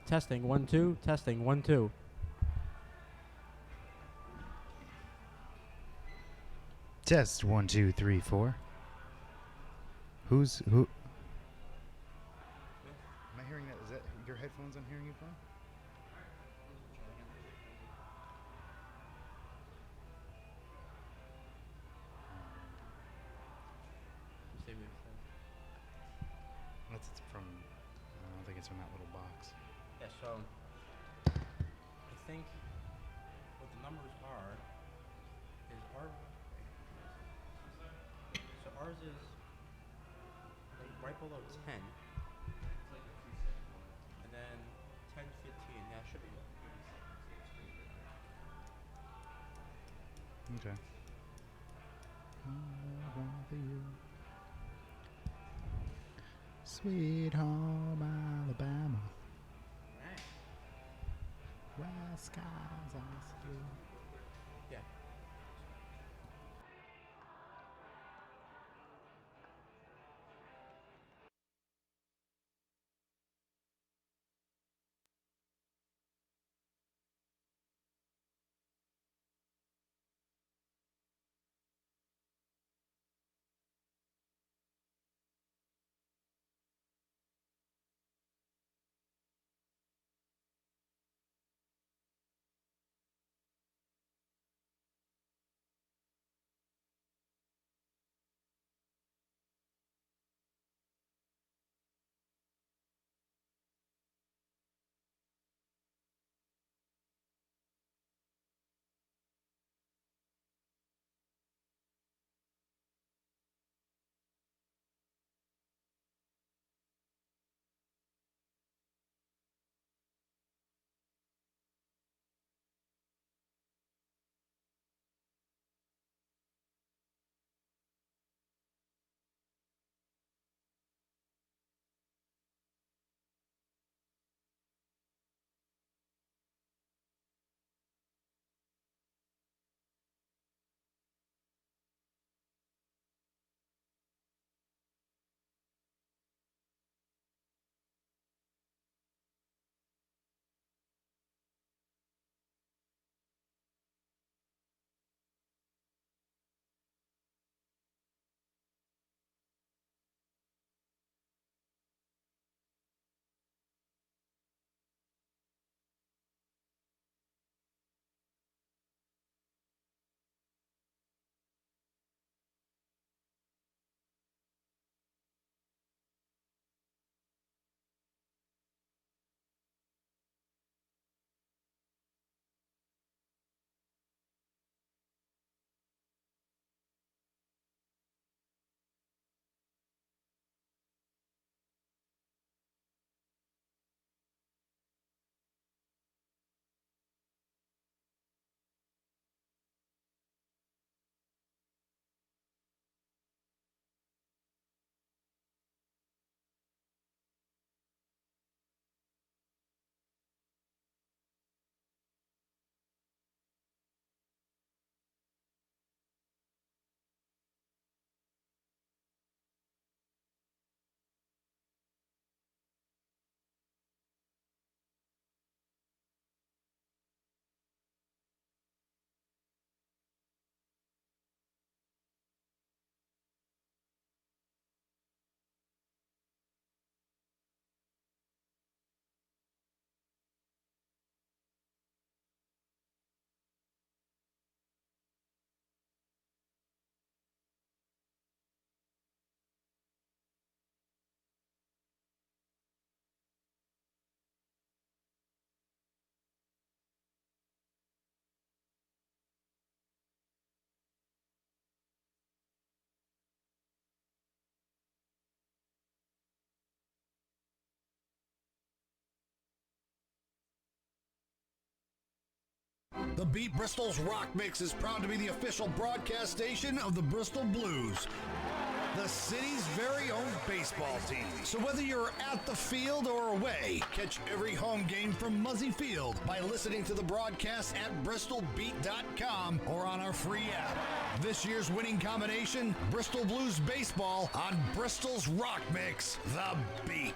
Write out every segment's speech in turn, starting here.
Testing 1 2. Testing 1 2. Test 1 2 3 4. Who? Am I hearing that? Is that your headphones? I'm hearing you from? That's from. I don't think it's from that little box. Yeah. So I think what the numbers are is ours is right below 10, and then 10, 15. Yeah, should be. Okay. Sweet home Alabama. Right. Where skies are blue. Yeah. The Beat Bristol's Rock Mix is proud to be the official broadcast station of the Bristol Blues, the city's very own baseball team. So whether you're at the field or away, catch every home game from Muzzy Field by listening to the broadcast at bristolbeat.com or on our free app. This year's winning combination, Bristol Blues Baseball on Bristol's Rock Mix, The Beat.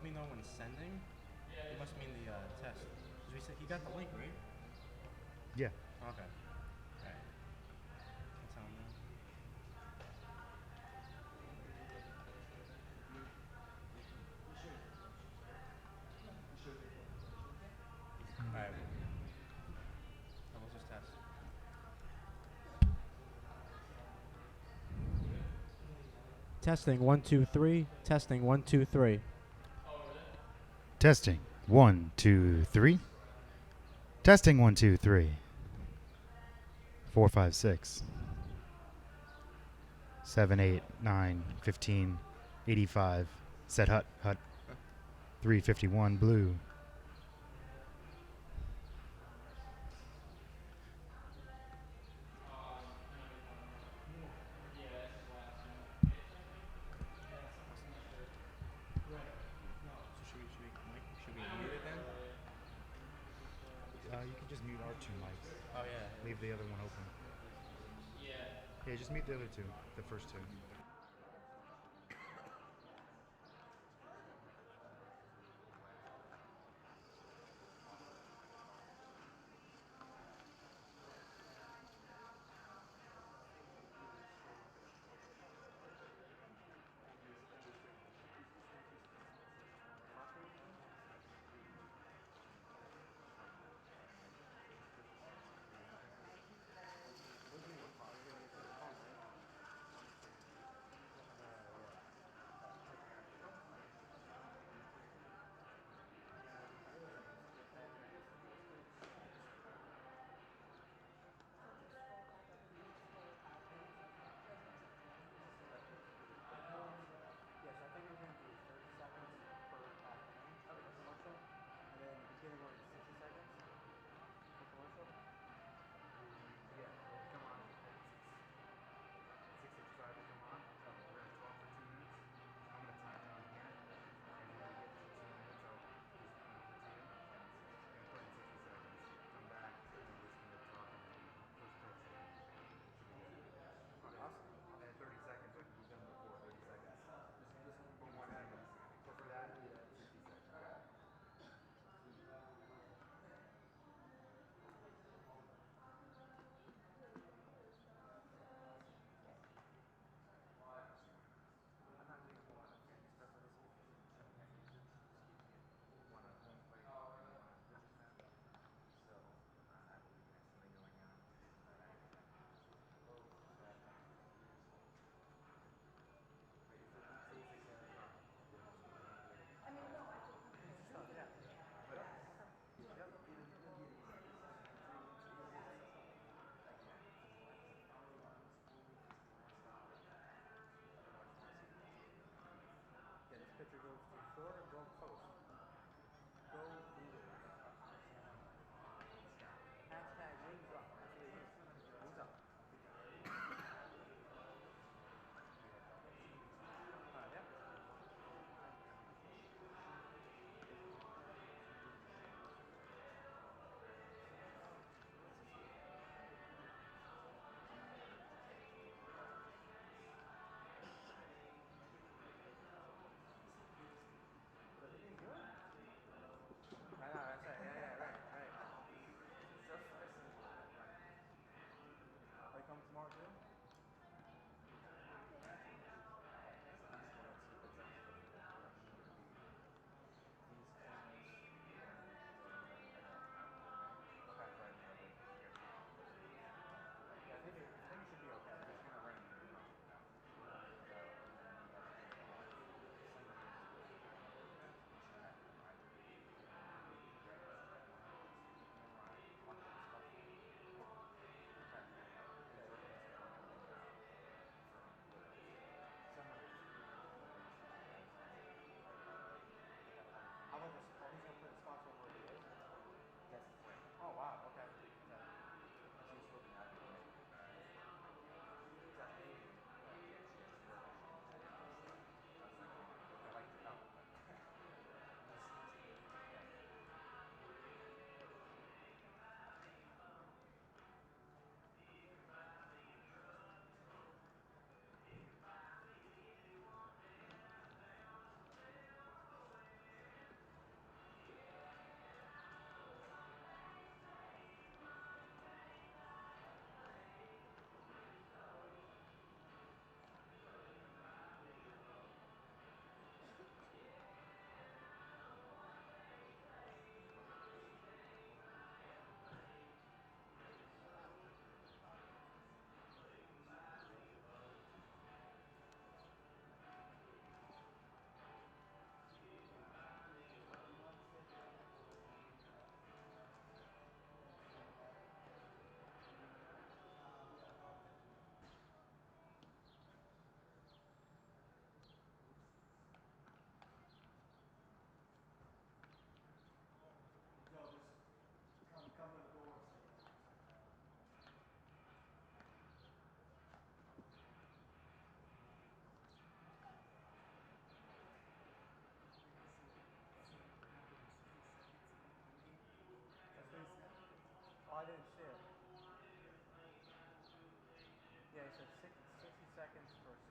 let me know when sending. It must mean the test. 'Cause we said he got the link, right? Yeah. Okay. Alright. Can tell him now. Alright. How was this test? Testing 1 2 3. Testing 1 2 3. Testing 1 2 3. Testing 1 2 3. 4 5 6. 7 8 9 15 85. Set hut hut. 351 blue. So should we mute it then? You can just mute our two mics. Oh yeah. Leave the other one open. Yeah, just mute the other two. The first two.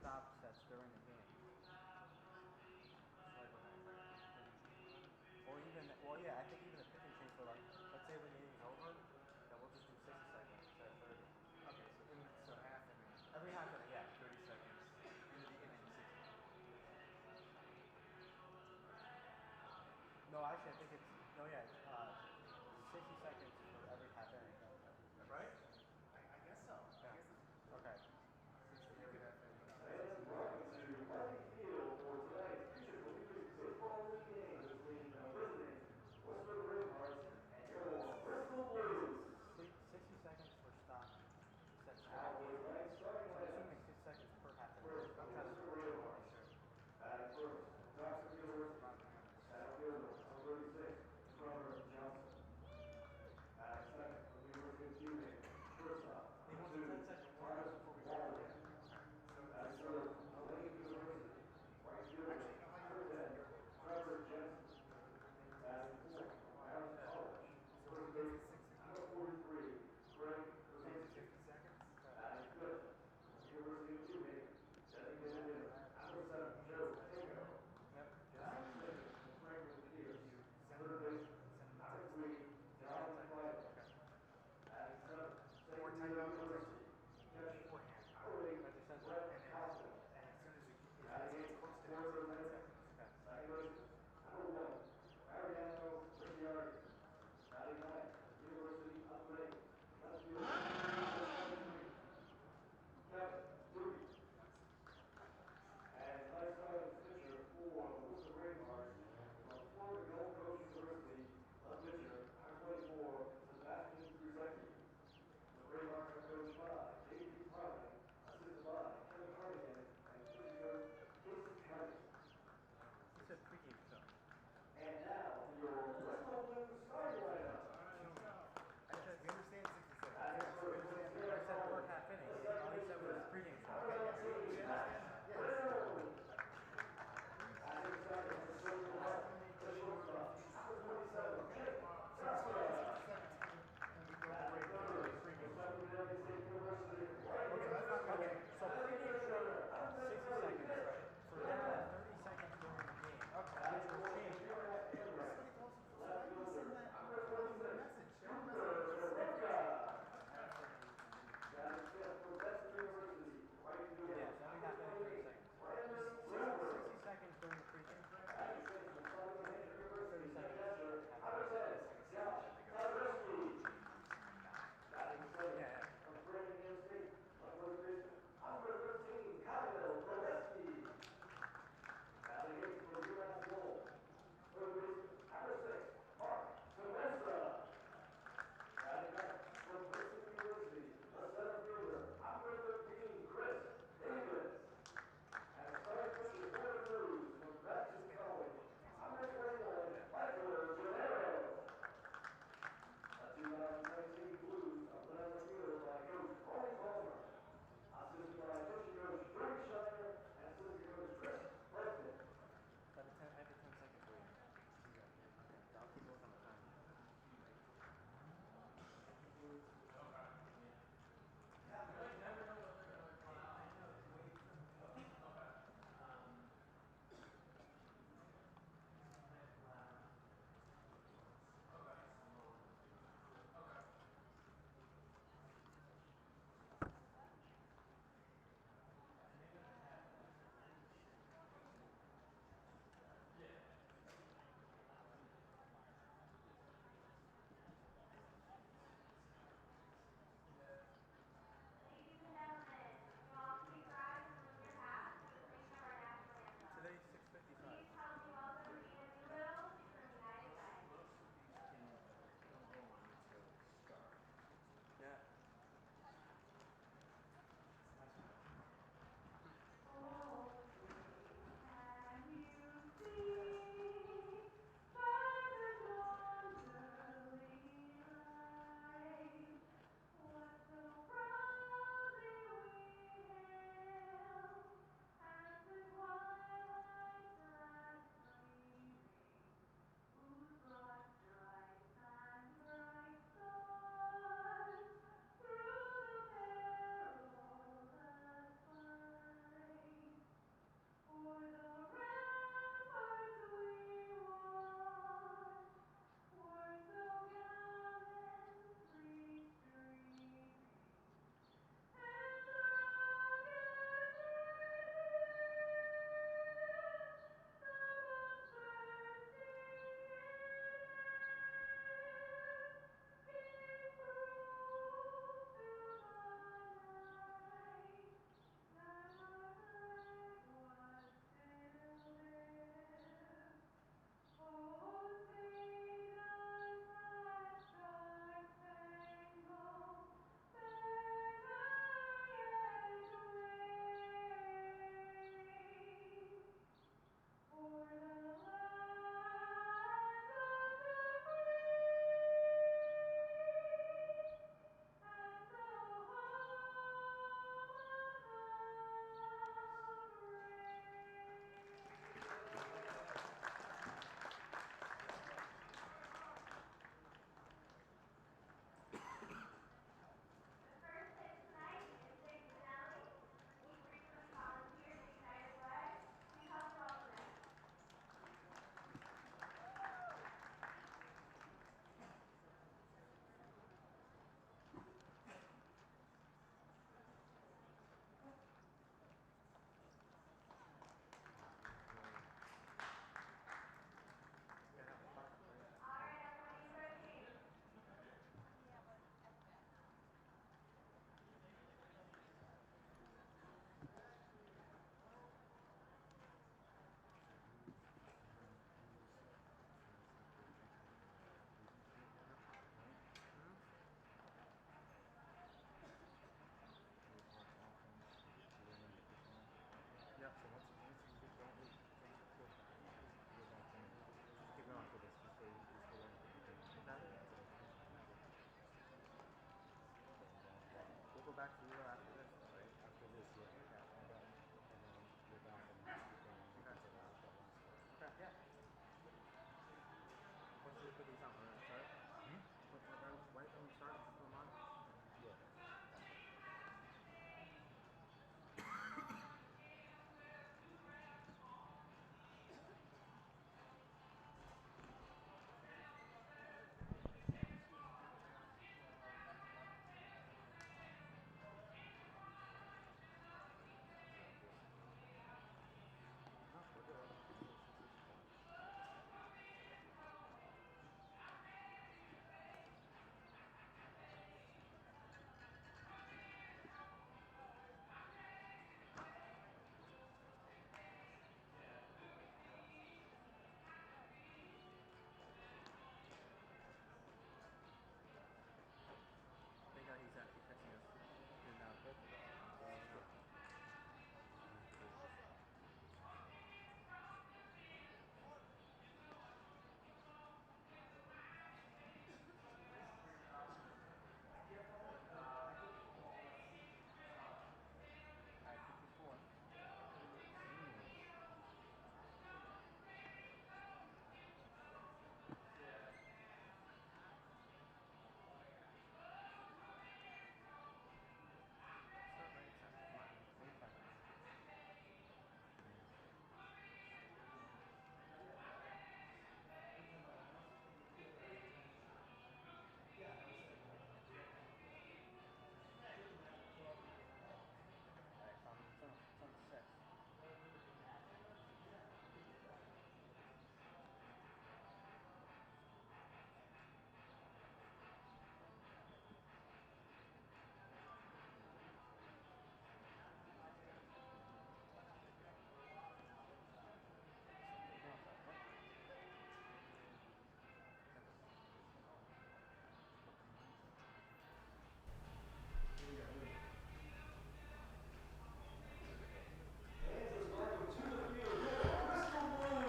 stop sets during the game. Or even, well, yeah, I think even the pitching change for like, let's say when the inning's over, then we'll just do 60 seconds instead of 30. Okay, so half inning. Every half inning, yeah, 30 seconds into the inning, 60. No, actually, I think it's, no, yeah, 60 seconds for every half inning. Right? I guess so. Yeah. I guess it's Okay. 60 every half inning.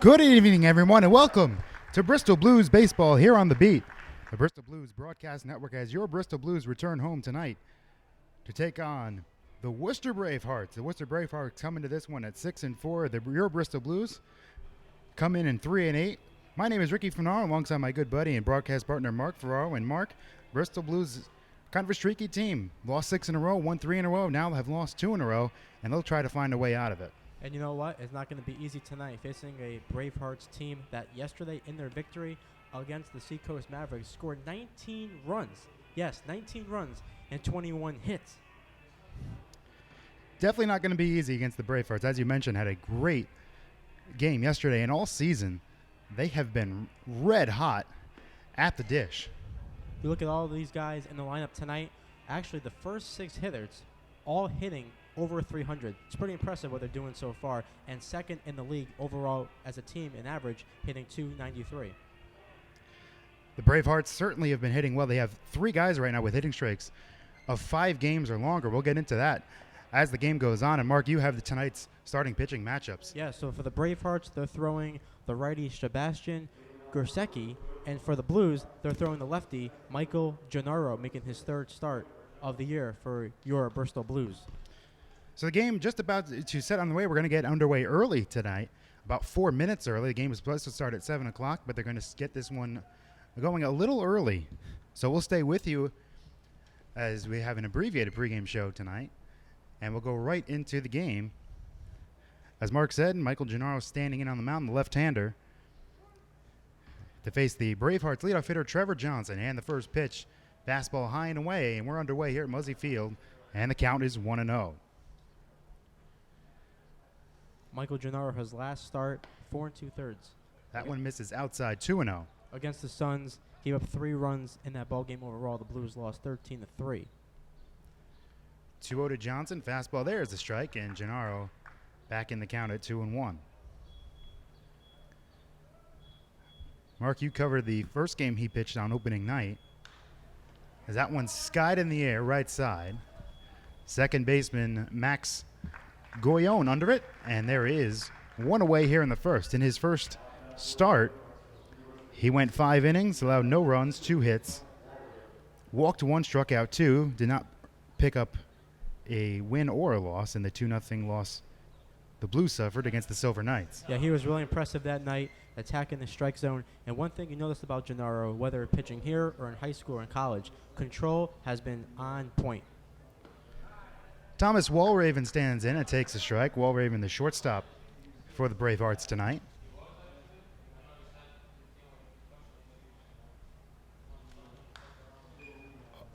Good evening, everyone, and welcome to Bristol Blues Baseball here on The Beat. The Bristol Blues Broadcast Network as your Bristol Blues return home tonight to take on the Worcester Bravehearts. The Worcester Bravehearts come into this one at 6-4. Your Bristol Blues come in 3-8. My name is Ricky Ferraro, alongside my good buddy and broadcast partner Mark Ferraro. And Mark, Bristol Blues kind of a streaky team. Lost 6 in a row, won 3 in a row, now have lost 2 in a row, and they'll try to find a way out of it. And you know what? It's not going to be easy tonight facing a Bravehearts team that yesterday in their victory against the Seacoast Mavericks scored 19 runs. Yes, 19 runs and 21 hits. Definitely not going to be easy against the Bravehearts. As you mentioned, had a great game yesterday, and all season they have been red hot at the dish. You look at all of these guys in the lineup tonight, actually the first 6 hitters all hitting over 300. It's pretty impressive what they're doing so far, and second in the league overall as a team in average, hitting 293. The Bravehearts certainly have been hitting well. They have 3 guys right now with hitting streaks of 5 games or longer. We'll get into that as the game goes on. And Mark, you have tonight's starting pitching matchups. Yeah, so for the Bravehearts, they're throwing the righty Sebastian Gursecki, and for the Blues, they're throwing the lefty Michael Gennaro, making his 3rd start of the year for your Bristol Blues. So the game just about to set on the way. We're going to get underway early tonight, about 4 minutes early. The game is supposed to start at 7 o'clock, but they're going to get this one going a little early. So we'll stay with you as we have an abbreviated pregame show tonight, and we'll go right into the game. As Mark said, Michael Gennaro standing in on the mound, the left-hander, to face the Bravehearts leadoff hitter Trevor Johnson. And the first pitch, fastball high and away, and we're underway here at Muzzy Field, and the count is 1-0. Michael Gennaro, his last start, 4 2/3. That one misses outside, 2-0. Against the Suns, gave up 3 runs in that ball game overall. The Blues lost 13-3. 2-0 to Johnson. Fastball there is a strike, and Gennaro back in the count at 2-1. Mark, you covered the first game he pitched on opening night, as that one skied in the air right side. Second baseman Max Goyon under it, and there is one away here in the first. In his first start, he went 5 innings, allowed no runs, 2 hits, walked 1, struck out 2, did not pick up a win or a loss in the 2-0 loss the Blues suffered against the Silver Knights. Yeah, he was really impressive that night, attacking the strike zone. And one thing you notice about Gennaro, whether pitching here or in high school or in college, control has been on point. Thomas Walraven stands in and takes a strike. Walraven, the shortstop for the Bravehearts tonight.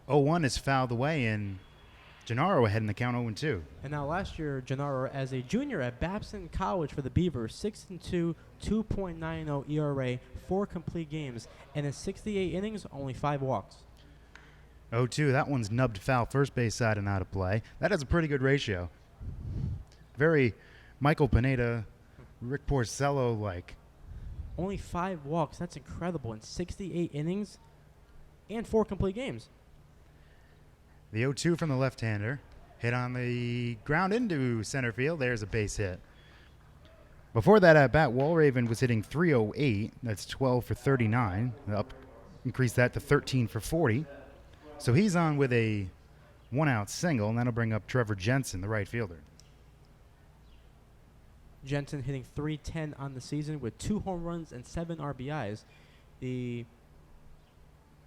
Oh, 1 is fouled away, and Gennaro ahead in the count 0-2. And now last year, Gennaro, as a junior at Babson College for the Beavers, 6-2, 2.90 ERA, 4 complete games, and in 68 innings, only 5 walks. 0-2, that one's nubbed foul, first base side and out of play. That is a pretty good ratio. Very Michael Pineda, Rick Porcello-like. Only 5 walks, that's incredible, in 68 innings and 4 complete games. The 0-2 from the left-hander, hit on the ground into center field. There's a base hit. Before that at bat, Walraven was hitting .308. That's 12 for 39. Increase that to 13 for 40. So he's on with a 1-out single, and that'll bring up Trevor Jensen, the right fielder. Jensen hitting .310 on the season with 2 home runs and 7 RBIs. The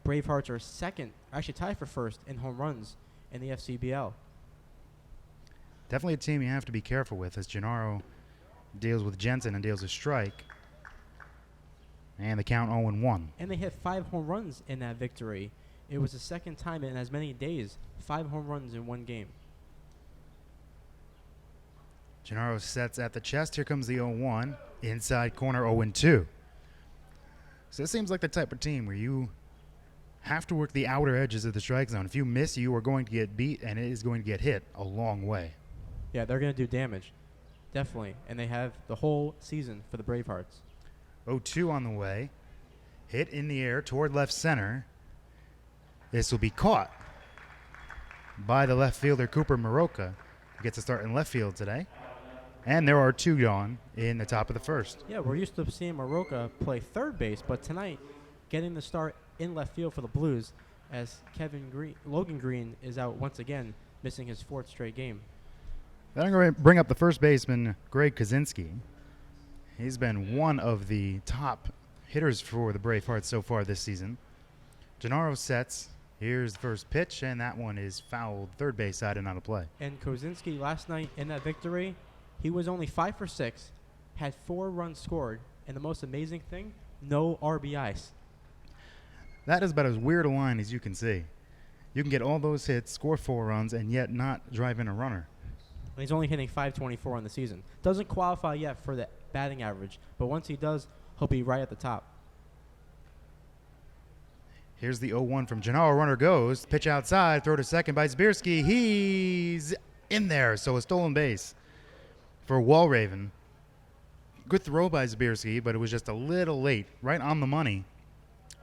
Bravehearts are second, actually tied for first in home runs in the FCBL. Definitely a team you have to be careful with, as Gennaro deals with Jensen and deals a strike. And the count 0-1. And they hit 5 home runs in that victory. It was the second time in as many days, 5 home runs in one game. Gennaro sets at the chest. Here comes the 0-1. Inside corner 0-2. So it seems like the type of team where you have to work the outer edges of the strike zone. If you miss, you are going to get beat, and it is going to get hit a long way. Yeah, they're going to do damage. Definitely. And they have the whole season for the Bravehearts. 0-2 on the way. Hit in the air toward left center. This will be caught by the left fielder, Cooper Maroka, who gets a start in left field today. And there are 2 gone in the top of the first. Yeah, we're used to seeing Maroka play third base, but tonight, getting the start in left field for the Blues as Logan Green is out once again, missing his 4th straight game. Then I'm going to bring up the first baseman, Greg Kaczynski. He's been one of the top hitters for the Bravehearts so far this season. Gennaro sets. Here's the first pitch, and that one is fouled third base side and out of play. And Kaczynski last night in that victory, he was only 5 for 6, had 4 runs scored, and the most amazing thing, no RBIs. That is about as weird a line as you can see. You can get all those hits, score 4 runs, and yet not drive in a runner. He's only hitting .524 on the season. Doesn't qualify yet for the batting average, but once he does, he'll be right at the top. Here's the 0-1 from Gennaro. Runner goes. Pitch outside. Throw to second by Zbierski. He's in there, so a stolen base for Walraven. Good throw by Zbierski, but it was just a little late, right on the money,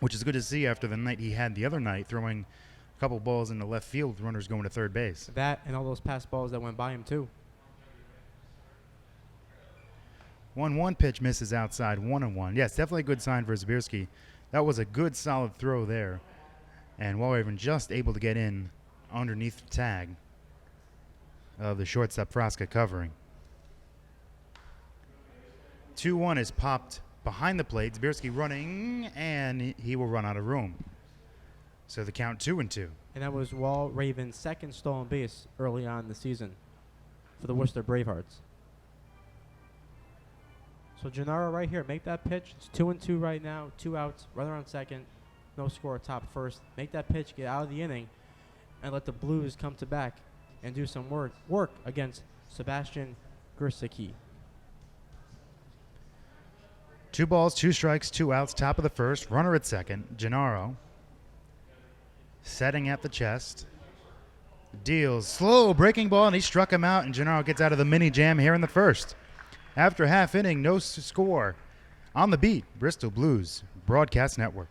which is good to see after the night he had the other night, throwing a couple balls into left field with runners going to third base. That and all those pass balls that went by him, too. 1-1 pitch misses outside, 1-1. Yes, definitely a good sign for Zbierski. That was a good, solid throw there. And Walraven just able to get in underneath the tag of the shortstop Frasca covering. 2-1 is popped behind the plate. Zbierski running, and he will run out of room. So the count 2-2. And that was Walraven's 2nd stolen base early on in the season for the Worcester Bravehearts. So Gennaro right here, make that pitch. It's 2-2 right now, 2 outs, runner on second, no score, top first. Make that pitch, get out of the inning, and let the Blues come to back and do some work against Sebastian Gursicki. 2 balls, 2 strikes, 2 outs, top of the first. Runner at second. Gennaro setting at the chest. Deals slow breaking ball, and he struck him out, and Gennaro gets out of the mini jam here in the first. After half inning, no score. On the beat, Bristol Blues Broadcast Network.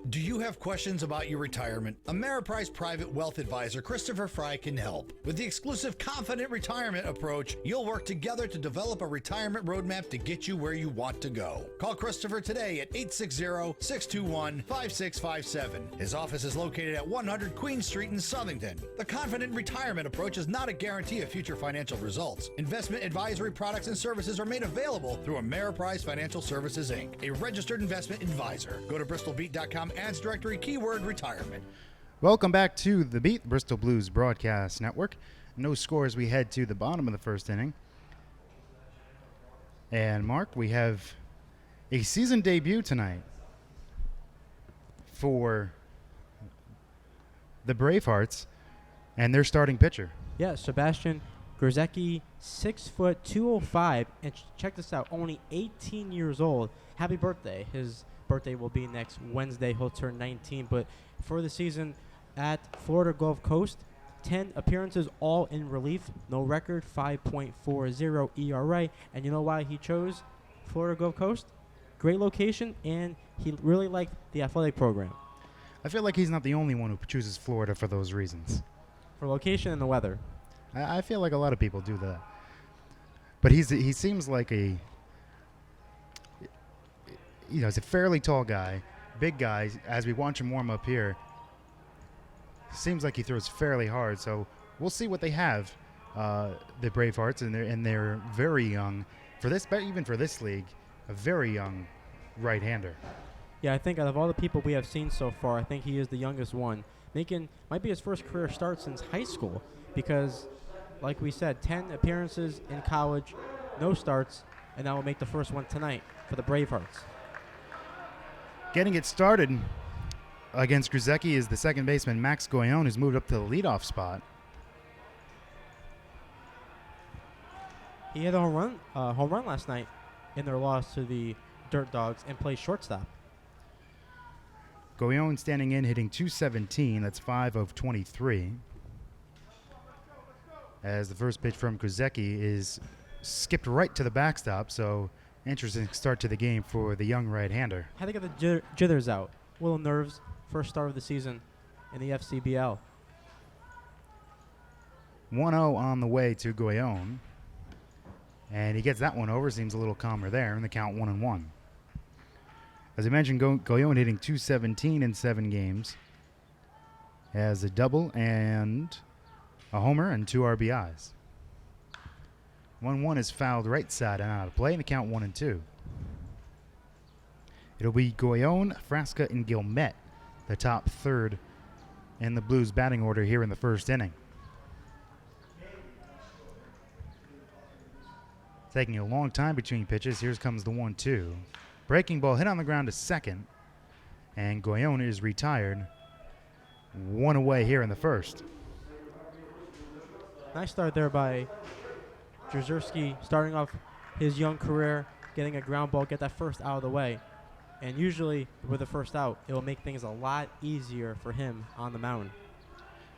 Do you have questions about your retirement? Ameriprise Private Wealth Advisor Christopher Fry can help. With the exclusive Confident Retirement approach, you'll work together to develop a retirement roadmap to get you where you want to go. Call Christopher today at 860-621-5657. His office is located at 100 Queen Street in Southington. The Confident Retirement approach is not a guarantee of future financial results. Investment advisory products and services are made available through Ameriprise Financial Services, Inc., a registered investment advisor. Go to bristolbeat.com ads directory keyword retirement. Welcome back to the Beat, Bristol Blues Broadcast Network. No score as we head to the bottom of the first inning. And Mark, we have a season debut tonight for the Bravehearts and their starting pitcher. Yeah, Sebastian Gursicki, 6 foot 205, and check this out, only 18 years old. Happy birthday. His birthday will be next Wednesday. He'll turn 19. But for the season at Florida Gulf Coast, 10 appearances, all in relief. No record, 5.40 ERA. And you know why he chose Florida Gulf Coast? Great location, and he really liked the athletic program. I feel like he's not the only one who chooses Florida for those reasons. For location and the weather. I feel like a lot of people do that. But he seems like a... You know, he's a fairly tall guy, big guy. As we watch him warm up here, seems like he throws fairly hard. So we'll see what they have, the Bravehearts, and they're very young for this, but even for this league, a very young right-hander. Yeah, I think out of all the people we have seen so far, I think he is the youngest one. Might be his first career start since high school, because, like we said, 10 appearances in college, no starts, and that will make the first one tonight for the Bravehearts. Getting it started against Gursicki is the second baseman, Max Goyon, who's moved up to the leadoff spot. He had a home run last night in their loss to the Dirt Dogs and plays shortstop. Goyon standing in, hitting .217. That's 5 of 23. As the first pitch from Gursicki is skipped right to the backstop, so interesting start to the game for the young right-hander. Had to get the jitters out. Little nerves. First start of the season in the FCBL. 1-0 on the way to Goyon. And he gets that one over. Seems a little calmer there, and the count 1-1. As I mentioned, Goyon hitting .217 in 7 games. Has a double and a homer and 2 RBIs. 1-1 is fouled right side and out of play, and the count 1-2. It'll be Goyon, Frasca, and Guillemette, the top third in the Blues batting order here in the first inning. Taking a long time between pitches. Here comes the 1-2. Breaking ball hit on the ground to second, and Goyon is retired. 1 away here in the first. Nice start there by Jezierski, starting off his young career, getting a ground ball, get that first out of the way. And usually with the first out, it will make things a lot easier for him on the mound.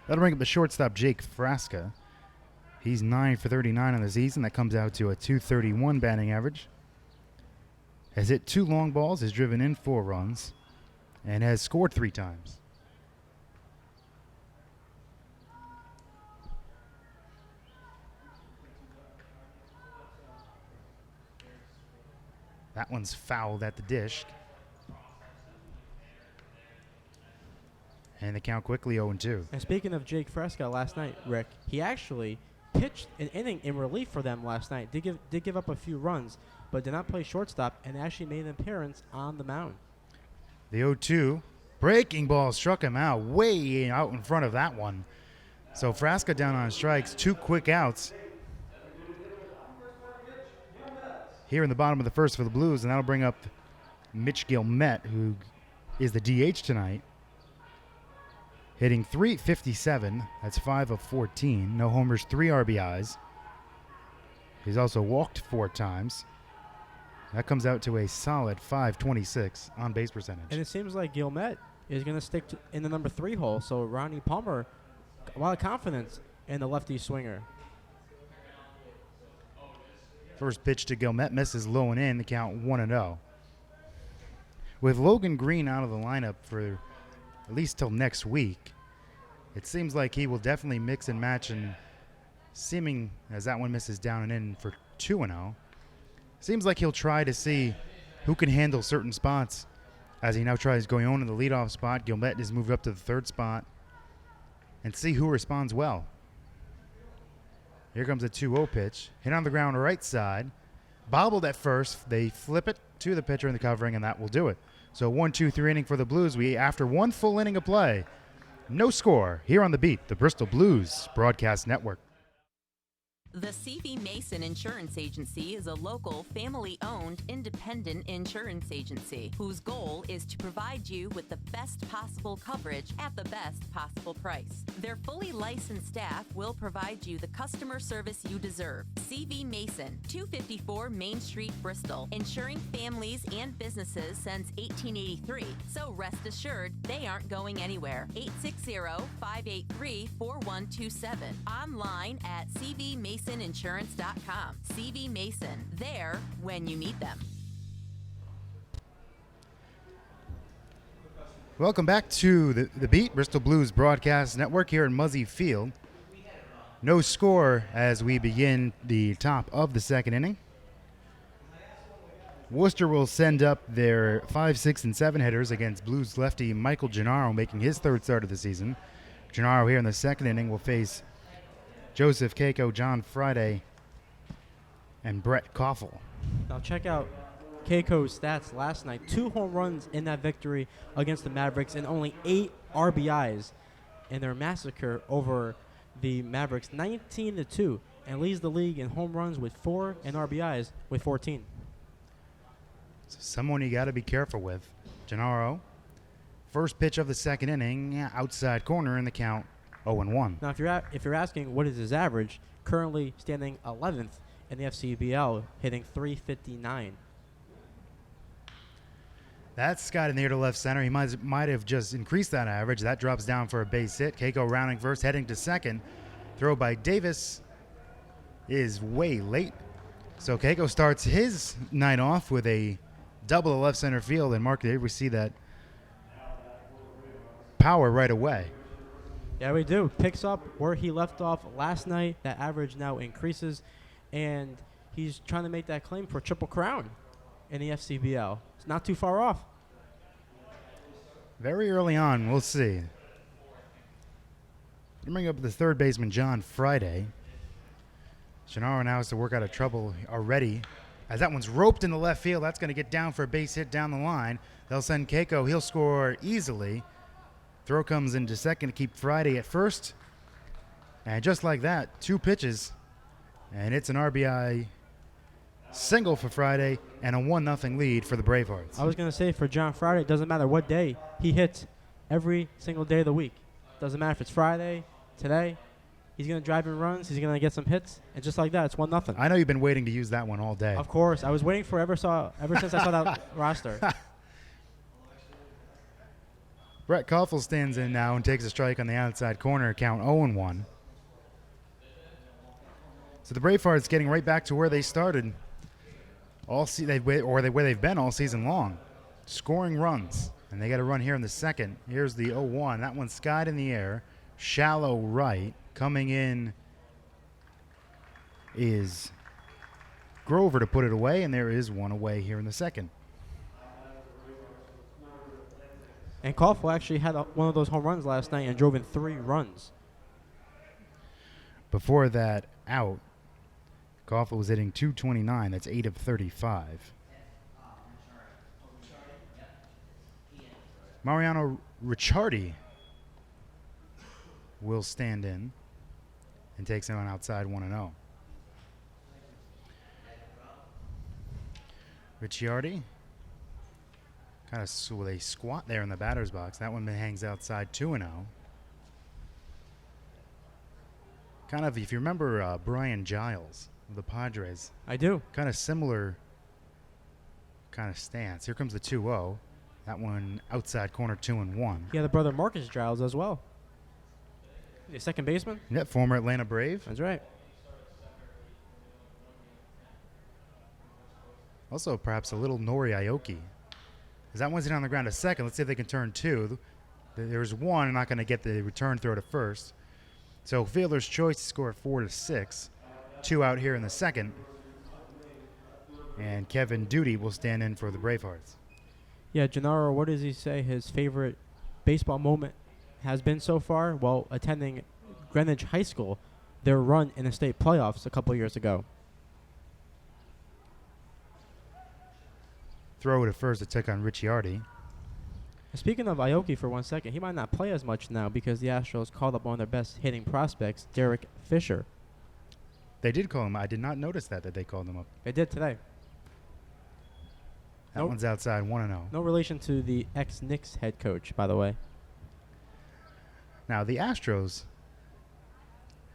That'll bring up the shortstop, Jake Frasca. He's 9 for 39 on the season. That comes out to a .231 batting average. Has hit 2 long balls, has driven in 4 runs, and has scored 3 times. That one's fouled at the dish. And the count quickly 0-2. And speaking of Jake Frasca last night, Rick, he actually pitched an inning in relief for them last night. Did give up a few runs, but did not play shortstop and actually made an appearance on the mound. The 0-2. Breaking ball struck him out way out in front of that one. So Frasca down on strikes. 2 quick outs here in the bottom of the first for the Blues, and that'll bring up Mitch Guillemette, who is the DH tonight, hitting .357. That's 5 of 14. No homers, 3 RBIs. He's also walked 4 times. That comes out to a solid .526 on base percentage. And it seems like Guillemette is going to stick in the number 3 hole. So Ronnie Palmer, a lot of confidence in the lefty swinger. First pitch to Guillemette misses low and in. The count 1-0. With Logan Green out of the lineup for at least till next week, it seems like he will definitely mix and match, and seeming as that one misses down and in for 2-0, seems like he'll try to see who can handle certain spots as he now tries going on in the leadoff spot. Guillemette has moved up to the 3rd spot, and see who responds well. Here comes a 2-0 pitch. Hit on the ground right side. Bobbled at first. They flip it to the pitcher in the covering, and that will do it. So 1-2-3 inning for the Blues. After 1 full inning of play, no score here on The Beat, the Bristol Blues Broadcast Network. The C.V. Mason Insurance Agency is a local, family-owned, independent insurance agency whose goal is to provide you with the best possible coverage at the best possible price. Their fully licensed staff will provide you the customer service you deserve. C.V. Mason, 254 Main Street, Bristol, insuring families and businesses since 1883. So rest assured, they aren't going anywhere. 860-583-4127. Online at cvmasoninsurance.com. CV Mason, there when you need them. Welcome back to the Beat, Bristol Blues Broadcast Network here in Muzzy Field. No score as we begin the top of the 2nd inning. Worcester will send up their 5, 6, and 7 hitters against Blues lefty Michael Gennaro, making his 3rd start of the season. Gennaro here in the 2nd inning will face Joseph Keiko, John Friday, and Brett Koffel. Now check out Keiko's stats last night. 2 home runs in that victory against the Mavericks and only 8 RBIs in their massacre over the Mavericks, 19-2, and leads the league in home runs with 4 and RBIs with 14. So someone you got to be careful with. Gennaro, first pitch of the 2nd inning, outside corner in the count, 0-1. Now, if you're asking what is his average, currently standing 11th in the FCBL, hitting .359. That's got it near to left center. He might have just increased that average. That drops down for a base hit. Keiko rounding first, heading to second. Throw by Davis is way late. So Keiko starts his night off with a double to left center field, and Mark, we see that power right away. Yeah, we do. Picks up where he left off last night. That average now increases, and he's trying to make that claim for Triple Crown in the FCBL. It's not too far off. Very early on, we'll see. Bring up the third baseman, John Friday. Gennaro now has to work out of trouble already, as that one's roped in the left field. That's going to get down for a base hit down the line. They'll send Keiko. He'll score easily. Throw comes into second to keep Friday at first. And just like that, 2 pitches. And it's an RBI single for Friday and a 1-0 lead for the Bravehearts. I was going to say for John Friday, it doesn't matter what day. He hits every single day of the week. Doesn't matter if it's Friday, today. He's going to drive in runs. He's going to get some hits. And just like that, it's 1-0. I know you've been waiting to use that one all day. Of course. I was waiting for ever since I saw that roster. Brett Koffel stands in now and takes a strike on the outside corner, count 0-1. So the Bravehearts getting right back to where they started where they've been all season long, scoring runs. And they got a run here in the second. Here's the 0-1. That one skied in the air, shallow right. Coming in is Grover to put it away, and there is one away here in the second. And Koffel actually had one of those home runs last night and drove in 3 runs. Before that out, Koffel was hitting .229. That's 8 of 35. Mariano Ricciardi will stand in and takes him on outside 1-0. Ricciardi kind of with a squat there in the batter's box. That one hangs outside 2-0. Kind of, if you remember Brian Giles of the Padres. I do. Kind of similar kind of stance. Here comes the 2-0. That one outside corner 2-1. He had the brother Marcus Giles as well. The second baseman? Yep, former Atlanta Brave. That's right. Also, perhaps a little Nori Aoki. As that one's in on the ground a second. Let's see if they can turn 2. There's one, not going to get the return throw to first. So fielder's choice to score at 4-6. 2 out here in the second. And Kevin Duty will stand in for the Bravehearts. Yeah, Gennaro, what does he say his favorite baseball moment has been so far? Well, attending Greenwich High School, their run in the state playoffs a couple years ago. Throw to first to take on Ricciardi. Speaking of Aoki for 1 second, he might not play as much now because the Astros called up one of their best hitting prospects, Derek Fisher. They did call him. I did not notice that they called him up. They did today. That one's outside 1-0. No relation to the ex-Knicks head coach, by the way. Now, the Astros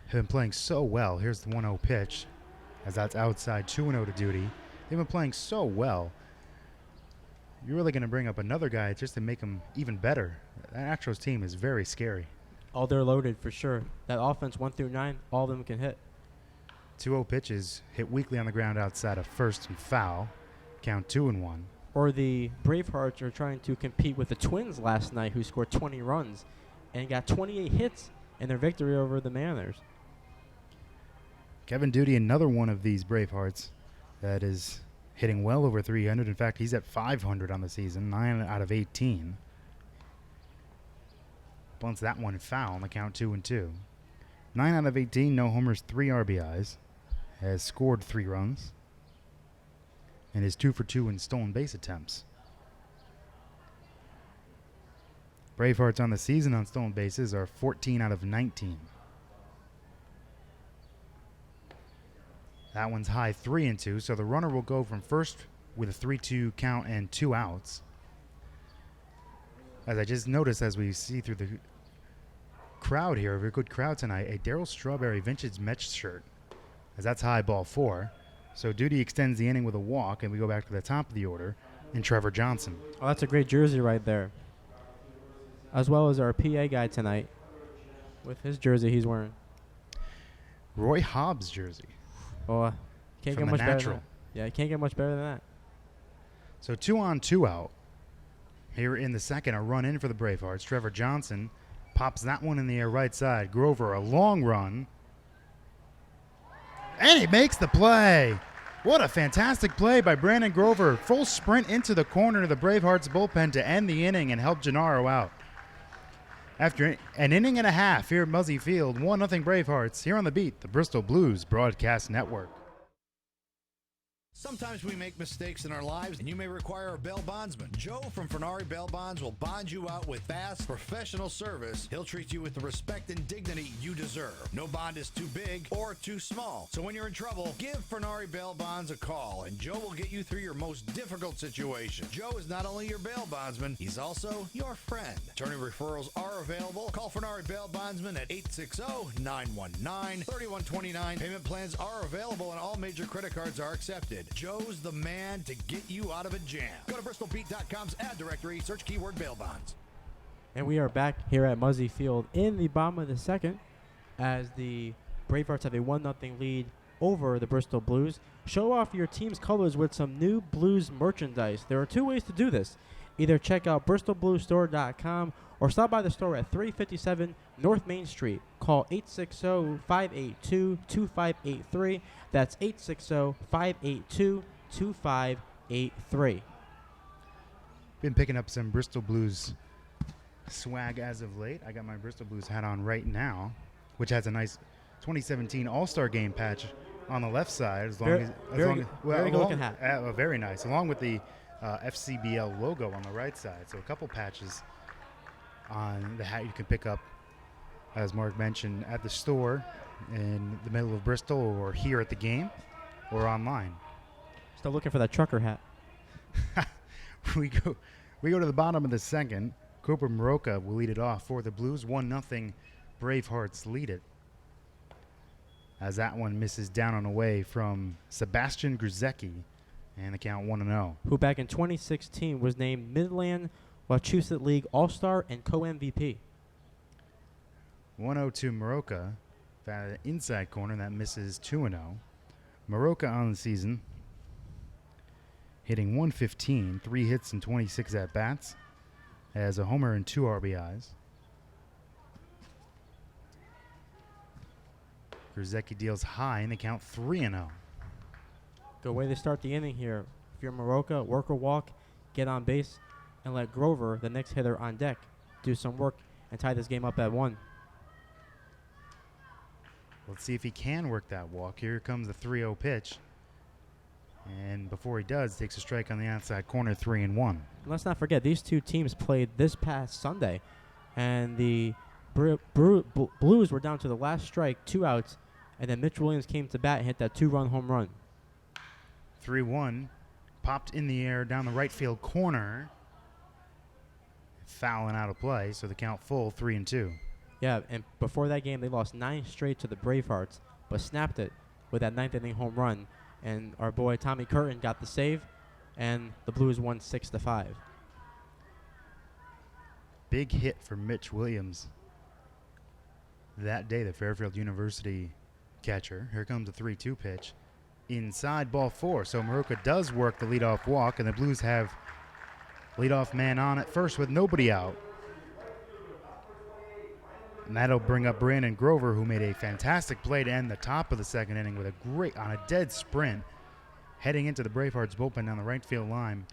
have been playing so well. Here's the 1-0 pitch, as that's outside 2-0 to Duty. They've been playing so well. You're really going to bring up another guy just to make him even better. That Astros team is very scary. Oh, they're loaded for sure. That offense 1 through 9, all of them can hit. 2-0 pitches hit weakly on the ground outside of first and foul. Count 2-1. Or the Bravehearts are trying to compete with the Twins last night, who scored 20 runs and got 28 hits in their victory over the Mariners. Kevin Duty, another one of these Bravehearts that is hitting well over 300. In fact, he's at 500 on the season, 9 out of 18. Bunts that one foul on the count 2-2. 9 out of 18, no homers, 3 RBIs. Has scored 3 runs. And is 2 for 2 in stolen base attempts. Bravehearts on the season on stolen bases are 14 out of 19. That one's high 3-2, so the runner will go from first with a 3-2 count and 2 outs. As I just noticed, as we see through the crowd here, a very good crowd tonight, a Darryl Strawberry vintage Mets shirt, as that's high ball 4. So Duty extends the inning with a walk, and we go back to the top of the order in Trevor Johnson. Oh, that's a great jersey right there. As well as our PA guy tonight with his jersey he's wearing. Roy Hobbs jersey. Oh, can't From get the much better Natural. than that. Yeah, can't get much better than that. So 2 on, 2 out. Here in the second, a run in for the Bravehearts. Trevor Johnson pops that one in the air right side. Grover, a long run. And he makes the play. What a fantastic play by Brandon Grover. Full sprint into the corner of the Bravehearts bullpen to end the inning and help Gennaro out. After an inning and a half here at Muzzy Field, 1-0 Bravehearts. Here on the beat, the Bristol Blues Broadcast Network. Sometimes we make mistakes in our lives, and you may require a bail bondsman. Joe from Fernari Bail Bonds will bond you out with fast, professional service. He'll treat you with the respect and dignity you deserve. No bond is too big or too small. So when you're in trouble, give Fernari Bail Bonds a call, and Joe will get you through your most difficult situation. Joe is not only your bail bondsman, he's also your friend. Attorney referrals are available. Call Fernari Bail Bondsman at 860-919-3129. Payment plans are available, and all major credit cards are accepted. Joe's the man to get you out of a jam. Go to bristolbeat.com's ad directory, search keyword bail bonds. And we are back here at Muzzy Field in the bottom of the second as the Bravehearts have a 1-0 lead over the Bristol Blues. Show off your team's colors with some new Blues merchandise. There are two ways to do this. Either check out bristolbluesstore.com or stop by the store at 357 North Main Street. Call 860-582-2583. That's 860-582-2583. Been picking up some Bristol Blues swag as of late. I got my Bristol Blues hat on right now, which has a nice 2017 All-Star Game patch on the left side. Very good looking hat. Very nice, along with the FCBL logo on the right side. So a couple patches on the hat you can pick up, as Mark mentioned, at the store in the middle of Bristol or here at the game or online. Still looking for that trucker hat. We go to the bottom of the second. Cooper Maroka will lead it off for the Blues. 1-0 Bravehearts lead it, as that one misses down and away from Sebastian Gruzecki, and the count 1-0. Who back in 2016 was named Midland Wachusett League All-Star and co-MVP. 1-0 to Maroka. That inside corner that misses 2-0. Maroka on the season, hitting 115, 3 hits and 26 at-bats, has a homer and 2 RBIs. Gruzecki deals high, and they count 3-0. Good way to start the inning here. If you're Maroka, work or walk, get on base, and let Grover, the next hitter on deck, do some work and tie this game up at 1. Let's see if he can work that walk. Here comes the 3-0 pitch. And before he does, takes a strike on the outside corner, 3-1. Let's not forget, these two teams played this past Sunday, and the Blues were down to the last strike, 2 outs, and then Mitch Williams came to bat and hit that 2-run home run. 3-1, popped in the air down the right field corner. Foul and out of play, so the count full, 3-2. Yeah, and before that game, they lost 9 straight to the Bravehearts, but snapped it with that 9th inning home run. And our boy Tommy Curtin got the save, and the Blues won 6-5. Big hit for Mitch Williams that day, the Fairfield University catcher. Here comes the 3-2 pitch. Inside, ball 4. So Maroka does work the leadoff walk, and the Blues have leadoff man on at first with nobody out. And that'll bring up Brandon Grover, who made a fantastic play to end the top of the second inning with a on a dead sprint, heading into the Bravehearts bullpen down the right field line.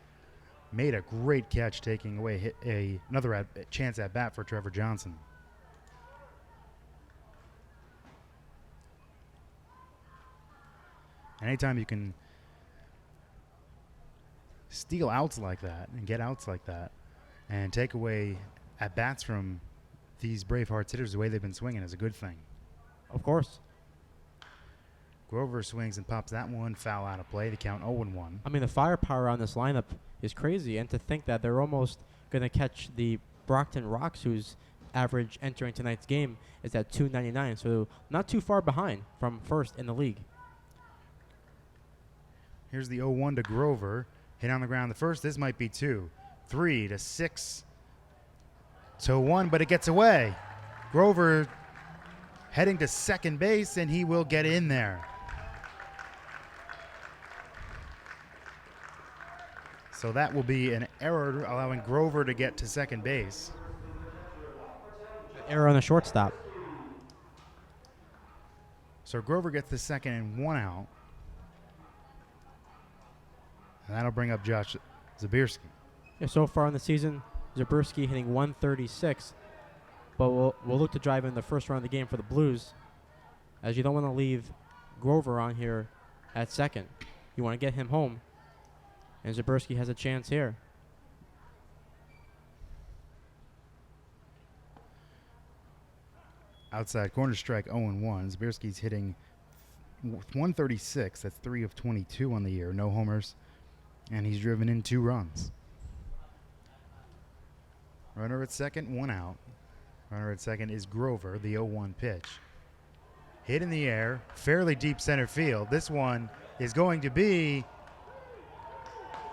Made a great catch, taking away another chance at bat for Trevor Johnson. Anytime you can steal outs like that and get outs like that and take away at bats from these Bravehearts hitters the way they've been swinging is a good thing. Of course. Grover swings and pops that one, foul out of play. The count 0-1. I mean, the firepower on this lineup is crazy, and to think that they're almost going to catch the Brockton Rocks, whose average entering tonight's game is at 299, so not too far behind from first in the league. Here's the 0-1 to Grover. Hit on the ground. The first, this might be 2. 3 to 6 to 1, but it gets away. Grover heading to second base, and he will get in there. So that will be an error, allowing Grover to get to second base. error on the shortstop. So Grover gets the second and 1 out. And that'll bring up Josh Zabierski. Yeah, so far in the season, Zabierski hitting 136. But we'll look to drive in the first round of the game for the Blues, as you don't want to leave Grover on here at second. You want to get him home. And Zabierski has a chance here. Outside corner strike 0-1. Zabierski's hitting 136. That's 3 of 22 on the year. No homers. And he's driven in 2 runs. Runner at second, 1 out. Runner at second is Grover, the 0-1 pitch. Hit in the air, fairly deep center field. This one is going to be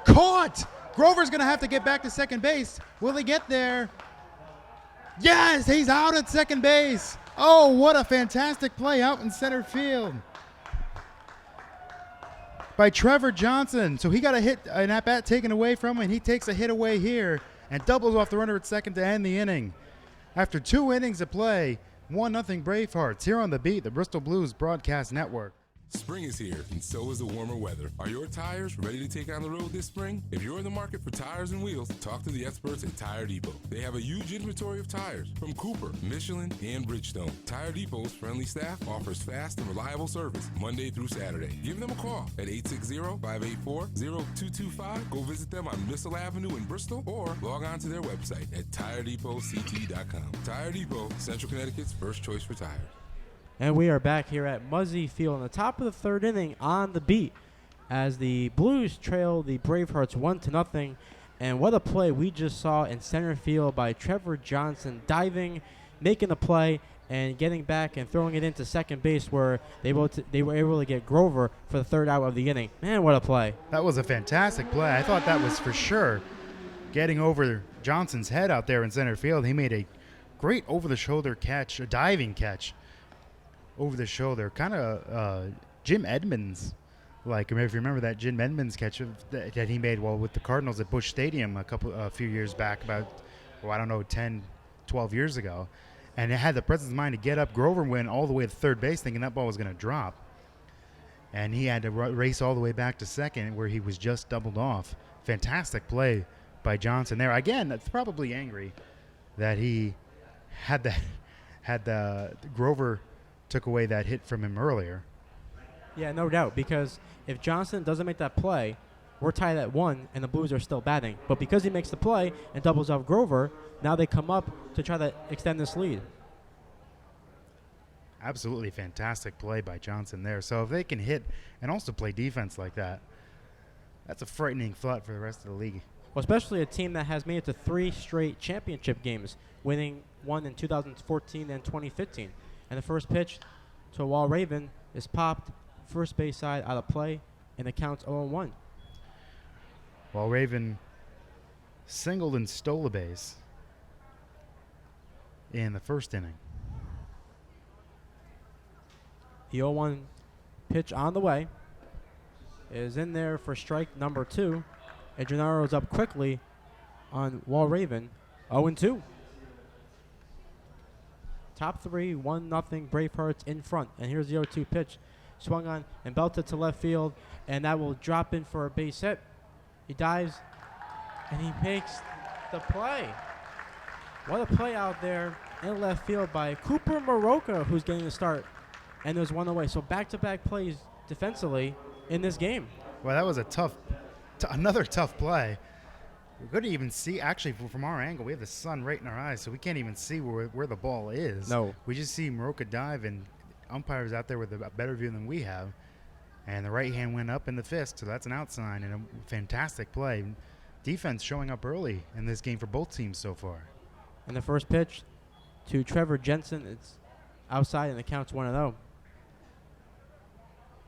caught! Grover's going to have to get back to second base. Will he get there? Yes, he's out at second base. Oh, what a fantastic play out in center field by Trevor Johnson. So he got an at-bat taken away from him, and he takes a hit away here and doubles off the runner at second to end the inning. After 2 innings of play, 1-0 Bravehearts here on the Beat, the Bristol Blues Broadcast Network. Spring is here, and so is the warmer weather. Are your tires ready to take on the road this spring? If you're in the market for tires and wheels, talk to the experts at Tire Depot. They have a huge inventory of tires from Cooper, Michelin, and Bridgestone. Tire Depot's friendly staff offers fast and reliable service Monday through Saturday. Give them a call at 860-584-0225. Go visit them on Missile Avenue in Bristol or log on to their website at tiredepotct.com. Tire Depot, Central Connecticut's first choice for tires. And we are back here at Muzzy Field in the top of the 3rd inning on the Beat as the Blues trail the Bravehearts 1-0. And what a play we just saw in center field by Trevor Johnson, diving, making the play, and getting back and throwing it into second base where they were able to get Grover for the 3rd out of the inning. Man, what a play. That was a fantastic play. I thought that was for sure getting over Johnson's head out there in center field. He made a great over-the-shoulder catch, a diving catch. Over the shoulder, kind of Jim Edmonds, like if you remember that Jim Edmonds catch that he made with the Cardinals at Busch Stadium a few years back, about 10, 12 years ago, and it had the presence of mind to get up. Grover went all the way to third base, thinking that ball was going to drop, and he had to race all the way back to second, where he was just doubled off. Fantastic play by Johnson there. Again, that's probably angry that he had the Grover took away that hit from him earlier. Yeah, no doubt, because if Johnson doesn't make that play, we're tied at 1 and the Blues are still batting. But because he makes the play and doubles off Grover, now they come up to try to extend this lead. Absolutely fantastic play by Johnson there. So if they can hit and also play defense like that, that's a frightening thought for the rest of the league. Well, especially a team that has made it to 3 straight championship games, winning one in 2014 and 2015. And the first pitch to Wall Raven is popped first base side out of play, and the count's 0-1. Wall Raven singled and stole a base in the first inning. The 0-1 pitch on the way is in there for strike number 2, and Gennaro's up quickly on Wall Raven, 0-2. Top 3, 1-0 Bravehearts in front. And here's the 0-2 pitch. Swung on and belted to left field. And that will drop in for a base hit. He dives. And he makes the play. What a play out there in left field by Cooper Moroka, who's getting the start. And there's one away. So back-to-back plays defensively in this game. Well, that was another tough play. We couldn't even see, actually, from our angle, we have the sun right in our eyes, so we can't even see where the ball is. No. We just see Moroka dive, and umpires out there with a better view than we have. And the right hand went up in the fist, so that's an out sign and a fantastic play. Defense showing up early in this game for both teams so far. And the first pitch to Trevor Jensen, it's outside, and the count's 1-0.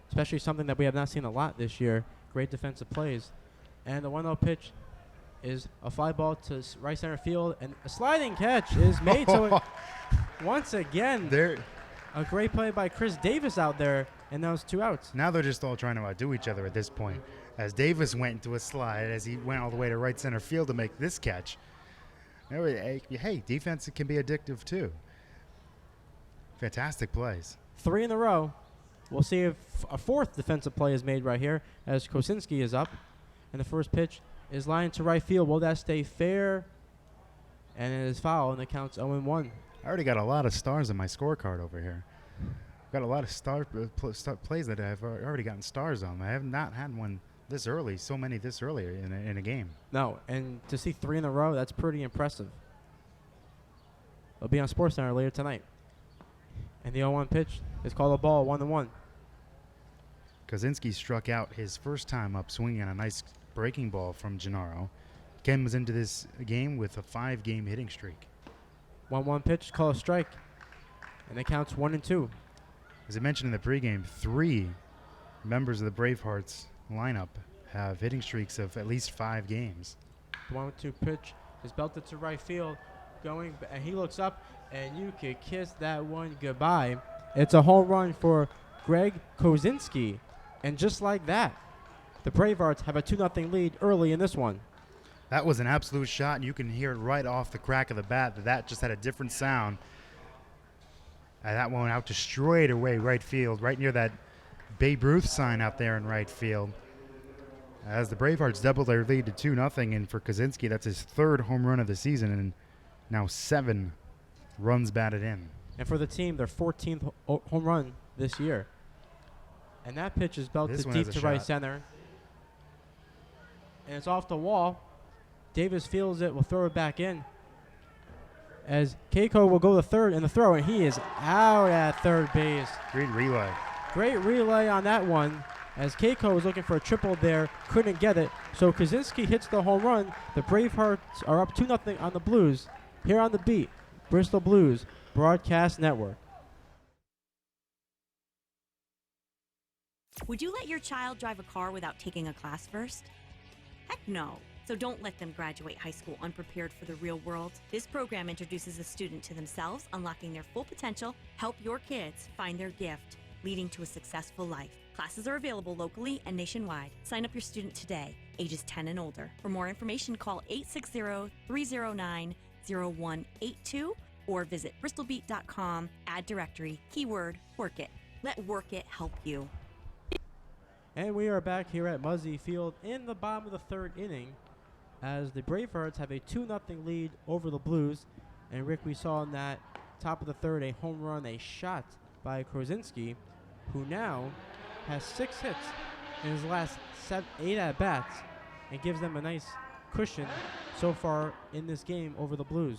Especially something that we have not seen a lot this year. Great defensive plays. And the 1-0 pitch is a fly ball to right center field, and a sliding catch is made. So once again, a great play by Chris Davis out there, and those 2 outs. Now they're just all trying to outdo each other at this point, as Davis went into a slide as he went all the way to right center field to make this catch. Hey, defense can be addictive too. Fantastic plays. 3 in a row. We'll see if a fourth defensive play is made right here as Kosinski is up. And the first pitch is lined to right field. Will that stay fair? And it is foul, and it counts 0-1. I already got a lot of stars on my scorecard over here. I've got a lot of plays that I've already gotten stars on. I have not had one this early, so many this early in a game. No, and to see 3 in a row, that's pretty impressive. It'll be on SportsCenter later tonight. And the 0-1 pitch is called a ball, 1-1. Kosinski struck out his first time up swinging on a nice breaking ball from Gennaro. Ken was into this game with a 5-game hitting streak. 1-1 pitch, call a strike. And it counts 1-2. As I mentioned in the pregame, 3 members of the Bravehearts lineup have hitting streaks of at least 5 games. The 1-2 pitch is belted to right field. And he looks up, and you could kiss that one goodbye. It's a home run for Greg Kosinski. And just like that, the Bravehearts have a 2-0 lead early in this one. That was an absolute shot, and you can hear it right off the crack of the bat that just had a different sound. That one out to straight away right field, right near that Babe Ruth sign out there in right field. As the Bravehearts double their lead to 2-0, and for Kosinski, that's his 3rd home run of the season, and now 7 runs batted in. And for the team, their 14th home run this year. And that pitch is belted deep to right center. And it's off the wall. Davis feels it, will throw it back in. As Keiko will go to third in the throw, and he is out at third base. Great relay. Great relay on that one. As Keiko was looking for a triple there, couldn't get it. So Kosinski hits the home run. The Bravehearts are up 2-0 on the Blues. Here on the beat, Bristol Blues Broadcast Network. Would you let your child drive a car without taking a class first? Heck no. So don't let them graduate high school unprepared for the real world. This program introduces a student to themselves, unlocking their full potential. Help your kids find their gift, leading to a successful life. Classes are available locally and nationwide. Sign up your student today, ages 10 and older. For more information, call 860-309-0182 or visit bristolbeat.com, add directory, keyword, Work It. Let Work It help you. And we are back here at Muzzy Field in the bottom of the 3rd inning as the Bravehearts have a 2-0 lead over the Blues. And Rick, we saw in that top of the 3rd a home run, a shot by Kosinski, who now has 6 hits in his last 8 at-bats and gives them a nice cushion so far in this game over the Blues.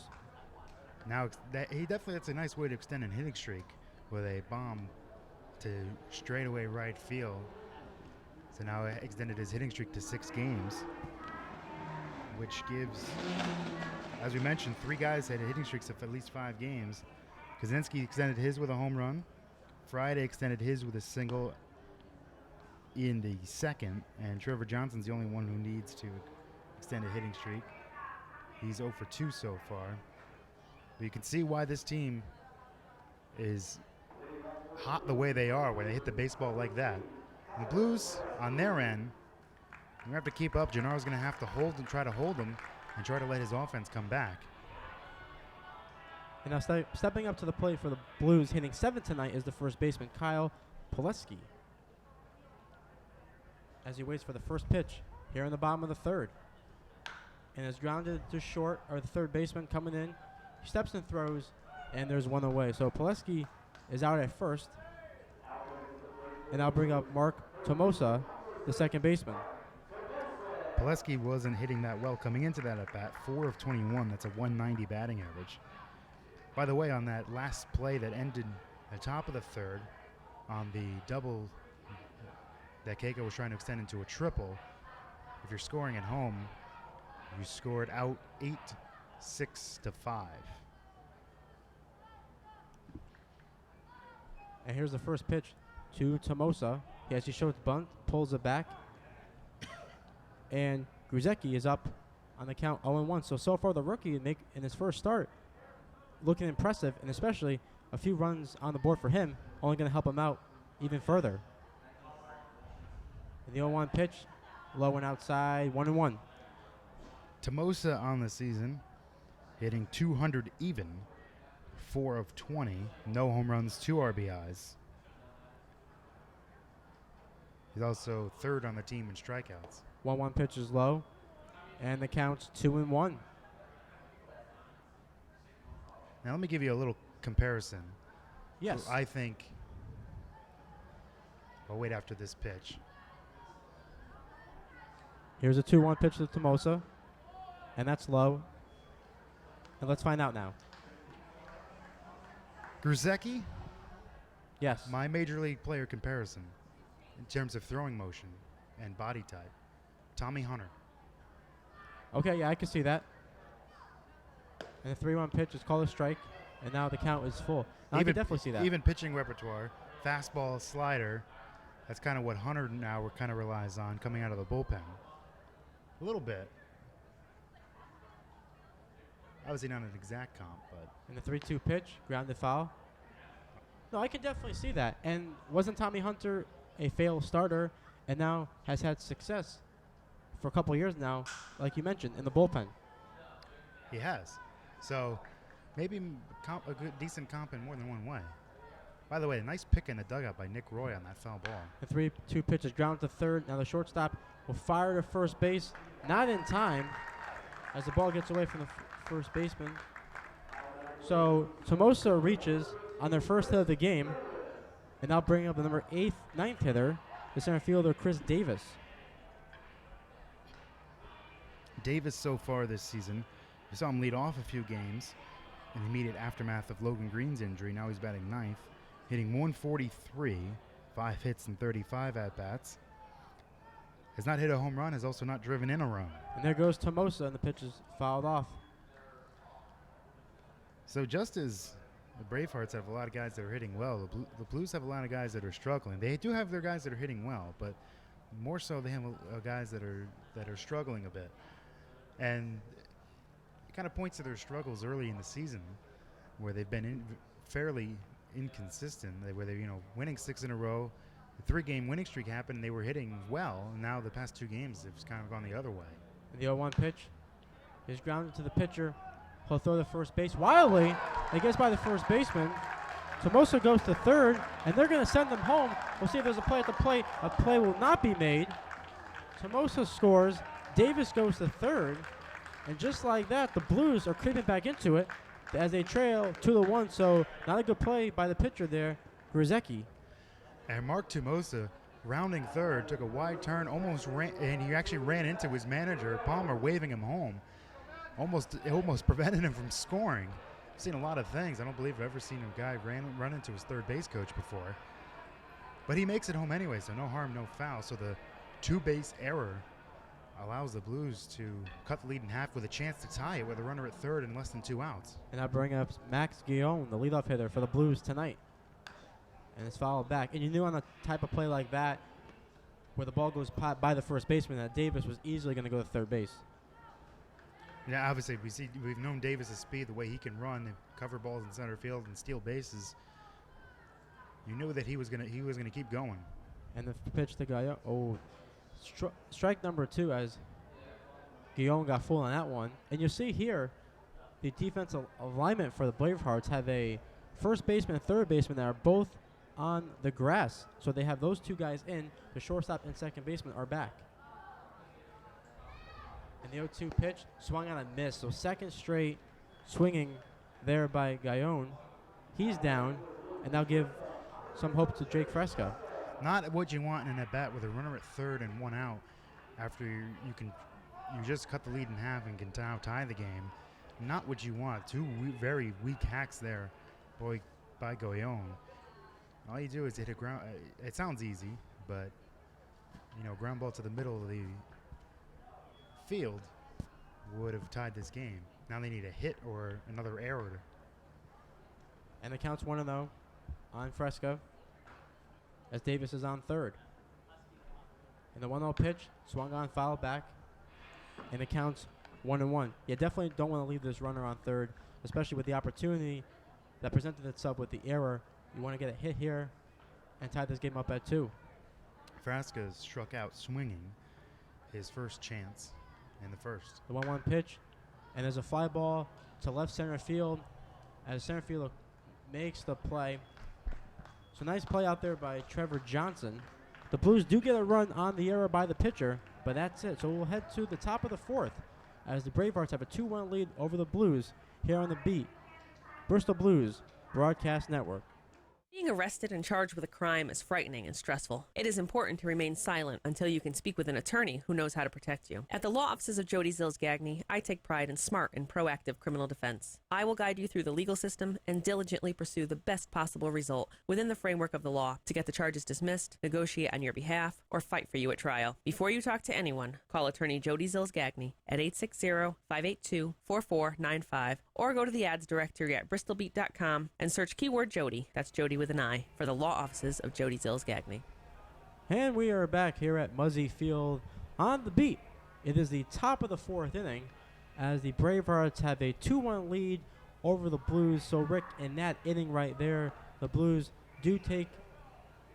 Now, that's a nice way to extend a hitting streak with a bomb to straightaway right field. So now extended his hitting streak to 6 games, which gives, as we mentioned, 3 guys had hitting streaks of at least 5 games. Kosinski extended his with a home run. Friday extended his with a single in the 2nd, and Trevor Johnson's the only one who needs to extend a hitting streak. He's 0 for 2 so far. But you can see why this team is hot the way they are when they hit the baseball like that. The Blues, on their end, they're going to have to keep up. Gennaro's going to have to try to hold him and try to let his offense come back. And now stepping up to the plate for the Blues, hitting 7th tonight, is the first baseman, Kyle Pileski. As he waits for the first pitch here in the bottom of the 3rd. And is grounded to short, or the 3rd baseman coming in. He steps and throws, and there's one away. So Pileski is out at first. And I'll bring up Mark Tomosa, the 2nd baseman. Pileski wasn't hitting that well coming into that at-bat. 4 of 21. That's a 190 batting average. By the way, on that last play that ended at the top of the 3rd, on the double that Keiko was trying to extend into a triple, if you're scoring at home, you scored out 8-6-5. And here's the first pitch to Tomosa. He actually shows bunt, pulls it back. And Gruzecki is up on the count 0-1. So far the rookie in his first start looking impressive, and especially a few runs on the board for him, only going to help him out even further. And the 0-1 pitch, low and outside, 1-1. Tomosa on the season, hitting 200 even, 4 of 20. No home runs, 2 RBIs. He's also third on the team in strikeouts. 1-1 pitch is low, and the count's 2-1. Now let me give you a little comparison. Yes. So I think I'll wait after this pitch. Here's a 2-1 pitch to Tomosa, and that's low. And let's find out now. Gruzecki, Yes. my major league player comparison in terms of throwing motion and body type. Tommy Hunter. Okay, yeah, I can see that. And the 3-1 pitch is called a strike, and now the count is full. Now I can definitely see that. Even pitching repertoire, fastball, slider. That's kind of what Hunter now kind of relies on coming out of the bullpen. A little bit. Obviously not an exact comp, but. And the 3-2 pitch, grounded foul. No, I can definitely see that. And wasn't Tommy Hunter a failed starter and now has had success for a couple years now, like you mentioned, in the bullpen? He has. So maybe a good, decent comp in more than one way. By the way, a nice pick in the dugout by Nick Roy on that foul ball. The 3-2 pitch is grounded to third. Now the shortstop will fire to first base, not in time, as the ball gets away from the first baseman. So Tomosa reaches on their first hit of the game, and now bringing up the number 9th hitter, the center fielder Chris Davis. Davis so far this season, we saw him lead off a few games in the immediate aftermath of Logan Green's injury. Now he's batting 9th, hitting 143, 5 hits and 35 at-bats. Has not hit a home run, has also not driven in a run. And there goes Tomosa, and the pitch is fouled off. So just as the Bravehearts have a lot of guys that are hitting well, the Blues have a lot of guys that are struggling. They do have their guys that are hitting well, but more so they have guys that are struggling a bit. And it kind of points to their struggles early in the season, where they've been fairly inconsistent. Where they're winning 6 in a row. The 3-game winning streak happened. They were hitting well, and now the past 2 games it's kind of gone the other way. And the 0-1 pitch is grounded to the pitcher. He'll throw the first base wildly. It gets by the first baseman. Tomosa goes to third, and they're going to send him home. We'll see if there's a play at the plate. A play will not be made. Tomosa scores. Davis goes to third. And just like that, the Blues are creeping back into it as they trail 2-1. So not a good play by the pitcher there, Gruzecki. And Mark Tomosa, rounding third, took a wide turn, and he actually ran into his manager, Palmer, waving him home. Almost prevented him from scoring. I've seen a lot of things. I don't believe I've ever seen a guy run into his third base coach before. But he makes it home anyway, so no harm, no foul. So the 2-base error allows the Blues to cut the lead in half with a chance to tie it with a runner at third and less than 2 outs. And I bring up Max Guillaume, the leadoff hitter for the Blues tonight. And it's fouled back. And you knew on a type of play like that, where the ball goes by the first baseman, that Davis was easily going to go to third base. Yeah, obviously we've known Davis' speed, the way he can run and cover balls in center field and steal bases. You knew that he was gonna keep going. And the pitch to Guillaume. Oh, strike number 2 as Guillaume got full on that one. And you see here, the defensive alignment for the Bravehearts have a first baseman and third baseman that are both on the grass. So they have those 2 guys in. The shortstop and second baseman are back. And the 0-2 pitch swung on a miss. So second straight swinging there by Guillaume. He's down, and that'll give some hope to Jake Fresca. Not what you want in a bat with a runner at third and 1 out after you just cut the lead in half and can now tie the game. Not what you want. 2 very weak hacks there by Guillaume. All you do is hit a ground. It sounds easy, but ground ball to the middle of the field would have tied this game. Now they need a hit or another error. And the count's 1-0 on Fresca as Davis is on third. And the 1-0 pitch swung on, fouled back, and the count's 1-1. You definitely don't want to leave this runner on third, especially with the opportunity that presented itself with the error. You want to get a hit here and tie this game up at 2. Frasca struck out swinging his first chance in the first. The 1-1 pitch, and there's a fly ball to left center field as center fielder makes the play. So nice play out there by Trevor Johnson. The Blues do get a run on the error by the pitcher, but that's it. So we'll head to the top of the fourth as the Bravehearts have a 2-1 lead over the Blues here on the beat. Bristol Blues Broadcast Network. Being arrested and charged with a crime is frightening and stressful. It is important to remain silent until you can speak with an attorney who knows how to protect you. At the law offices of Jody Zills Gagne, I take pride in smart and proactive criminal defense. I will guide you through the legal system and diligently pursue the best possible result within the framework of the law to get the charges dismissed, negotiate on your behalf, or fight for you at trial. Before you talk to anyone, call attorney Jody Zills Gagne at 860-582-4495 or go to the ads directory at bristolbeat.com and search keyword Jody, that's Jody with an I, for the law offices of Jody Zills Gagne. And we are back here at Muzzy Field on the beat. It is the top of the fourth inning as the Bravehearts have a 2-1 lead over the Blues. So, Rick, in that inning right there, the Blues do take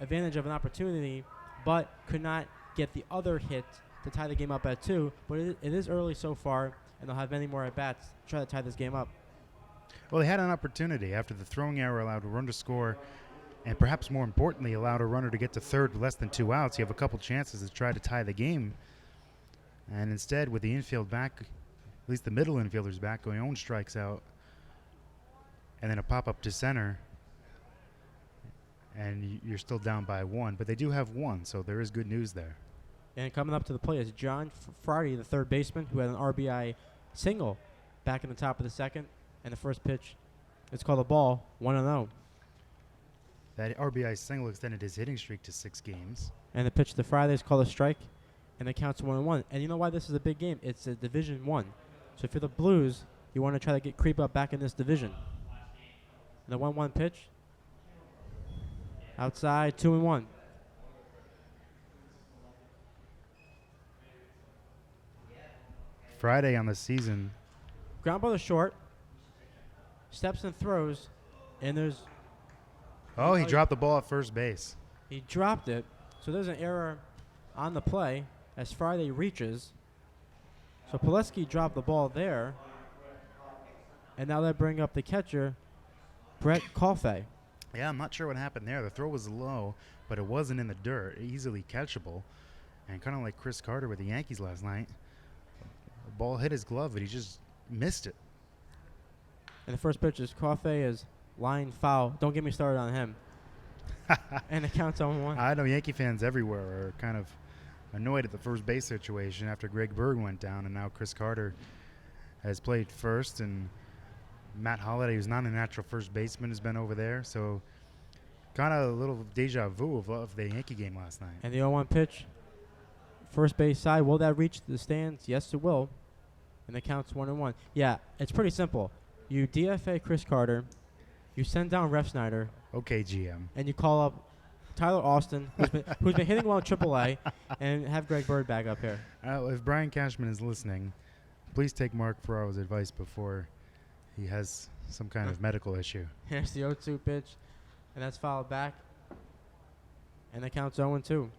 advantage of an opportunity, but could not get the other hit to tie the game up at 2. But it is early so far, and they'll have many more at-bats to try to tie this game up. Well, they had an opportunity after the throwing error allowed a run to score, and perhaps more importantly, allowed a runner to get to third with less than 2 outs. You have a couple chances to try to tie the game. And instead, with the infield back, at least the middle infielders back, Goyon strikes out, and then a pop-up to center, and you're still down by 1. But they do have 1, so there is good news there. And coming up to the plate is John Friday, the third baseman, who had an RBI single back in the top of the second. And the first pitch, it's called a ball, 1-0. That RBI single extended his hitting streak to 6 games. And the pitch to Friday is called a strike, and it counts 1-1. And you know why this is a big game? It's a Division 1. So if you're the Blues, you want to try to creep up back in this division. The 1-1 pitch, outside, 2-1. Friday on the season. Ground ball to short, steps and throws, and there's... Oh, he dropped the ball at first base. He dropped it, so there's an error on the play as Friday reaches. So Pileski dropped the ball there, and now they bring up the catcher, Brett Coffey. Yeah, I'm not sure what happened there. The throw was low, but it wasn't in the dirt, easily catchable. And kind of like Chris Carter with the Yankees last night, the ball hit his glove, but he just missed it. And the first pitch is Coffey is line foul. Don't get me started on him. And it counts on 1. I know Yankee fans everywhere are kind of annoyed at the first base situation after Greg Berg went down, and now Chris Carter has played first, and Matt Holliday, who's not a natural first baseman, has been over there. So kind of a little deja vu of the Yankee game last night. And the 0-1 pitch, first base side. Will that reach the stands? Yes, it will. And it counts 1-1. Yeah, it's pretty simple. You DFA Chris Carter, you send down Ref Snyder. Okay, GM. And you call up Tyler Austin, who's been hitting well in AAA, and have Greg Bird back up here. If Brian Cashman is listening, please take Mark Ferraro's advice before he has some kind of medical issue. Here's the 0-2 pitch, and that's fouled back. And it counts 0-2.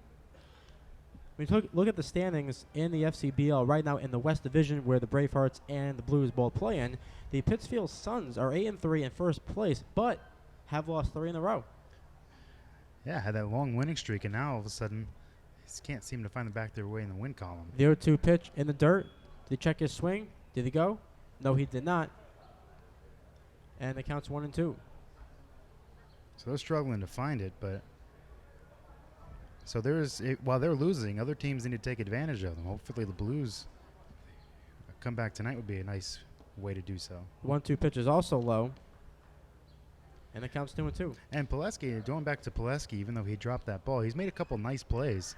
When you look at the standings in the FCBL right now in the West Division, where the Bravehearts and the Blues both play in, the Pittsfield Suns are 8-3 in first place, but have lost 3 in a row. Yeah, had that long winning streak, and now all of a sudden, just can't seem to find them back their way in the win column. The 0-2 pitch in the dirt. Did he check his swing? Did he go? No, he did not. And it counts 1-2. So they're struggling to find it, but so while they're losing, other teams need to take advantage of them. Hopefully the Blues come back tonight would be a nice way to do so. 1-2 pitch is also low. And it counts 2-2. And Pileski, going back to Pileski, even though he dropped that ball, he's made a couple nice plays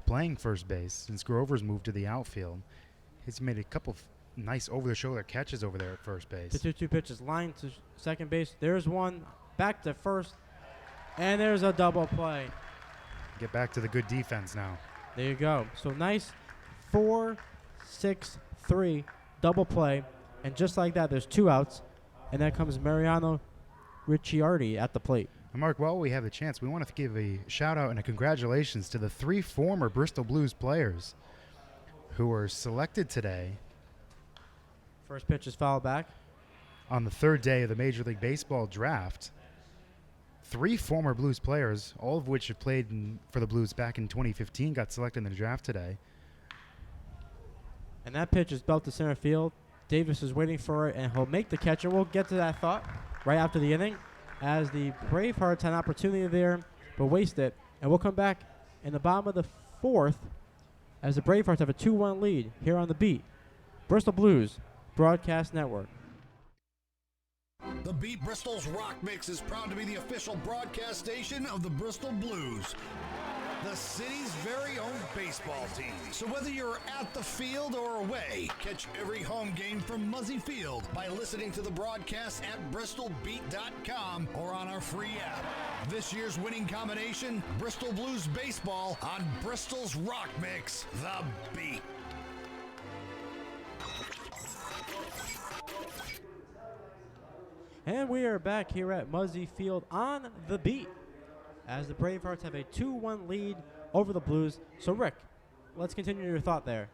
playing first base since Grover's moved to the outfield. He's made a couple nice over-the-shoulder catches over there at first base. The 2-2 pitch is lined to second base. There's one back to first. And there's a double play. Get back to the good defense now. There you go. So nice 4-6-3 double play. And just like that, there's 2 outs. And then comes Mariano Ricciardi at the plate. And Mark, while we have the chance, we want to give a shout-out and a congratulations to the 3 former Bristol Blues players who were selected today. First pitch is fouled back. on the third day of the Major League Baseball draft. 3 former Blues players, all of which have played for the Blues back in 2015, got selected in the draft today. And that pitch is belted to center field. Davis is waiting for it, and he'll make the catch. And we'll get to that thought right after the inning, as the Bravehearts had an opportunity there, but waste it. And we'll come back in the bottom of the 4th as the Bravehearts have a 2-1 lead here on The Beat, Bristol Blues Broadcast Network. The Beat Bristol's Rock Mix is proud to be the official broadcast station of the Bristol Blues, the city's very own baseball team. So whether you're at the field or away, catch every home game from Muzzy Field by listening to the broadcast at bristolbeat.com or on our free app. This year's winning combination, Bristol Blues baseball on Bristol's Rock Mix, The Beat. And we are back here at Muzzy Field on The Beat as the Bravehearts have a 2-1 lead over the Blues. So, Rick, let's continue your thought there.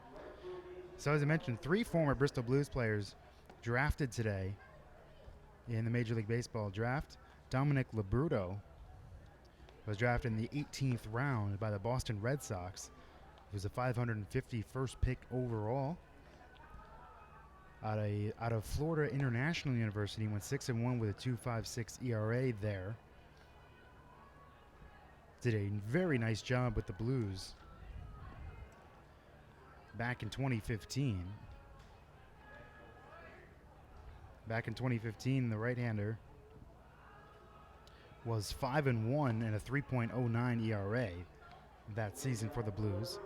So, as I mentioned, 3 former Bristol Blues players drafted today in the Major League Baseball draft. Dominic Labruto was drafted in the 18th round by the Boston Red Sox. He was the 551st pick overall. Out of Florida International University, went 6-1 with a 2.56 ERA there. Did a very nice job with the Blues back in 2015. Back in 2015, the right-hander was 5-1 and a 3.09 ERA that season for the Blues.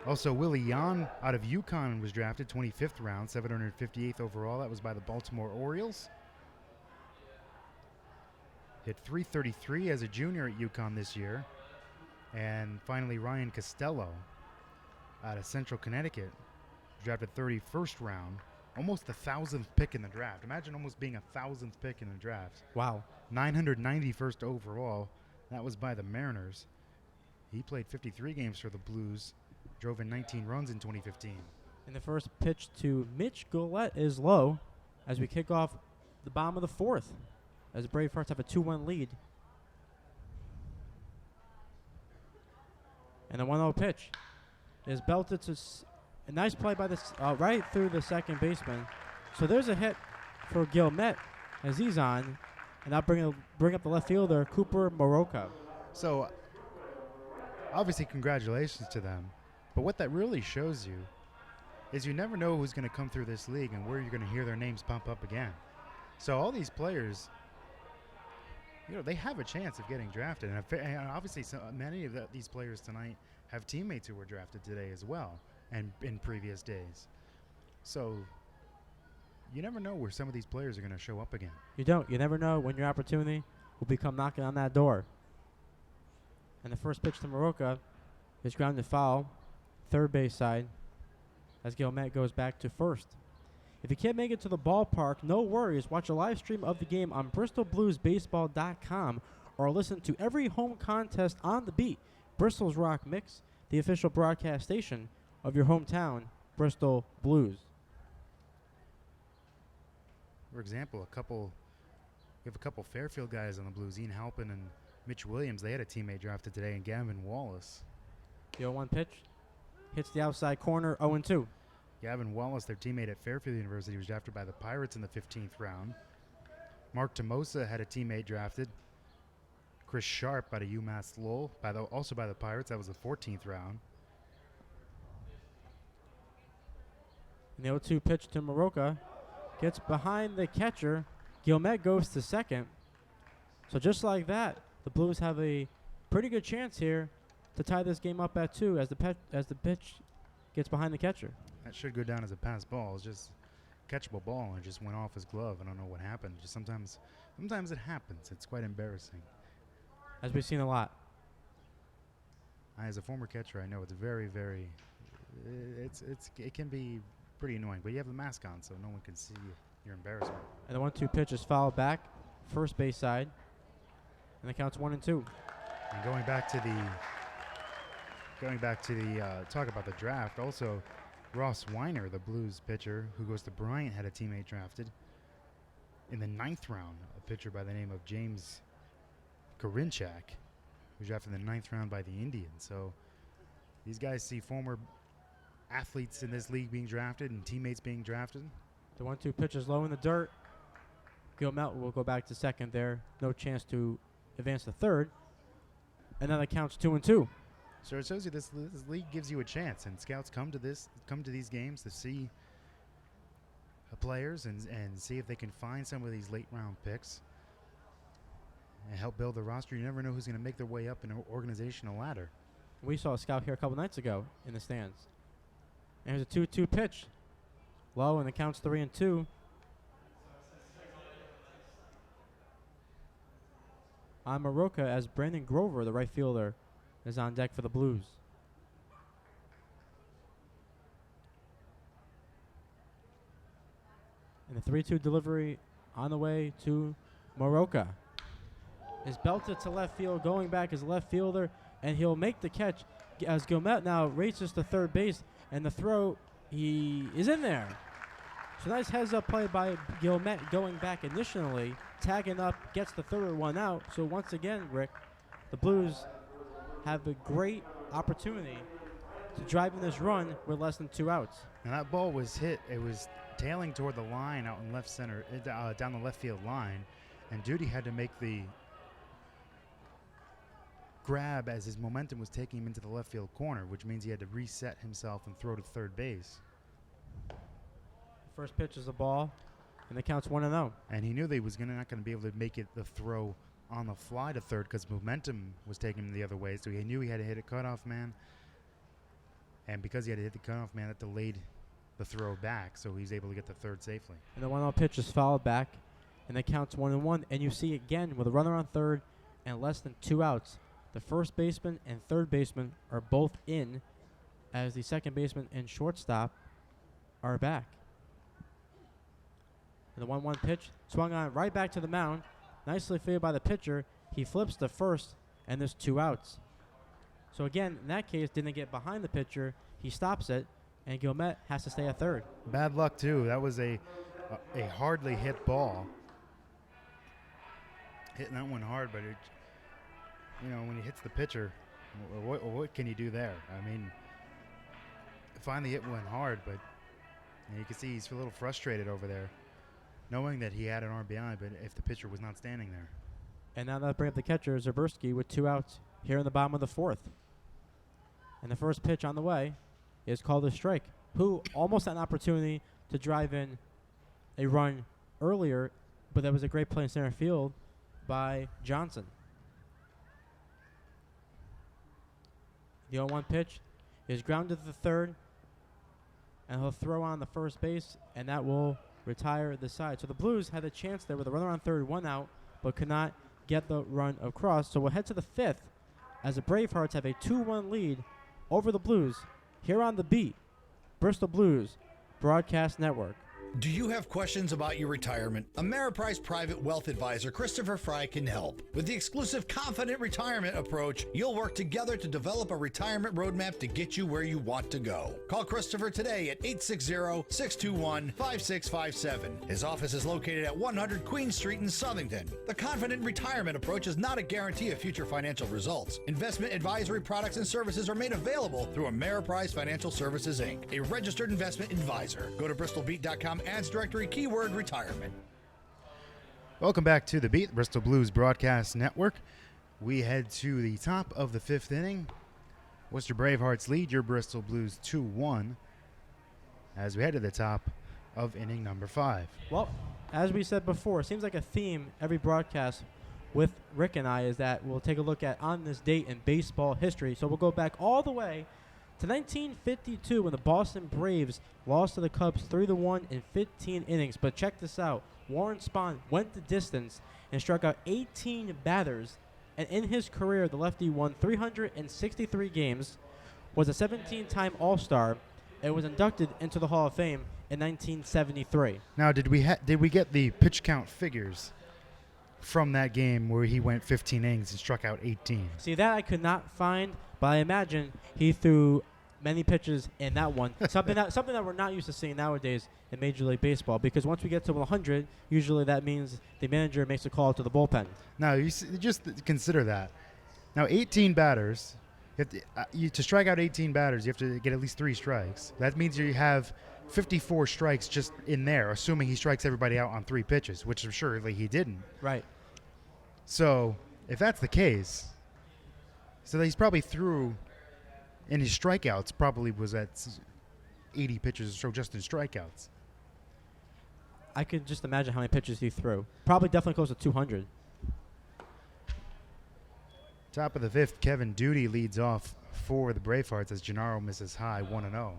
Also, Willie Yan out of UConn was drafted 25th round, 758th overall. That was by the Baltimore Orioles. Hit .333 as a junior at UConn this year. And finally, Ryan Costello out of Central Connecticut, drafted 31st round, almost the 1,000th pick in the draft. Imagine almost being a 1,000th pick in the draft. Wow. 991st overall. That was by the Mariners. He played 53 games for the Blues. Drove in 19 runs in 2015. And the first pitch to Mitch Goulet is low as we kick off the bottom of the 4th as the Bravehearts have a 2-1 lead. And the 1-0 pitch is belted to a nice play by this right through the second baseman. So there's a hit for Gilmet as he's on, and I'll bring up the left fielder, Cooper Moroka. So obviously congratulations to them. But what that really shows you is you never know who's going to come through this league and where you're going to hear their names pump up again. So all these players, they have a chance of getting drafted. And obviously many of these players tonight have teammates who were drafted today as well and in previous days. So you never know where some of these players are going to show up again. You don't. You never know when your opportunity will become knocking on that door. And the first pitch to Moroka is grounded foul. Third base side as Gilmet goes back to first. If you can't make it to the ballpark, no worries. Watch a live stream of the game on bristolbluesbaseball.com or listen to every home contest on The Beat, Bristol's Rock Mix, the official broadcast station of your hometown, Bristol Blues. For example, we have a couple Fairfield guys on the Blues, Ian Halpin and Mitch Williams. They had a teammate drafted today, and Gavin Wallace. The 0-1 pitch hits the outside corner, 0-2. Gavin Wallace, their teammate at Fairfield University, was drafted by the Pirates in the 15th round. Mark Tomosa had a teammate drafted. Chris Sharp out of UMass Lowell, also by the Pirates. That was the 14th round. And the 0-2 pitch to Moroka gets behind the catcher. Gilmet goes to second. So just like that, the Blues have a pretty good chance here to tie this game up at 2 as the pitch gets behind the catcher. That should go down as a pass ball. It's just a catchable ball, and it just went off his glove. I don't know what happened. Just sometimes it happens. It's quite embarrassing. As we've seen a lot. As a former catcher, I know it's very, very. It can be pretty annoying, but you have the mask on, so no one can see your embarrassment. And the 1-2 pitch is fouled back, first base side, and the count's 1-2. And going back to the talk about the draft, also Ross Weiner, the Blues pitcher, who goes to Bryant, had a teammate drafted in the 9th round, a pitcher by the name of James Karinchak, who was drafted in the 9th round by the Indians. So these guys see former athletes in this league being drafted and teammates being drafted. The 1-2 pitch is low in the dirt. Gilmelt will go back to second there. No chance to advance to third. And then it counts 2-2. So it shows you this league gives you a chance, and scouts come to these games to see players and see if they can find some of these late round picks and help build the roster. You never know who's going to make their way up in an organizational ladder. We saw a scout here a couple nights ago in the stands. And here's a 2-2 pitch. Low, and it counts 3-2. On Maroka, as Brandon Grover, the right fielder, is on deck for the Blues. And the 3-2 delivery on the way to Maroka is belted to left field, going back as left fielder, and he'll make the catch as Gilmette now races to third base, and the throw, he is in there. So nice heads-up play by Gilmette going back initially, tagging up, gets the third one out. So once again, Rick, the Blues have a great opportunity to drive in this run with less than 2 outs. And that ball was hit. It was tailing toward the line out in left center, down the left field line, and Duty had to make the grab as his momentum was taking him into the left field corner, which means he had to reset himself and throw to third base. First pitch is a ball, and it counts 1-0. And he knew that he was not going to be able to make it the throw on the fly to third because momentum was taking him the other way. So he knew he had to hit a cutoff man. And because he had to hit the cutoff man, that delayed the throw back. So he's able to get the third safely. And the 1-0 pitch is fouled back, and it counts 1-1. And you see again with a runner on third and less than 2 outs, the first baseman and third baseman are both in, as the second baseman and shortstop are back. And the 1-1 pitch swung on right back to the mound. Nicely fielded by the pitcher. He flips to first, and there's 2 outs. So again, in that case, didn't get behind the pitcher. He stops it, and Gilmette has to stay at third. Bad luck, too. That was a hardly hit ball. Hitting that one hard, but when he hits the pitcher, what can you do there? I mean, finally it went hard, but you can see he's a little frustrated over there, knowing that he had an RBI, but if the pitcher was not standing there. And now that brings up the catcher, Zaberski, with 2 outs here in the bottom of the 4th. And the first pitch on the way is called a strike, who almost had an opportunity to drive in a run earlier, but that was a great play in center field by Johnson. The 0-1 pitch is grounded to the third, and he'll throw on the first base, and that will retire the side. So the Blues had a chance there with a runner on third, 1 out, but could not get the run across. So we'll head to the 5th as the Bravehearts have a 2-1 lead over the Blues here on The Beat, Bristol Blues Broadcast Network. Do you have questions about your retirement? Ameriprise Private Wealth Advisor Christopher Fry can help. With the exclusive Confident Retirement approach, you'll work together to develop a retirement roadmap to get you where you want to go. Call Christopher today at 860-621-5657. His office is located at 100 Queen Street in Southington. The Confident Retirement approach is not a guarantee of future financial results. Investment advisory products and services are made available through Ameriprise Financial Services, Inc., a registered investment advisor. Go to bristolbeat.com ads directory, keyword retirement. Welcome back to The Beat, Bristol Blues Broadcast Network. We head to the top of the 5th inning. Worcester Bravehearts lead your Bristol Blues 2-1 as we head to the top of inning number 5. Well, as we said before, it seems like a theme every broadcast with Rick and I is that we'll take a look at on this date in baseball history. So we'll go back all the way to 1952 when the Boston Braves lost to the Cubs 3-1 in 15 innings. But check this out. Warren Spahn went the distance and struck out 18 batters. And in his career, the lefty won 363 games, was a 17-time All-Star, and was inducted into the Hall of Fame in 1973. Now, did we get the pitch count figures from that game where he went 15 innings and struck out 18? See, that I could not find, but I imagine he threw many pitches in that one. something that we're not used to seeing nowadays in Major League Baseball. Because once we get to 100, usually that means the manager makes a call to the bullpen. Now, just consider that. Now, 18 batters. To strike out 18 batters, you have to get at least 3 strikes. That means you have 54 strikes just in there, assuming he strikes everybody out on 3 pitches, which I'm sure he didn't. Right. So, if that's the case, so he's probably through, and his strikeouts probably was at 80 pitches or so just in strikeouts. I could just imagine how many pitches he threw. Probably definitely close to 200. Top of the 5th, Kevin Duty leads off for the Bravehearts as Gennaro misses high 1-0.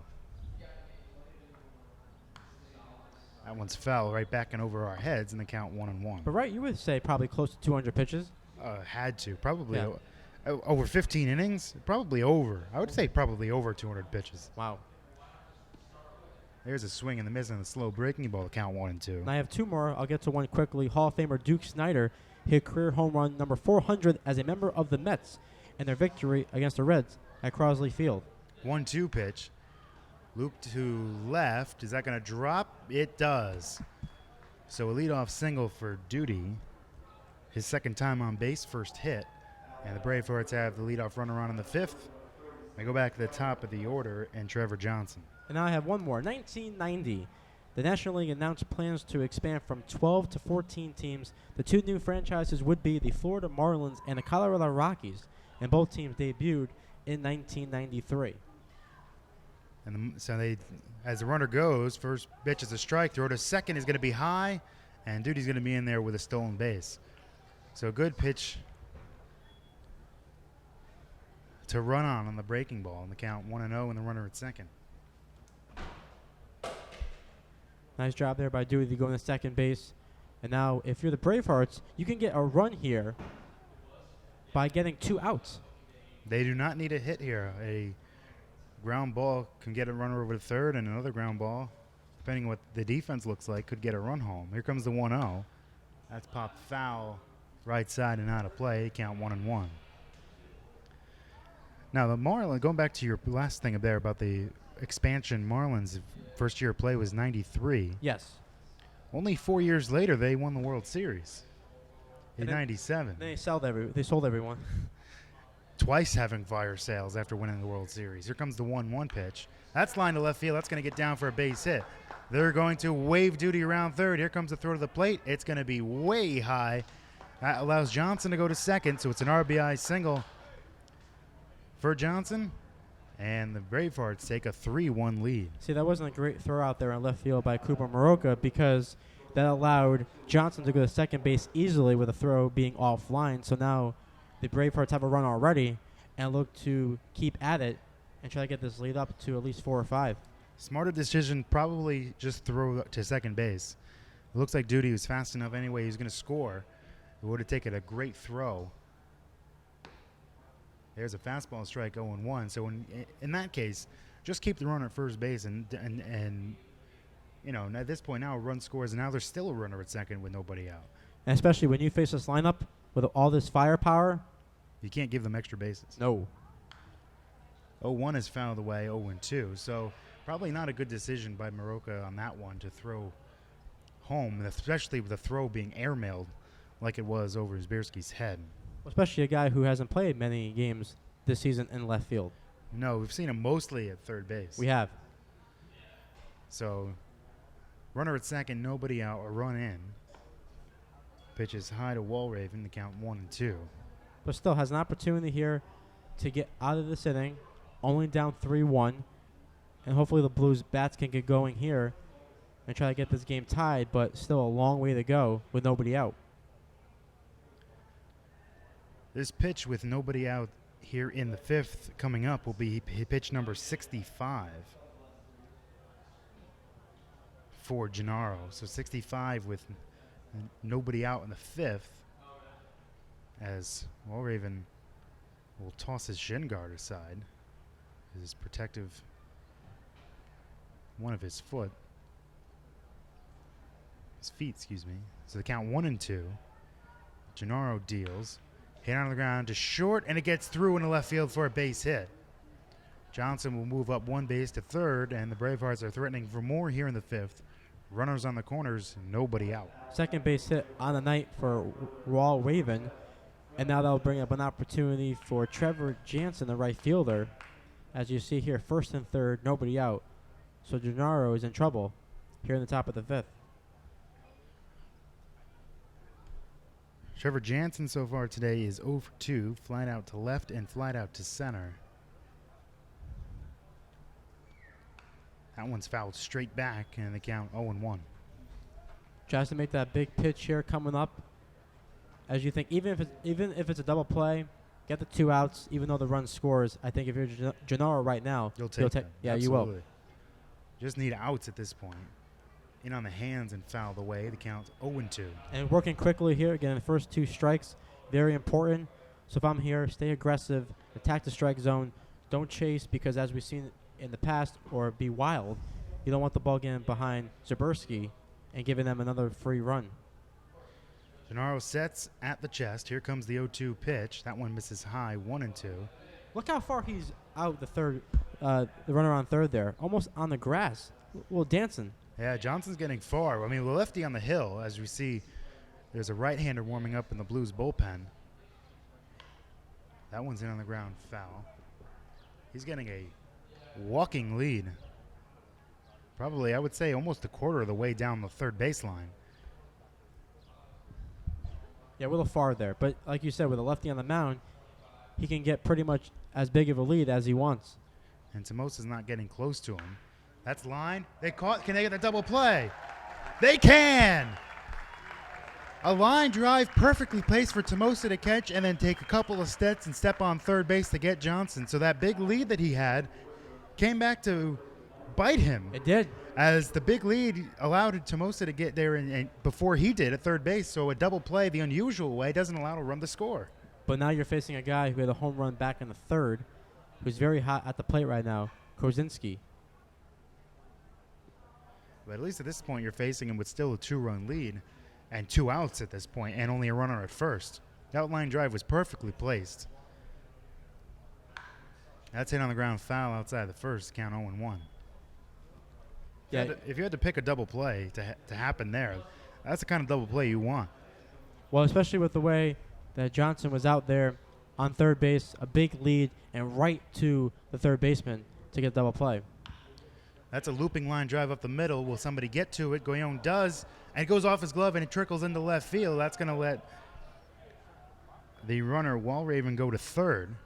That one's foul right back and over our heads in the count 1-1. But right, you would say probably close to 200 pitches. Had to. Probably Yeah. Over 15 innings? Probably over. I would say probably over 200 pitches. Wow. There's a swing and the miss on the slow breaking ball to count 1-2. And I have 2 more. I'll get to one quickly. Hall of Famer Duke Snider hit career home run number 400 as a member of the Mets in their victory against the Reds at Crosley Field. 1-2 pitch. Loop to left. Is that going to drop? It does. So a leadoff single for Duty. His second time on base, first hit. And the Bravehearts have the leadoff runner on in the 5th. They go back to the top of the order and Trevor Johnson. And now I have one more. 1990. The National League announced plans to expand from 12 to 14 teams. The 2 new franchises would be the Florida Marlins and the Colorado Rockies, and both teams debuted in 1993. And so as the runner goes, first pitch is a strike, throw to second is going to be high, and Duty's going to be in there with a stolen base. So a good pitch to run on the breaking ball in the count 1-0 and the runner at second. Nice job there by Duty to go into second base. And now, if you're the Bravehearts, you can get a run here by getting 2 outs. They do not need a hit here. A ground ball can get a runner over to third, and another ground ball, depending on what the defense looks like, could get a run home. Here comes the 1-0. That's popped foul right side and out of play. Count 1-1. Now, the Marlins, going back to your last thing up there about the expansion, Marlins' first year of play was 93. Yes. Only 4 years later, they won the World Series in And then- 97. They sold everyone. Twice having fire sales after winning the World Series. Here comes the 1-1 pitch. That's line to left field. That's going to get down for a base hit. They're going to wave Duty around third. Here comes the throw to the plate. It's going to be way high. That allows Johnson to go to second, so it's an RBI single for Johnson. And the Bravehearts take a 3-1 lead. See, that wasn't a great throw out there in left field by Cooper Maroka because that allowed Johnson to go to second base easily with a throw being offline. So now the Bravehearts have a run already and look to keep at it and try to get this lead up to at least 4 or 5. Smarter decision, probably just throw to second base. It looks like Duty was fast enough anyway. He was going to score. It would have taken a great throw. There's a fastball strike 0-1. So in that case, just keep the runner at first base and you know, at this point now a run scores and now there's still a runner at second with nobody out. And especially when you face this lineup with all this firepower. You can't give them extra bases. No. 0-1 is fouled away, 0-2. So probably not a good decision by Maroka on that one to throw home, especially with the throw being airmailed like it was over Zbierski's head. Especially a guy who hasn't played many games this season in left field. No, we've seen him mostly at third base. We have. So, runner at second, nobody out, a run in. Pitches high to Walraven to count 1-2. But still has an opportunity here to get out of this inning, only down 3-1. And hopefully the Blues bats can get going here and try to get this game tied, but still a long way to go with nobody out. This pitch with nobody out here in the 5th coming up will be pitch number 65 for Gennaro. So 65 with nobody out in the 5th as Walraven will toss his shin guard aside. His protective one of his feet, excuse me. So the count 1-2. Gennaro deals. Hit on the ground to short, and it gets through into left field for a base hit. Johnson will move up one base to third, and the Bravehearts are threatening for more here in the fifth. Runners on the corners, nobody out. Second base hit on the night for Raw Raven, and now that'll bring up an opportunity for Trevor Jansen, the right fielder. As you see here, first and third, nobody out. So Gennaro is in trouble here in the top of the fifth. Trevor Jansen so far today is 0 for 2, flied out to left and flied out to center. That one's fouled straight back, and the count 0-1. Tries to make that big pitch here coming up. As you think, even if it's a double play, get the 2 outs, even though the run scores. I think if you're Gennaro right now, you'll take that. Yeah, Absolutely. you will. Just need outs at this point. In on the hands and fouled away. The count's 0-2. And working quickly here, again, the first 2 strikes, very important. So if I'm here, stay aggressive, attack the strike zone. Don't chase, because as we've seen in the past, or be wild, you don't want the ball getting behind Zaberski and giving them another free run. Gennaro sets at the chest. Here comes the 0-2 pitch. That one misses high, 1-2. Look how far he's out the third, the runner on third there, almost on the grass. Well, dancing. Yeah, Johnson's getting far. I mean, the lefty on the hill, as we see, there's a right-hander warming up in the Blues bullpen. That one's in on the ground, foul. He's getting a walking lead. Probably, I would say, almost a quarter of the way down the third baseline. Yeah, a little far there. But like you said, with a lefty on the mound, he can get pretty much as big of a lead as he wants. And Tomosa's not getting close to him. That's line. They caught. Can they get the double play? They can! A line drive perfectly placed for Tomosa to catch and then take a couple of steps and step on third base to get Johnson. So that big lead that he had came back to bite him. It did. As the big lead allowed Tomosa to get there and before he did at third base. So a double play the unusual way doesn't allow to run the score. But now you're facing a guy who had a home run back in the third, who's very hot at the plate right now, Kozinski. But at least at this point, you're facing him with still a 2-run lead and 2 outs at this point and only a runner at first. That line drive was perfectly placed. That's hit on the ground foul outside the first, count 0-1. Yeah. If you had to pick a double play to happen there, that's the kind of double play you want. Well, especially with the way that Johnson was out there on third base, a big lead, and right to the third baseman to get a double play. That's a looping line drive up the middle. Will somebody get to it? Goyon does, and it goes off his glove, and it trickles into left field. That's going to let the runner, Walraven, go to third.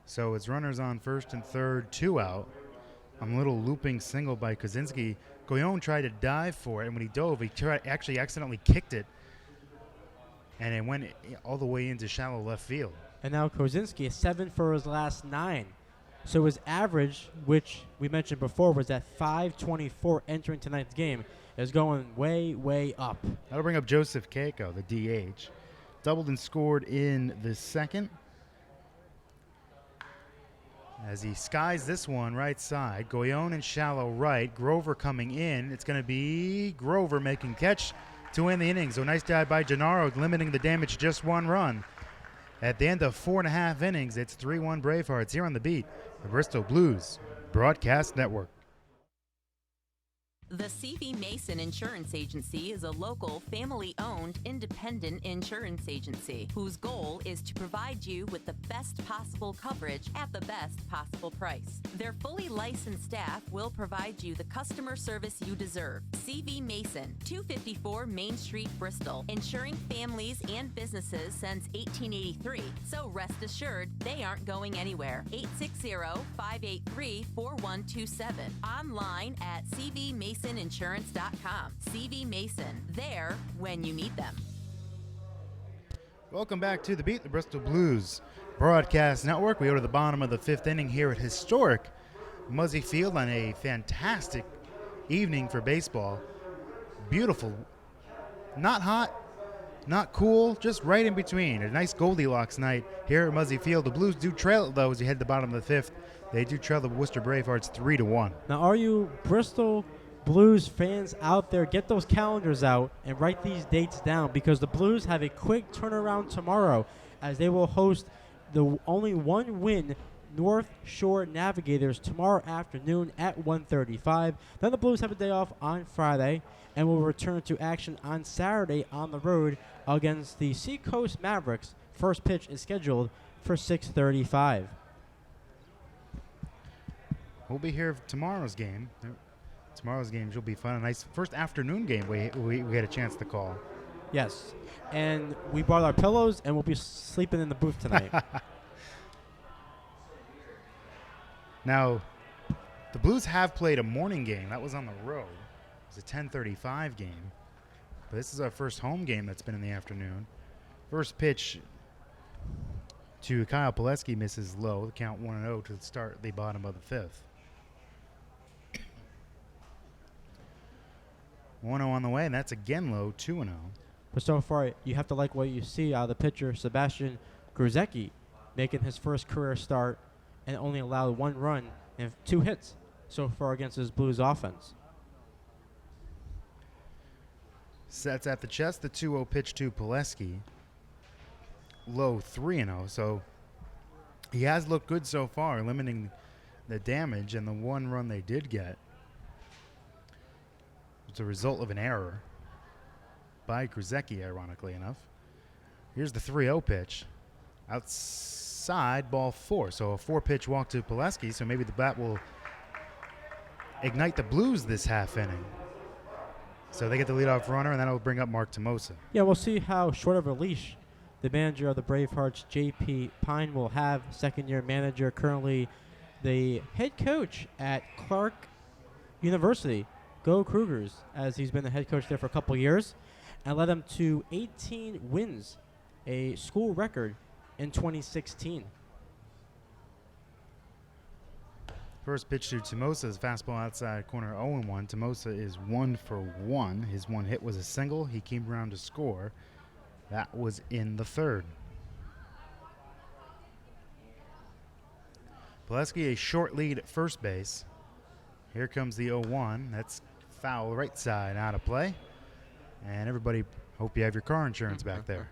So it's runners on first and third, 2 out. A little looping single by Kozinski. Goyon tried to dive for it, and when he dove, he actually accidentally kicked it, and it went all the way into shallow left field. And now Kozinski is 7 for his last 9. So his average, which we mentioned before, was at .524 entering tonight's game, is going way, way up. That'll bring up Joseph Keiko, the DH. Doubled and scored in the second. As he skies this one right side. Goyon in shallow right. Grover coming in. It's going to be Grover making catch to win the inning. So nice dive by Gennaro, limiting the damage to just 1 run. At the end of 4.5 innings, it's 3-1 Bravehearts here on the beat, the Bristol Blues Broadcast Network. The CV Mason Insurance Agency is a local, family-owned, independent insurance agency whose goal is to provide you with the best possible coverage at the best possible price. Their fully licensed staff will provide you the customer service you deserve. CV Mason, 254 Main Street, Bristol, insuring families and businesses since 1883. So rest assured, they aren't going anywhere. 860-583-4127. Online at cvmasoninsurance.com. CV Mason, there when you need them. Welcome back to the beat, the Bristol Blues Broadcast Network. We go to the bottom of the 5th inning here at historic Muzzy Field on a fantastic evening for baseball. Beautiful. Not hot, not cool, just right in between. A nice Goldilocks night here at Muzzy Field. The Blues do trail it, though, as you head to the bottom of the 5th. They do trail the Worcester Bravehearts 3-1. Now, are you Bristol Blues fans out there? Get those calendars out and write these dates down, because the Blues have a quick turnaround tomorrow as they will host the only 1 win North Shore Navigators tomorrow afternoon at 1:35. Then the Blues have a day off on Friday and will return to action on Saturday on the road against the Seacoast Mavericks. First pitch is scheduled for 6:35. We'll be here for tomorrow's game. Tomorrow's games will be fun. A nice first afternoon game we get a chance to call. Yes, and we brought our pillows, and we'll be sleeping in the booth tonight. Now, the Blues have played a morning game. That was on the road. It was a 10:35 game. But this is our first home game that's been in the afternoon. First pitch to Kyle Pileski misses low. The count 1-0 to start the bottom of the fifth. 1-0 on the way, and that's again low, 2-0. But so far, you have to like what you see out of the pitcher, Sebastian Gruzecki, making his first career start and only allowed 1 run and 2 hits so far against his Blues offense. Sets at the chest, the 2-0 pitch to Pileski. Low, 3-0. So he has looked good so far, limiting the damage, and the 1 run they did get was a result of an error by Gruzecki, ironically enough. Here's the 3-0 pitch. Outside, ball 4. So a 4-pitch walk to Pileski, so maybe the bat will ignite the Blues this half inning. So they get the leadoff runner, and that'll bring up Mark Tomosa. Yeah, we'll see how short of a leash the manager of the Bravehearts, J.P. Pine, will have. Second-year manager, currently the head coach at Clark University. Go Cougars, as he's been the head coach there for a couple years, and led them to 18 wins, a school record in 2016. First pitch to Tomosa is fastball outside corner 0-1. Tomosa is 1 for 1. His 1 hit was a single. He came around to score. That was in the third. Pileski a short lead at first base. Here comes the 0-1. That's foul right side out of play. And everybody hope you have your car insurance back there.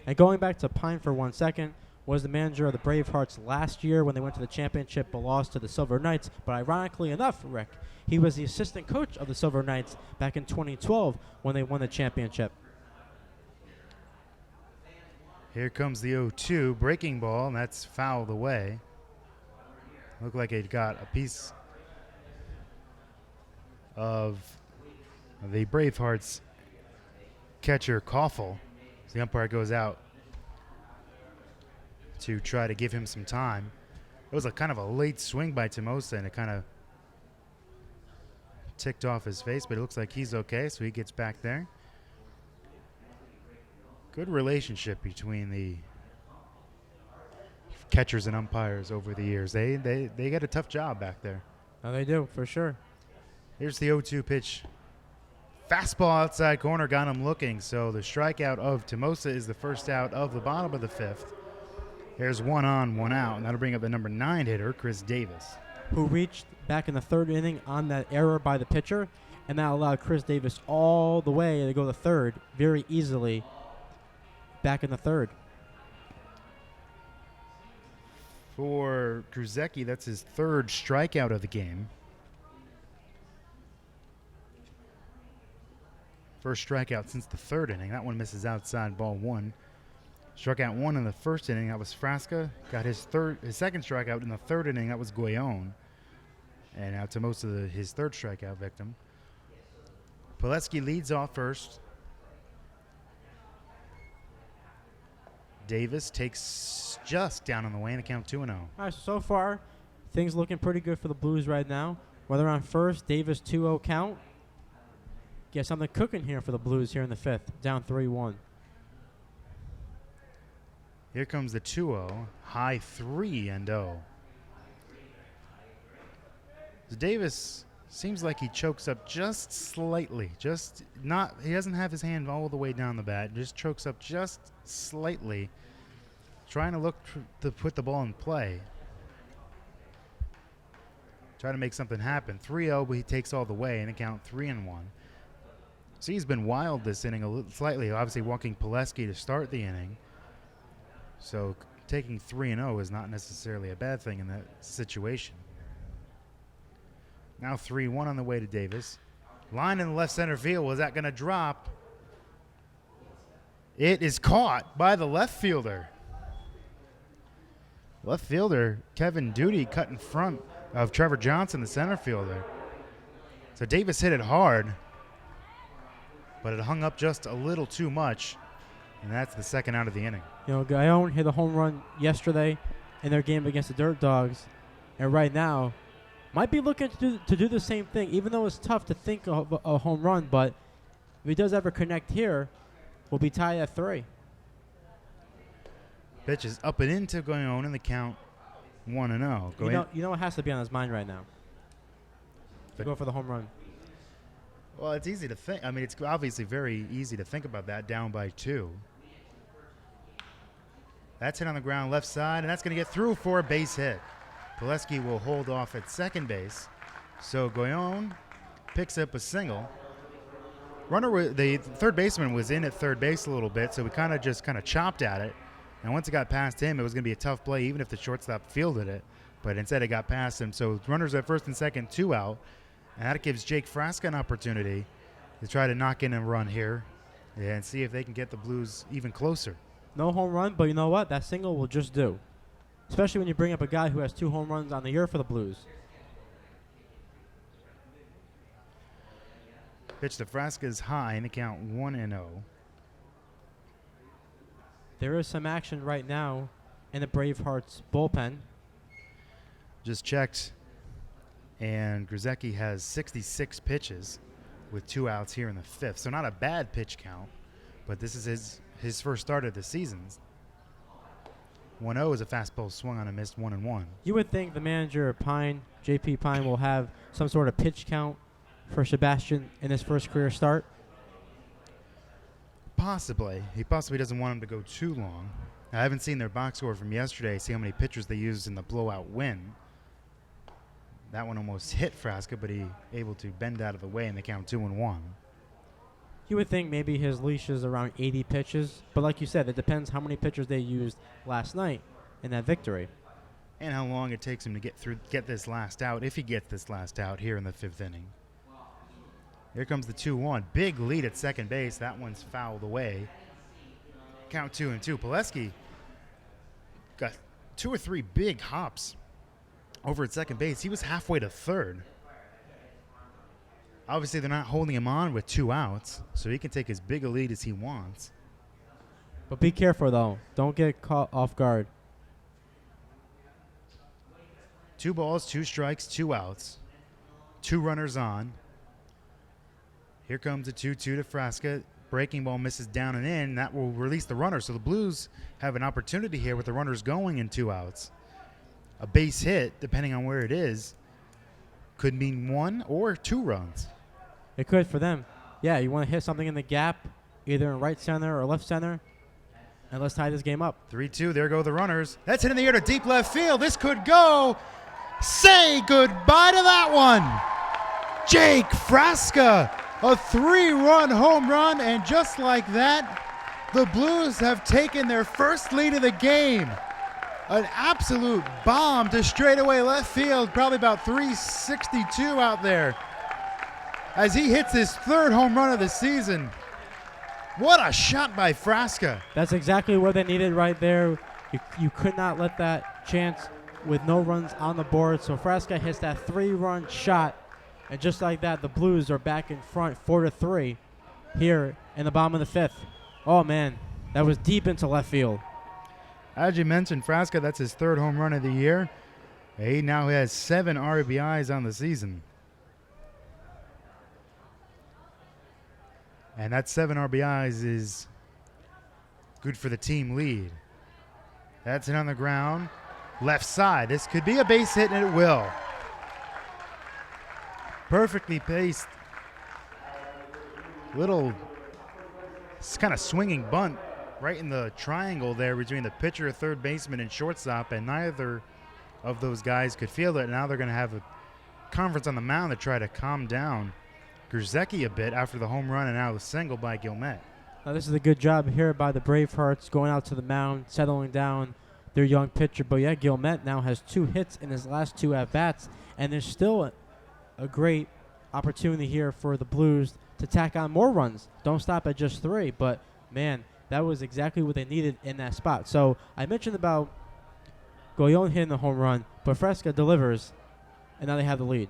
And going back to Pine for 1 second, was the manager of the Bravehearts last year when they went to the championship but lost to the Silver Knights. But ironically enough, Rick, he was the assistant coach of the Silver Knights back in 2012 when they won the championship. Here comes the 0-2 breaking ball, and that's fouled away. Looked like it got a piece of the Bravehearts catcher Koffel. So the umpire goes out to try to give him some time. It was a kind of a late swing by Tomosa, and it kind of ticked off his face, but it looks like he's okay, so he gets back there. Good relationship between the catchers and umpires over the years. They get a tough job back there. Oh, they do, for sure. Here's the 0-2 pitch. Fastball outside corner, got him looking. So the strikeout of Tomosa is the first out of the bottom of the fifth. There's 1 on, 1 out, and that'll bring up the number 9 hitter, Chris Davis. Who reached back in the third inning on that error by the pitcher, and that allowed Chris Davis all the way to go to third very easily back in the third. For Gruzecki, that's his 3rd strikeout of the game. First strikeout since the 3rd inning. That one misses outside, ball 1. Struck out 1 in the 1st inning. That was Frasca. Got his 2nd strikeout in the 3rd inning. That was Guillon. And now Tomosa, his 3rd strikeout victim. Pileski leads off first. Davis takes just down on the way and the count 2-0. All right, so far, things looking pretty good for the Blues right now. Whether on first, Davis 2-0 count. Get something cooking here for the Blues here in the 5th, down 3-1. Here comes the 2-0, high 3-0. So Davis seems like he chokes up just slightly, he doesn't have his hand all the way down the bat, just chokes up just slightly, trying to look to put the ball in play. Try to make something happen. 3-0, but he takes all the way, and it count 3-1. So he's been wild this inning slightly, obviously walking Pileski to start the inning. So taking 3-0 is not necessarily a bad thing in that situation. Now 3-1 on the way to Davis. Line in the left center field. Was that going to drop? It is caught by the left fielder. Left fielder Kevin Duty cut in front of Trevor Johnson, the center fielder. So Davis hit it hard, but it hung up just a little too much, and that's the second out of the inning. You know, Gaillon hit a home run yesterday in their game against the Dirt Dogs, and right now might be looking to do the same thing, even though it's tough to think of a home run, but if he does ever connect here, we'll be tied at 3. Pitch is up and into Gaillon in the count 1-0. You know what has to be on his mind right now? To go for the home run. Well, it's easy to think. I mean, it's obviously very easy to think about that, down by 2. That's hit on the ground left side, and that's going to get through for a base hit. Pileski will hold off at second base. So Gaillon picks up a single. The third baseman was in at third base a little bit, so we kind of chopped at it. And once it got past him, it was going to be a tough play, even if the shortstop fielded it. But instead, it got past him. So runners at first and second, 2 out. And that gives Jake Frasca an opportunity to try to knock in a run here and see if they can get the Blues even closer. No home run, but you know what? That single will just do. Especially when you bring up a guy who has 2 home runs on the year for the Blues. Pitch to Frasca is high in the count 1-0. There is some action right now in the Bravehearts bullpen. Just checked, and Grzycki has 66 pitches with 2 outs here in the 5th. So not a bad pitch count, but this is his first start of the season. 1-0 is a fastball swung on a missed 1-1. You would think the manager, Pine, J.P. Pine, will have some sort of pitch count for Sebastian in his first career start. Possibly. He possibly doesn't want him to go too long. I haven't seen their box score from yesterday, see how many pitchers they used in the blowout win. That one almost hit Frasca, but he able to bend out of the way and they count 2-1. You would think maybe his leash is around 80 pitches, but like you said, it depends how many pitchers they used last night in that victory. And how long it takes him to get this last out, if he gets this last out here in the 5th inning. Here comes the 2-1. Big lead at second base. That one's fouled away. Count 2-2. Pileski got 2 or 3 big hops over at second base. He was halfway to third. Obviously, they're not holding him on with 2 outs, so he can take as big a lead as he wants. But be careful, though. Don't get caught off guard. 2 balls, 2 strikes, 2 outs. 2 runners on. Here comes a 2-2 to Frasca. Breaking ball misses down and in. That will release the runner. So the Blues have an opportunity here with the runners going in 2 outs. A base hit, depending on where it is, could mean 1 or 2 runs. It could for them. Yeah, you want to hit something in the gap, either in right center or left center, and let's tie this game up. 3-2, there go the runners. That's hit in the air to deep left field. This could go. Say goodbye to that one. Jake Frasca, a 3-run home run, and just like that, the Blues have taken their first lead of the game. An absolute bomb to straightaway left field, probably about 362 out there, as he hits his 3rd home run of the season. What a shot by Frasca. That's exactly what they needed right there. You could not let that chance with no runs on the board. So Frasca hits that 3-run shot. And just like that, the Blues are back in front 4-3 here in the bottom of the 5th. Oh, man, that was deep into left field. As you mentioned, Frasca, that's his 3rd home run of the year. He now has 7 RBIs on the season. And that 7 RBIs is good for the team lead. That's it on the ground. Left side. This could be a base hit, and it will. Perfectly paced. Little kind of swinging bunt right in the triangle there between the pitcher, third baseman, and shortstop, and neither of those guys could field it. Now they're going to have a conference on the mound to try to calm down Grzycki a bit after the home run and now the single by Guillemette. Now this is a good job here by the Bravehearts, going out to the mound, settling down their young pitcher. But yeah, Gilmet now has 2 hits in his last 2 at-bats, and there's still a great opportunity here for the Blues to tack on more runs. Don't stop at just 3, but man, that was exactly what they needed in that spot. So I mentioned about Goyon hitting the home run, but Fresca delivers, and now they have the lead.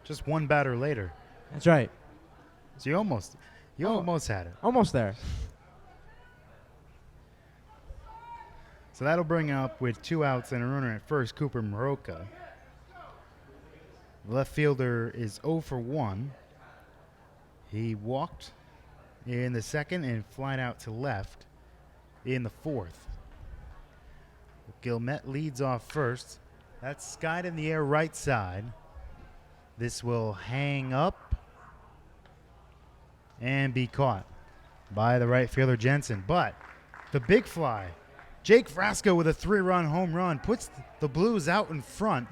Just one batter later. That's right. So you almost had it. Almost there. So that'll bring up with 2 outs and a runner at first, Cooper Moroka. The left fielder is 0 for 1. He walked in the second and flied out to left in the fourth. Gilmet leads off first. That's skied in the air right side. This will hang up and be caught by the right fielder Jensen. But the big fly, Jake Frasco with a 3-run home run, puts the Blues out in front.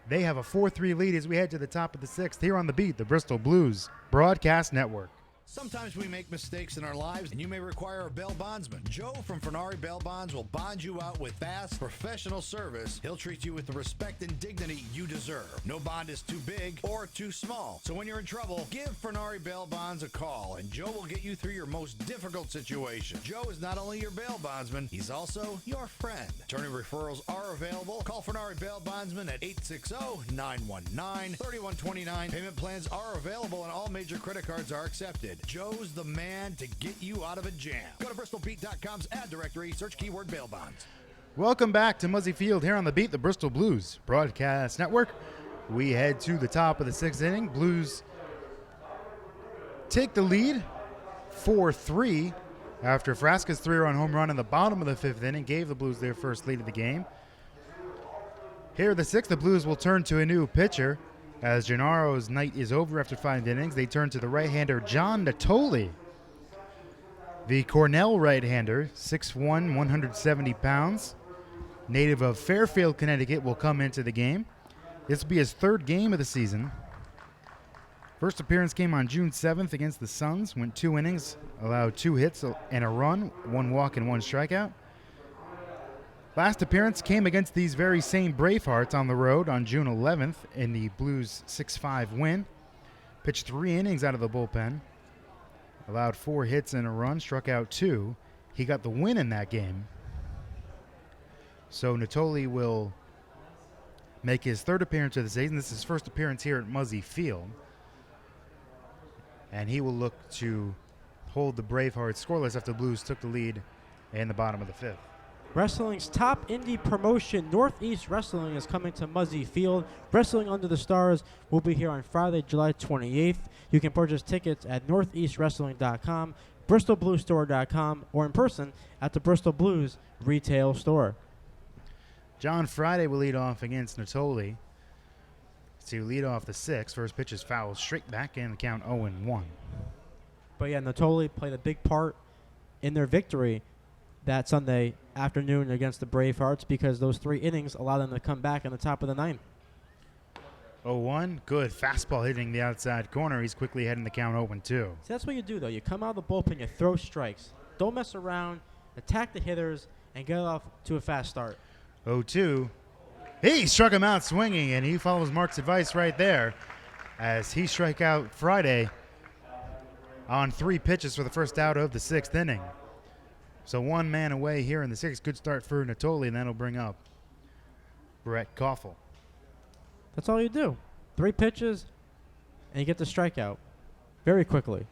They have a 4-3 lead as we head to the top of the 6th here on The Beat, the Bristol Blues Broadcast Network. Sometimes we make mistakes in our lives, and you may require a bail bondsman. Joe from Fernari Bail Bonds will bond you out with fast, professional service. He'll treat you with the respect and dignity you deserve. No bond is too big or too small. So when you're in trouble, give Fernari Bail Bonds a call, and Joe will get you through your most difficult situation. Joe is not only your bail bondsman, he's also your friend. Attorney referrals are available. Call Fernari Bail Bondsman at 860-919-3129. Payment plans are available, and all major credit cards are accepted. Joe's the man to get you out of a jam. Go to BristolBeat.com's ad directory, search keyword bail bonds. Welcome back to Muzzy Field here on The Beat, the Bristol Blues Broadcast Network. We head to the top of the 6th inning. Blues take the lead 4-3 after Frasca's 3-run home run in the bottom of the 5th inning gave the Blues their first lead of the game. Here in the 6th, the Blues will turn to a new pitcher. As Gennaro's night is over after 5 innings, they turn to the right-hander John Natoli. The Cornell right-hander, 6'1", 170 pounds, native of Fairfield, Connecticut, will come into the game. This will be his 3rd game of the season. First appearance came on June 7th against the Suns, went 2 innings, allowed 2 hits and a run, 1 walk and 1 strikeout. Last appearance came against these very same Bravehearts on the road on June 11th in the Blues 6-5 win. Pitched 3 innings out of the bullpen, allowed 4 hits and a run, struck out 2. He got the win in that game. So Natoli will make his 3rd appearance of the season. This is his 1st appearance here at Muzzy Field. And he will look to hold the Bravehearts scoreless after the Blues took the lead in the bottom of the 5th. Wrestling's top indie promotion, Northeast Wrestling, is coming to Muzzy Field. Wrestling Under the Stars will be here on Friday, July 28th. You can purchase tickets at northeastwrestling.com, bristolbluesstore.com, or in person at the Bristol Blues retail store. John Friday will lead off against Natoli to lead off the 6th. First pitch is foul straight back in the count 0-1. But yeah, Natoli played a big part in their victory that Sunday afternoon against the Bravehearts because those 3 innings allowed them to come back in the top of the 9th. 0-1, good fastball hitting the outside corner. He's quickly heading the count 0-2. See, that's what you do, though. You come out of the bullpen, you throw strikes. Don't mess around, attack the hitters, and get off to a fast start. 0-2. He struck him out swinging, and he follows Mark's advice right there as he struck out Friday on 3 pitches for the first out of the 6th inning. So 1 man away here in the 6th. Good start for Natoli, and that'll bring up Brett Koffel. That's all you do. 3 pitches, and you get the strikeout very quickly.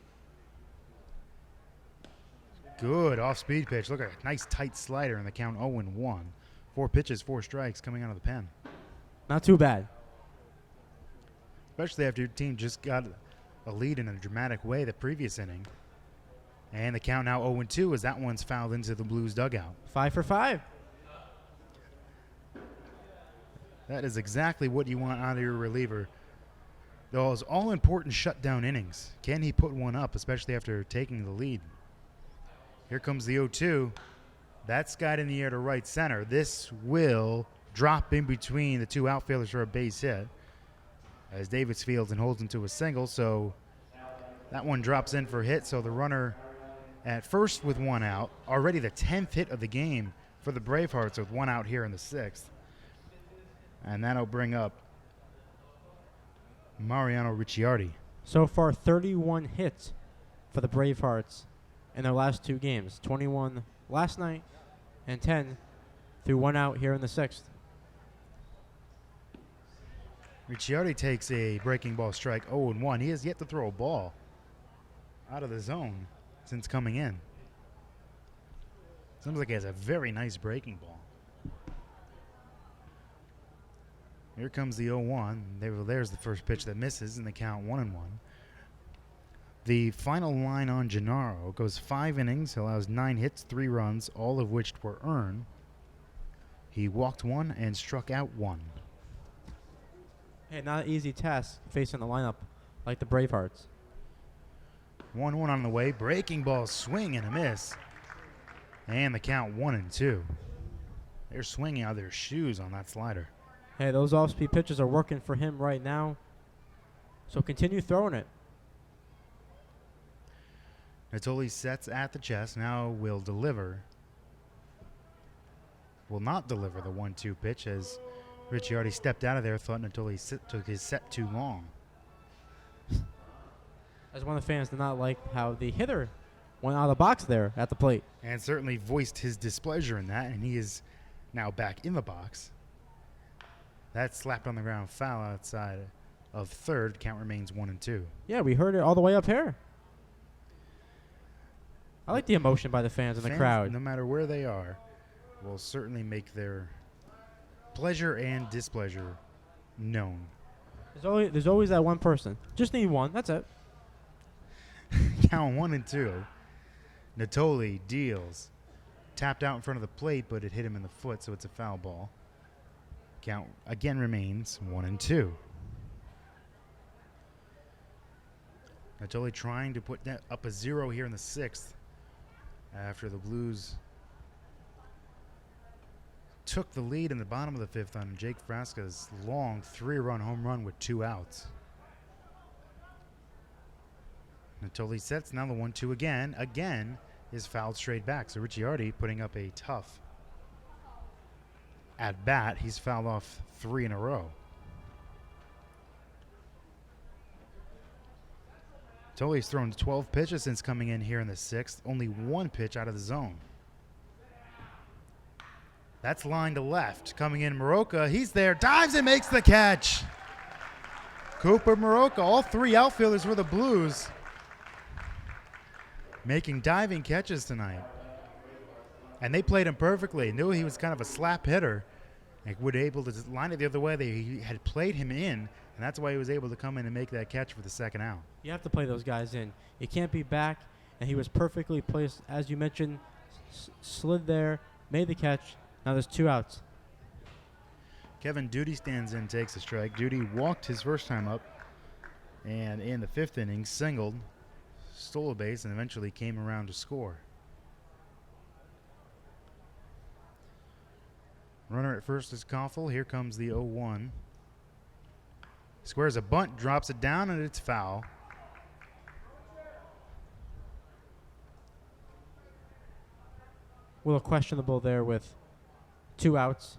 Good off-speed pitch. Look at a nice tight slider in the count 0-1. 4 pitches, 4 strikes coming out of the pen. Not too bad. Especially after your team just got a lead in a dramatic way the previous inning. And the count now 0-2 as that one's fouled into the Blues dugout. 5 for 5. That is exactly what you want out of your reliever. Those all-important shutdown innings. Can he put one up, especially after taking the lead? Here comes the 0-2. That's skied in the air to right center. This will drop in between the 2 outfielders for a base hit as Davis fields and holds into a single. So that one drops in for a hit. So the runner at first with 1 out, already the 10th hit of the game for the Bravehearts with 1 out here in the 6th. And that'll bring up Mariano Ricciardi. So far, 31 hits for the Bravehearts in their last 2 games. 21 last night and 10 through 1 out here in the 6th. Ricciardi takes a breaking ball strike 0-1. He has yet to throw a ball out of the zone since coming in. Seems like he has a very nice breaking ball. Here comes the 0-1. There's the first pitch that misses, and the count 1-1. The final line on Gennaro goes 5 innings. He allows 9 hits, 3 runs, all of which were earned. He walked 1 and struck out 1. Hey, not an easy task facing a lineup like the Bravehearts. 1-1 on the way. Breaking ball, swing and a miss. And the count 1-2. They're swinging out of their shoes on that slider. Hey, those off-speed pitches are working for him right now. So continue throwing it. Natoli sets at the chest. Now will deliver. Will not deliver the 1-2 pitch as Ricciardi stepped out of there, thought Natoli took his set too long. As one of the fans did not like how the hitter went out of the box there at the plate. And certainly voiced his displeasure in that, and he is now back in the box. That slapped on the ground foul outside of third. Count remains 1-2. Yeah, we heard it all the way up here. I like the emotion by the fans in the crowd. No matter where they are, will certainly make their pleasure and displeasure known. There's always that one person. Just need one. That's it. Count 1-2. Natoli deals. Tapped out in front of the plate, but it hit him in the foot, so it's a foul ball. Count again remains 1-2. Natoli trying to put that up a 0 here in the 6th after the Blues took the lead in the bottom of the 5th on Jake Frasca's long 3-run home run with 2 outs. Natoli sets, now the 1-2 again. Again is fouled straight back. So Ricciardi putting up a tough at bat. He's fouled off 3 in a row. Natoli's thrown 12 pitches since coming in here in the 6th. Only 1 pitch out of the zone. That's line to left. Coming in, Maroka. He's there. Dives and makes the catch. Cooper Maroka, all 3 outfielders for the Blues, making diving catches tonight. And they played him perfectly. Knew he was kind of a slap hitter. And would able to line it the other way. They had played him in, and that's why he was able to come in and make that catch for the 2nd out. You have to play those guys in. You can't be back, and he was perfectly placed, as you mentioned, slid there, made the catch. Now there's 2 outs. Kevin Duty stands in, takes a strike. Duty walked his first time up, and in the 5th inning, singled, stole a base, and eventually came around to score. Runner at first is Koffel. Here comes the 0-1. Squares a bunt, drops it down, and it's foul. A little questionable there with 2 outs.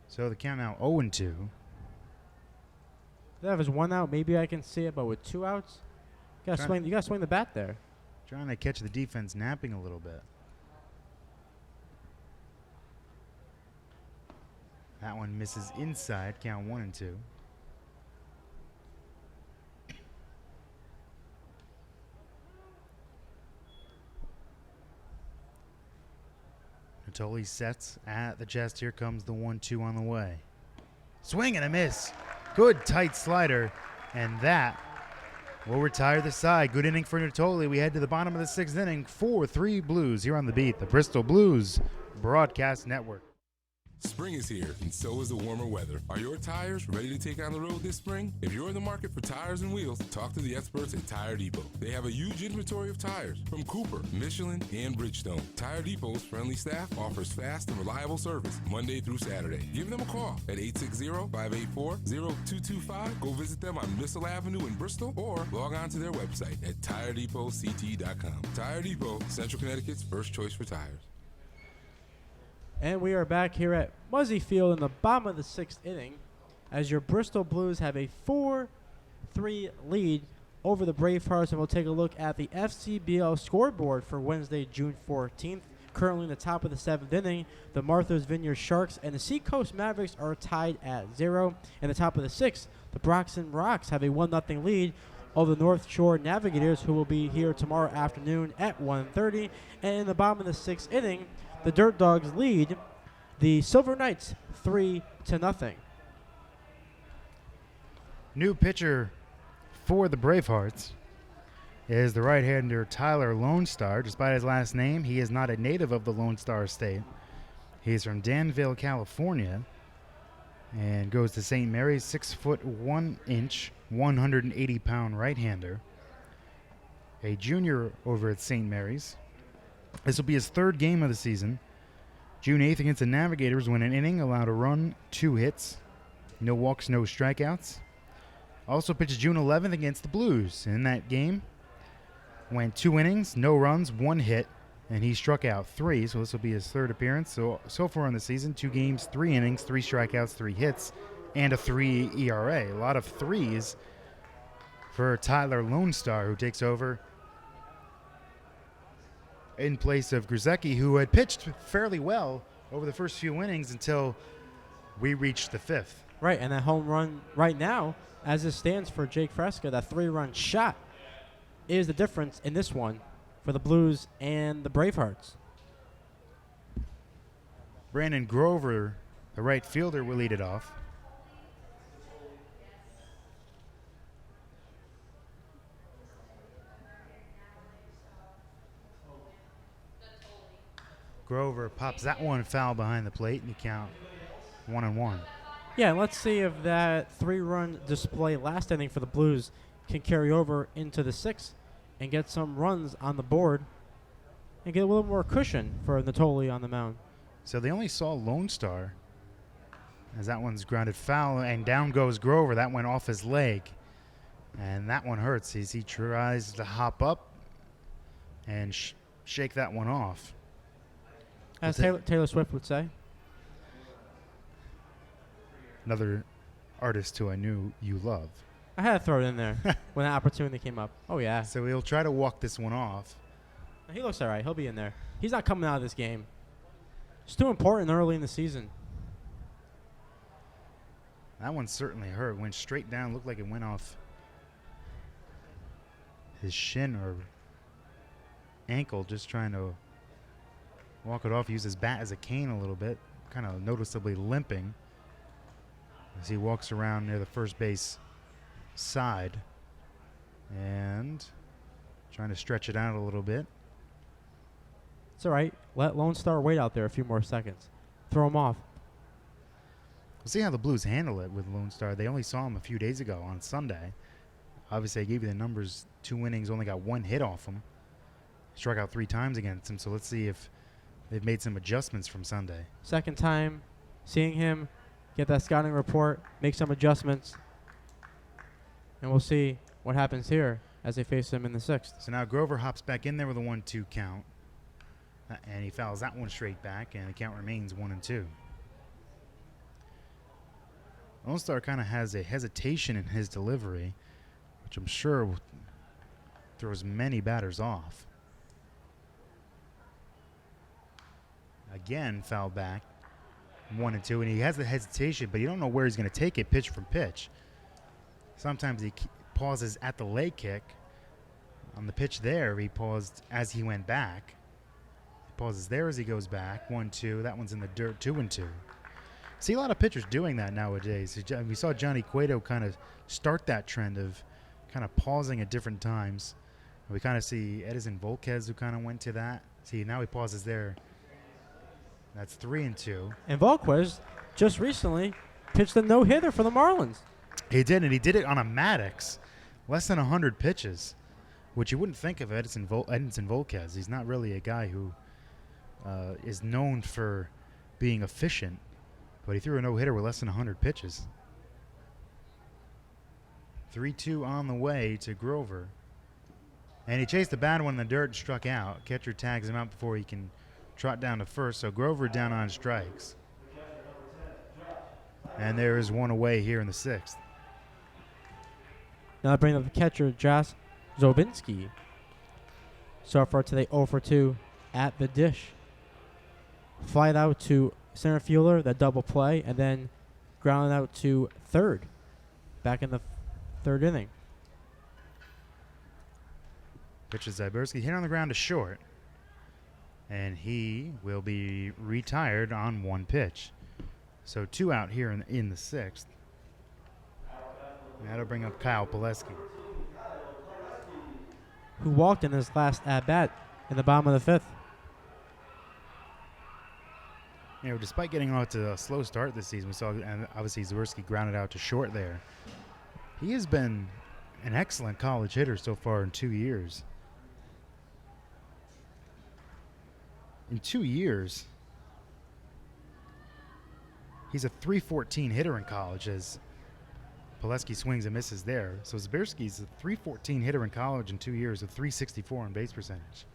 So the count now 0-2. If it was 1 out, maybe I can see it, but with 2 outs, you gotta swing the bat there. Trying to catch the defense napping a little bit. That one misses inside, count 1-2. Natoli sets at the chest. Here comes the 1-2 on the way. Swing and a miss. Good tight slider, and that will retire the side. Good inning for Natoli. We head to the bottom of the 6th inning. 4-3 Blues here on the beat, the Bristol Blues Broadcast Network. Spring is here, and so is the warmer weather. Are your tires ready to take on the road this spring? If you're in the market for tires and wheels, talk to the experts at Tire Depot. They have a huge inventory of tires from Cooper, Michelin, and Bridgestone. Tire Depot's friendly staff offers fast and reliable service Monday through Saturday. Give them a call at 860-584-0225. Go visit them on Missile Avenue in Bristol or log on to their website at TireDepotCT.com. Tire Depot, Central Connecticut's first choice for tires. And we are back here at Muzzy Field in the bottom of the 6th inning as your Bristol Blues have a 4-3 lead over the Bravehearts. And we'll take a look at the FCBL scoreboard for Wednesday, June 14th. Currently in the top of the 7th inning, the Martha's Vineyard Sharks and the Seacoast Mavericks are tied at 0. In the top of the 6th, the Broxton Rocks have a 1-0 lead over the North Shore Navigators, who will be here tomorrow afternoon at 1:30. And in the bottom of the 6th inning, the Dirt Dogs lead the Silver Knights 3-0. New pitcher for the Bravehearts is the right-hander Tyler Lone Star. Despite his last name, he is not a native of the Lone Star State. He's from Danville, California, and goes to St. Mary's. 6 foot 1 inch, 180-pound right-hander. A junior over at St. Mary's. This will be his 3rd game of the season. June 8th against the Navigators, went an inning, allowed a run, 2 hits, no walks, no strikeouts. Also pitched June 11th against the Blues. In that game, went 2 innings, no runs, 1 hit, and he struck out 3. So this will be his 3rd appearance. So far in the season, 2 games, 3 innings, 3 strikeouts, 3 hits, and a 3 ERA. A lot of 3s for Tyler Lone Star, who takes over in place of Gruzecki, who had pitched fairly well over the first few innings until we reached the 5th. Right, and that home run right now, as it stands for Jake Fresca, that 3-run shot is the difference in this one for the Blues and the Bravehearts. Brandon Grover, the right fielder, will lead it off. Grover pops that one foul behind the plate, and you count 1-1. Yeah, and let's see if that 3-run display last inning for the Blues can carry over into the 6th and get some runs on the board and get a little more cushion for Natoli on the mound. So they only saw Lone Star as that one's grounded foul, and down goes Grover. That went off his leg, and that one hurts as he tries to hop up and shake that one off. As Taylor Swift would say. Another artist who I knew you love. I had to throw it in there when the opportunity came up. Oh, yeah. So he'll try to walk this one off. He looks all right. He'll be in there. He's not coming out of this game. It's too important early in the season. That one certainly hurt. Went straight down. Looked like it went off his shin or ankle, just trying to walk it off. Use his bat as a cane a little bit, kind of noticeably limping as he walks around near the first base side and trying to stretch it out a little bit. It's all right. Let Lone Star wait out there a few more seconds. Throw him off. We'll see how the Blues handle it with Lone Star. They only saw him a few days ago on Sunday. Obviously, I gave you the numbers. 2 innings, only got 1 hit off him. Struck out 3 times against him, so let's see if they've made some adjustments from Sunday. Second time seeing him, get that scouting report, make some adjustments, and we'll see what happens here as they face him in the 6th. So now Grover hops back in there with a 1-2 count, and he fouls that one straight back, and the count remains 1-2. Lone Star kind of has a hesitation in his delivery, which I'm sure throws many batters off. Again, foul back, 1-2, and he has the hesitation, but you don't know where he's going to take it pitch from pitch. Sometimes he pauses at the leg kick. On the pitch there, he paused as he went back. He pauses there as he goes back, 1-2. That one's in the dirt, 2-2. See a lot of pitchers doing that nowadays. We saw Johnny Cueto kind of start that trend of kind of pausing at different times. We kind of see Edison Volquez who kind of went to that. See, now he pauses there That's 3-2. And Volquez just recently pitched a no-hitter for the Marlins. He did, and he did it on a Maddox. Less than 100 pitches, which you wouldn't think of Edinson Volquez. He's not really a guy who is known for being efficient, but he threw a no-hitter with less than 100 pitches. 3-2 on the way to Grover. And he chased the bad one in the dirt and struck out. Catcher tags him out before he can trot down to first, so Grover down on strikes. And there is one away here in the 6th. Now bring up the catcher, Josh Zobinski. So far today, 0 for 2 at the dish. Flied out to center fielder, that double play, and then grounded out to third, back in the third inning. Pitches Zybierski hit on the ground to short. And he will be retired on one pitch. So 2 out here in the 6th. And that'll bring up Kyle Pileski. Who walked in his last at-bat in the bottom of the 5th. Despite getting off to a slow start this season, we saw, and obviously Zybierski grounded out to short there. He has been an excellent college hitter so far in 2 years. In 2 years, he's a .314 hitter in college as Pileski swings and misses there. So Zybierski's a .314 hitter in college in 2 years with .364 on base percentage.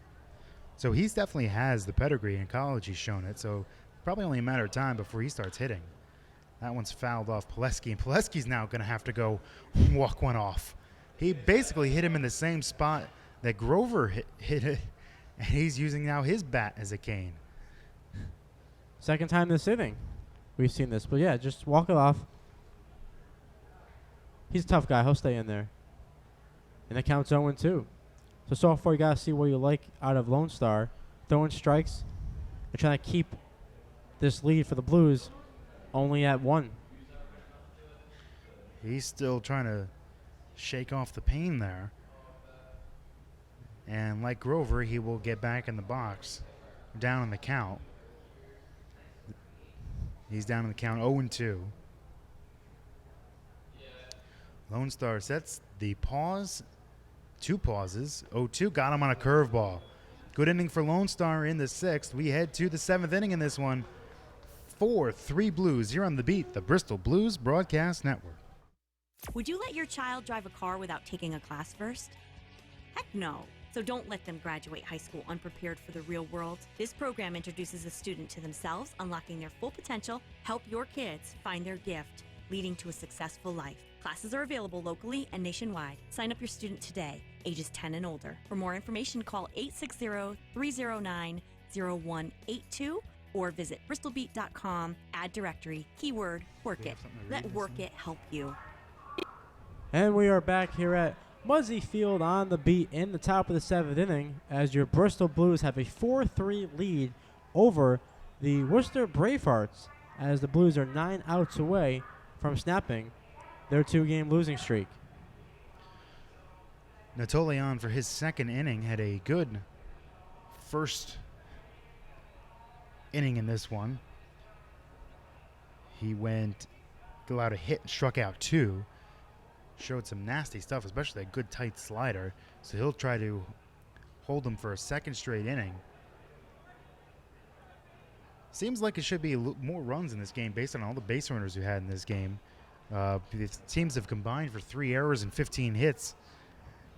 So he's definitely has the pedigree in college. He's shown it. So probably only a matter of time before he starts hitting. That one's fouled off Pileski, and Pileski's now going to have to go walk one off. He basically hit him in the same spot that Grover hit it, and he's using now his bat as a cane. Second time this inning we've seen this. But, yeah, just walk it off. He's a tough guy. He'll stay in there. And the count's 0-2. So far you got to see what you like out of Lone Star. Throwing strikes and trying to keep this lead for the Blues only at 1. He's still trying to shake off the pain there. And like Grover, he will get back in the box, down in the count. He's down in the count 0-2. Lone Star sets the pause, 2 pauses. 0-2 got him on a curveball. Good inning for Lone Star in the 6th. We head to the 7th inning in this one. 4-3 Blues. You're on the beat, the Bristol Blues Broadcast Network. Would you let your child drive a car without taking a class first? Heck no. So don't let them graduate high school unprepared for the real world. This program introduces a student to themselves, unlocking their full potential, help your kids find their gift, leading to a successful life. Classes are available locally and nationwide. Sign up your student today, ages 10 and older. For more information, call 860-309-0182 or visit bristolbeat.com, add directory, keyword, work it. Let work it help you. And we are back here at Muzzy Field on the beat in the top of the 7th inning as your Bristol Blues have a 4-3 lead over the Worcester Bravehearts as the Blues are 9 outs away from snapping their 2-game losing streak. Natolian for his 2nd inning had a good first inning in this one. He allowed a hit, struck out 2. Showed some nasty stuff, especially that good tight slider. So he'll try to hold him for a 2nd straight inning. Seems like it should be more runs in this game based on all the base runners we had in this game. The teams have combined for 3 errors and 15 hits,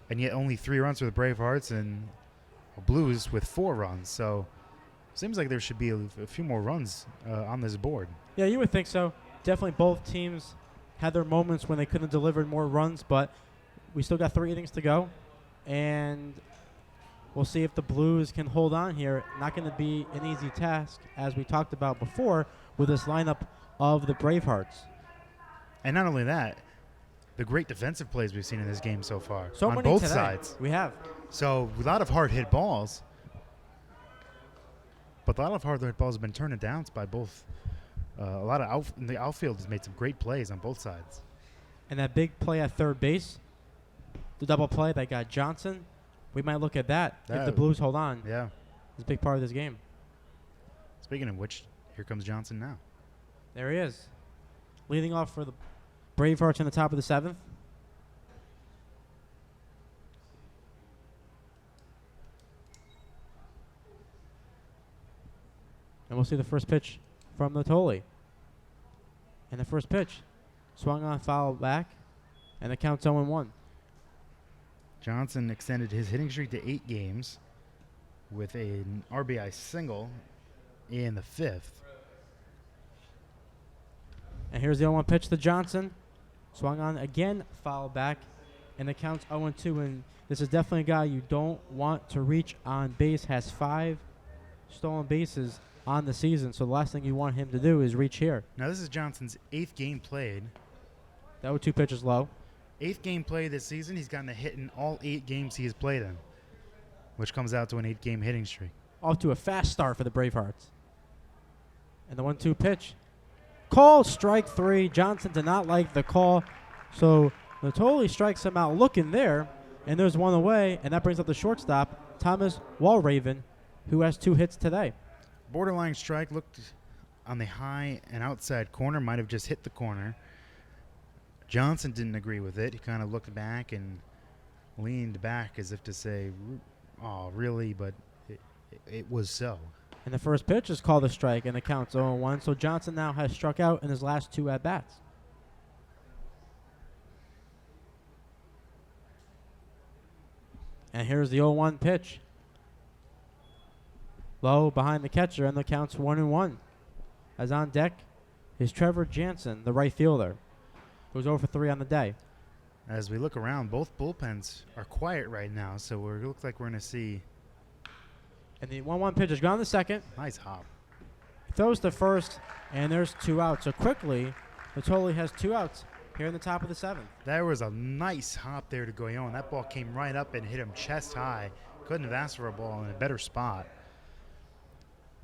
and yet only 3 runs for the Bravehearts and Blues with 4 runs. So seems like there should be a few more runs on this board. Yeah, you would think so. Definitely both teams had their moments when they couldn't have delivered more runs, but we still got 3 innings to go, and we'll see if the Blues can hold on here. Not going to be an easy task, as we talked about before, with this lineup of the Bravehearts. And not only that, the great defensive plays we've seen in this game so far So on many both today. sides. We have. So a lot of hard-hit balls, but a lot of hard-hit balls have been turned down by both. A lot of the outfield has made some great plays on both sides. And that big play at third base, the double play that got Johnson, we might look at that if the Blues hold on. Yeah. It's a big part of this game. Speaking of which, here comes Johnson now. There he is. Leading off for the Bravehearts in the top of the 7th. And we'll see the first pitch from Natoli. And the first pitch swung on, foul back, and the count's 0-1. Johnson extended his hitting streak to 8 games with an RBI single in the 5th. And here's the 0-1 pitch to Johnson. Swung on again, foul back, and the count's 0-2. And this is definitely a guy you don't want to reach on base. Has 5 stolen bases on the season, so the last thing you want him to do is reach here. Now this is Johnson's 8th game played. That 0-2 pitch is low. 8th game played this season. He's gotten a hit in all 8 games he has played in, which comes out to an 8-game hitting streak. Off to a fast start for the Bravehearts. And the 1-2 pitch. Call, strike 3. Johnson did not like the call, so Natoli strikes him out looking there, and there's one away, and that brings up the shortstop, Thomas Walraven, who has 2 hits today. Borderline strike, looked on the high and outside corner, might have just hit the corner. Johnson didn't agree with it. He kind of looked back and leaned back as if to say, oh, really? But it was so. And the first pitch is called a strike, and the count's 0-1. So Johnson now has struck out in his last 2 at-bats. And here's the 0-1 pitch. Low behind the catcher, and the count's 1-1. As on deck is Trevor Jansen, the right fielder, who's 0 for 3 on the day. As we look around, both bullpens are quiet right now, so it looks like we're going to see. And the 1-1 pitch is gone to second. Nice hop. Throws to first, and there's 2 outs. So quickly, Natoli has 2 outs here in the top of the 7th. That was a nice hop there to Goyon. That ball came right up and hit him chest high. Couldn't have asked for a ball in a better spot.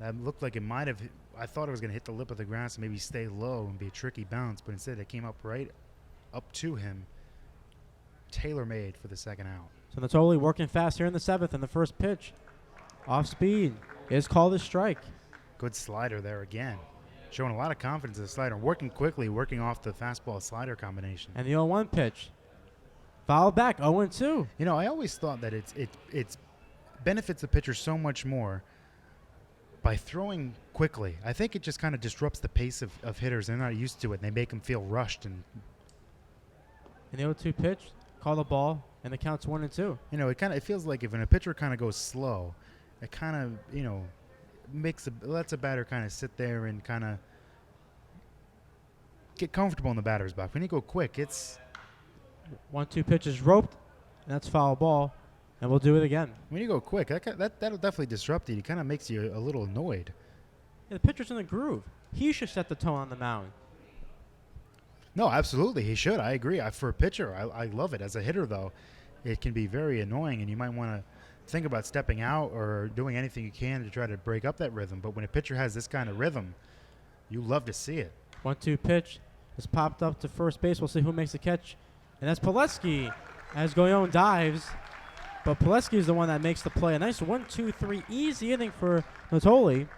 That looked like it might have hit, I thought it was going to hit the lip of the grass and maybe stay low and be a tricky bounce, but instead it came up right up to him. Tailor-made for the second out. So Natoli working fast here in the 7th, and the first pitch off speed is called a strike. Good slider there again. Showing a lot of confidence in the slider. Working quickly, working off the fastball-slider combination. And the 0-1 pitch. Fouled back, 0-2. You know, I always thought that it benefits the pitcher so much more by throwing quickly. I think it just kind of disrupts the pace of hitters. They're not used to it, and they make them feel rushed. And the 0-2 pitch, call the ball, and the count's 1-2. You know, it feels like if when a pitcher kind of goes slow, it kind of, you know, lets a batter kind of sit there and kind of get comfortable in the batter's box. When you go quick, it's 1-2 pitch is roped, and that's foul ball, and we'll do it again. When you go quick, that'll definitely disrupt you. It kind of makes you a little annoyed. Yeah, the pitcher's in the groove. He should set the tone on the mound. No, absolutely, he should. I agree. For a pitcher, I love it. As a hitter, though, it can be very annoying, and you might want to think about stepping out or doing anything you can to try to break up that rhythm. But when a pitcher has this kind of rhythm, you love to see it. 1-2 pitch is popped up to first base. We'll see who makes the catch. And that's Pileski as Goyon dives. But Pileski is the one that makes the play. A nice 1-2-3 easy inning for Natoli.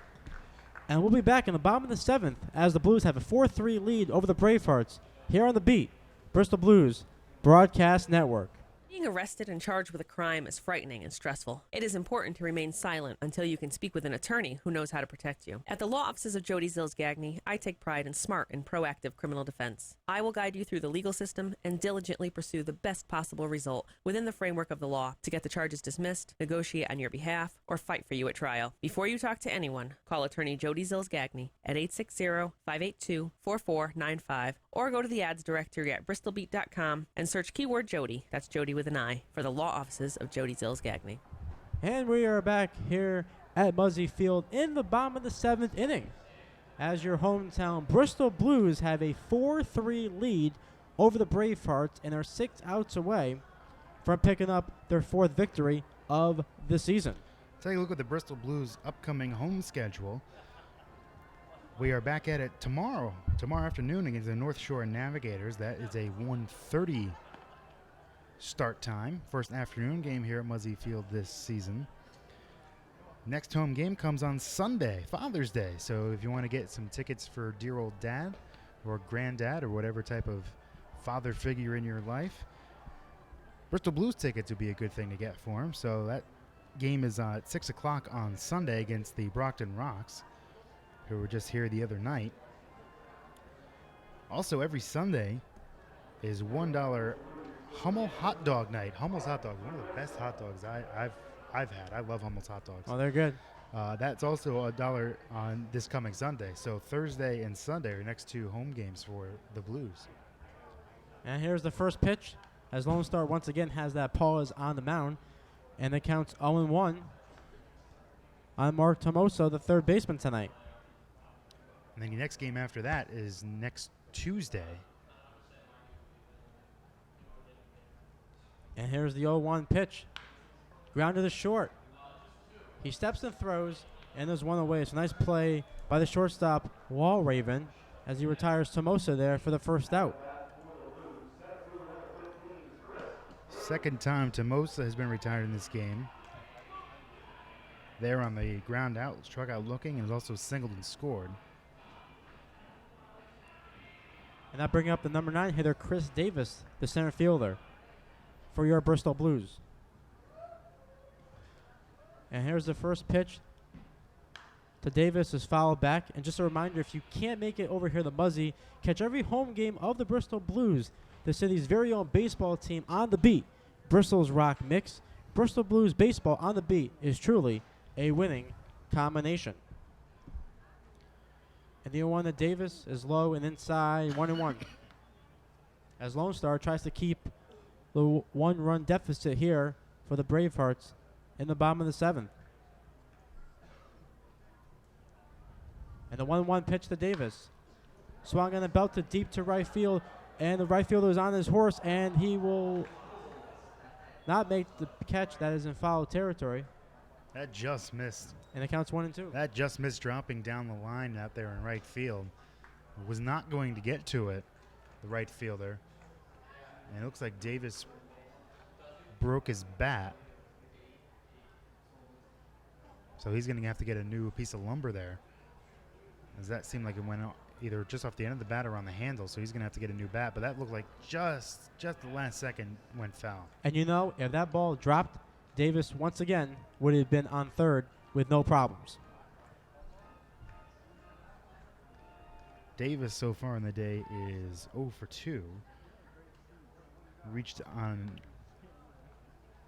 And we'll be back in the bottom of the 7th as the Blues have a 4-3 lead over the Bravehearts here on The Beat, Bristol Blues Broadcast Network. Being arrested and charged with a crime is frightening and stressful. It is important to remain silent until you can speak with an attorney who knows how to protect you. At the law offices of Jody Zills Gagny, I take pride in smart and proactive criminal defense. I will guide you through the legal system and diligently pursue the best possible result within the framework of the law to get the charges dismissed, negotiate on your behalf, or fight for you at trial. Before you talk to anyone, call attorney Jody Zills Gagny at 860-582-4495 or go to the ads directory at bristolbeat.com and search keyword Jody, that's Jody with an I, for the law offices of Jody Zills Gagny. And we are back here at Muzzy Field in the bottom of the 7th inning as your hometown Bristol Blues have a 4-3 lead over the Bravehearts and are 6 outs away from picking up their 4th victory of the season. Take a look at the Bristol Blues' upcoming home schedule. We are back at it tomorrow afternoon against the North Shore Navigators. That is a 1:30 start time. First afternoon game here at Muzzy Field this season. Next home game comes on Sunday, Father's Day. So if you want to get some tickets for dear old dad or granddad or whatever type of father figure in your life, Bristol Blues tickets would be a good thing to get for him. So that game is at 6 o'clock on Sunday against the Brockton Rocks, who were just here the other night. Also, every Sunday is $1 Hummel hot dog night. Hummel's hot dogs, one of the best hot dogs I've had. I love Hummel's hot dogs. Oh, they're good. That's also $1 on this coming Sunday. So Thursday and Sunday are next two home games for the Blues. And here's the first pitch, as Lone Star once again has that pause on the mound, and it counts 0-1 on Mark Tomoso, the third baseman tonight. And then the next game after that is next Tuesday. And here's the 0-1 pitch. Ground to the short. He steps and throws, and there's one away. It's a nice play by the shortstop, Walraven, as he retires Tomosa there for the first out. Second time Tomosa has been retired in this game. There on the ground out, struck out looking, and has also singled and scored. And that bringing up the number 9 hitter, Chris Davis, the center fielder, for your Bristol Blues. And here's the first pitch to Davis, is fouled back. And just a reminder, if you can't make it over here, the Muzzy, catch every home game of the Bristol Blues, the city's very own baseball team, on the beat. Bristol's Rock Mix. Bristol Blues baseball on the beat is truly a winning combination. And the 0-1 to Davis is low and inside, 1-1. As Lone Star tries to keep the one-run deficit here for the Bravehearts in the bottom of the 7th. And the 1-1 pitch to Davis. Swung on the belt to deep to right field, and the right fielder is on his horse, and he will not make the catch. That is in foul territory. That just missed. And it counts 1-2. That just missed dropping down the line out there in right field. Was not going to get to it, the right fielder. And it looks like Davis broke his bat. So he's going to have to get a new piece of lumber there, as that seemed like it went either just off the end of the bat or on the handle. So he's going to have to get a new bat. But that looked like just the last second went foul. And you know, if that ball dropped, Davis once again would have been on third with no problems. Davis so far in the day is 0 for 2. Reached on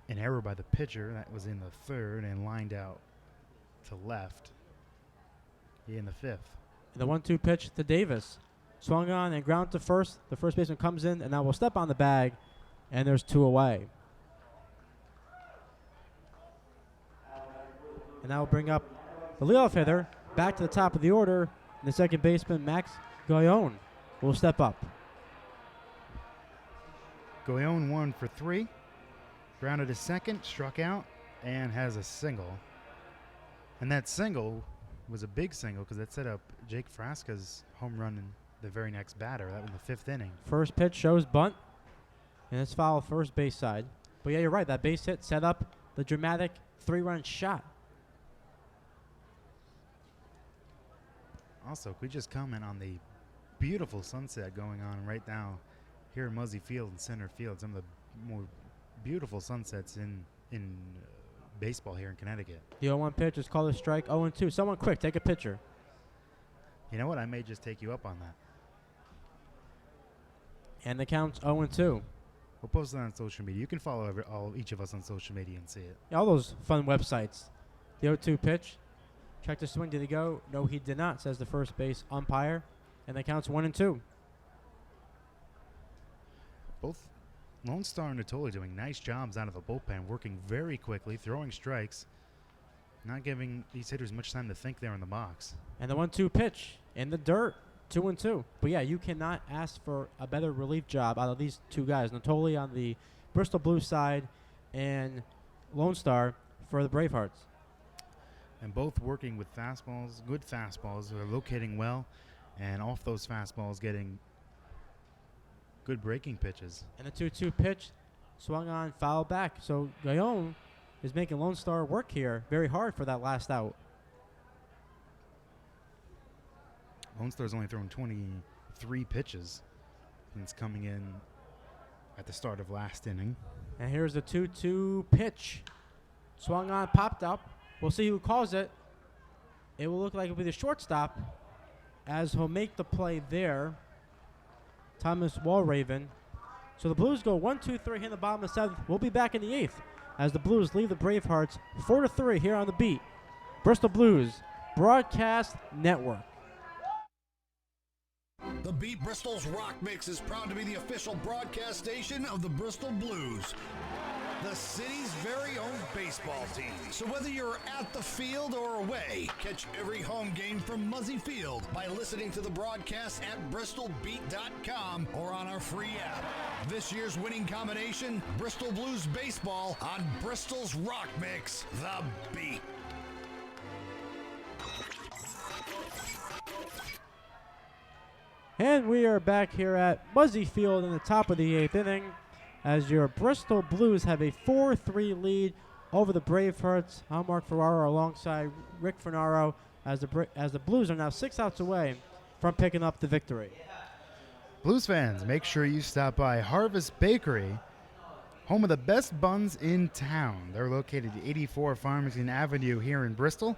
an error by the pitcher. That was in the third and lined out to left in the 5th. And the 1-2 pitch to Davis. Swung on and ground to first. The first baseman comes in and now will step on the bag, and there's 2 away. And that will bring up the leadoff hitter back to the top of the order. And the second baseman, Max Goyon, will step up. Goyon 1 for 3. Grounded to second, struck out, and has a single. And that single was a big single because that set up Jake Frasca's home run in the very next batter. That was the 5th inning. First pitch shows bunt, and it's foul first base side. But yeah, you're right. That base hit set up the dramatic 3-run shot. Also, could we just comment on the beautiful sunset going on right now here in Muzzy Field and center field? Some of the more beautiful sunsets in baseball here in Connecticut. The 0-1 pitch is called a strike. 0-2. Someone quick, take a picture. You know what? I may just take you up on that. And the count's 0-2. We'll post it on social media. You can follow each of us on social media and see it. Yeah, all those fun websites. The 0-2 pitch. Check the swing. Did he go? No, he did not, says the first base umpire. And the count's 1-2. Both Lone Star and Natoli doing nice jobs out of the bullpen, working very quickly, throwing strikes, not giving these hitters much time to think there in the box. And the 1-2 pitch in the dirt, 2-2. But yeah, you cannot ask for a better relief job out of these two guys. Natoli on the Bristol Blues side and Lone Star for the Bravehearts. And both working with fastballs, good fastballs. They're locating well, and off those fastballs getting good breaking pitches. And the 2-2 pitch swung on, foul back. So Gayon is making Lone Star work here very hard for that last out. Lone Star's only thrown 23 pitches since coming in at the start of last inning. And here's the 2-2 pitch. Swung on, popped up. We'll see who calls it. It will look like it'll be the shortstop, as he'll make the play there, Thomas Walraven. So the Blues go 1-2-3 here in the bottom of the 7th. We'll be back in the 8th as the Blues leave the Bravehearts 4-3 here on the beat. Bristol Blues Broadcast Network. The Beat Bristol's Rock Mix is proud to be the official broadcast station of the Bristol Blues, the city's very own baseball team. So whether you're at the field or away, catch every home game from Muzzy Field by listening to the broadcast at bristolbeat.com or on our free app. This year's winning combination, Bristol Blues baseball on Bristol's Rock Mix, The Beat. And we are back here at Muzzy Field in the top of the 8th inning as your Bristol Blues have a 4-3 lead over the Bravehearts. I'm Mark Ferraro alongside Rick Fernaro as the Blues are now 6 outs away from picking up the victory. Blues fans, make sure you stop by Harvest Bakery, home of the best buns in town. They're located at 84 Farmington Avenue here in Bristol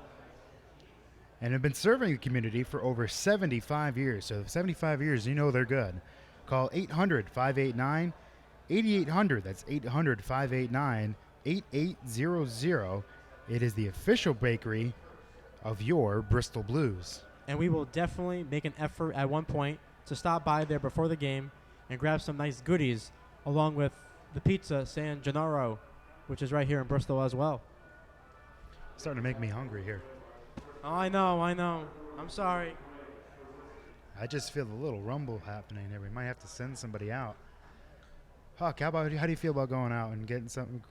and have been serving the community for over 75 years. So 75 years, you know they're good. Call 800-589-8800. That's 800-589-8800. It is the official bakery of your Bristol Blues. And we will definitely make an effort at one point to stop by there before the game and grab some nice goodies along with the pizza San Gennaro, which is right here in Bristol as well. Starting to make me hungry here. Oh, I know. I'm sorry. I just feel a little rumble happening there. We might have to send somebody out. Huck, how do you feel about going out and getting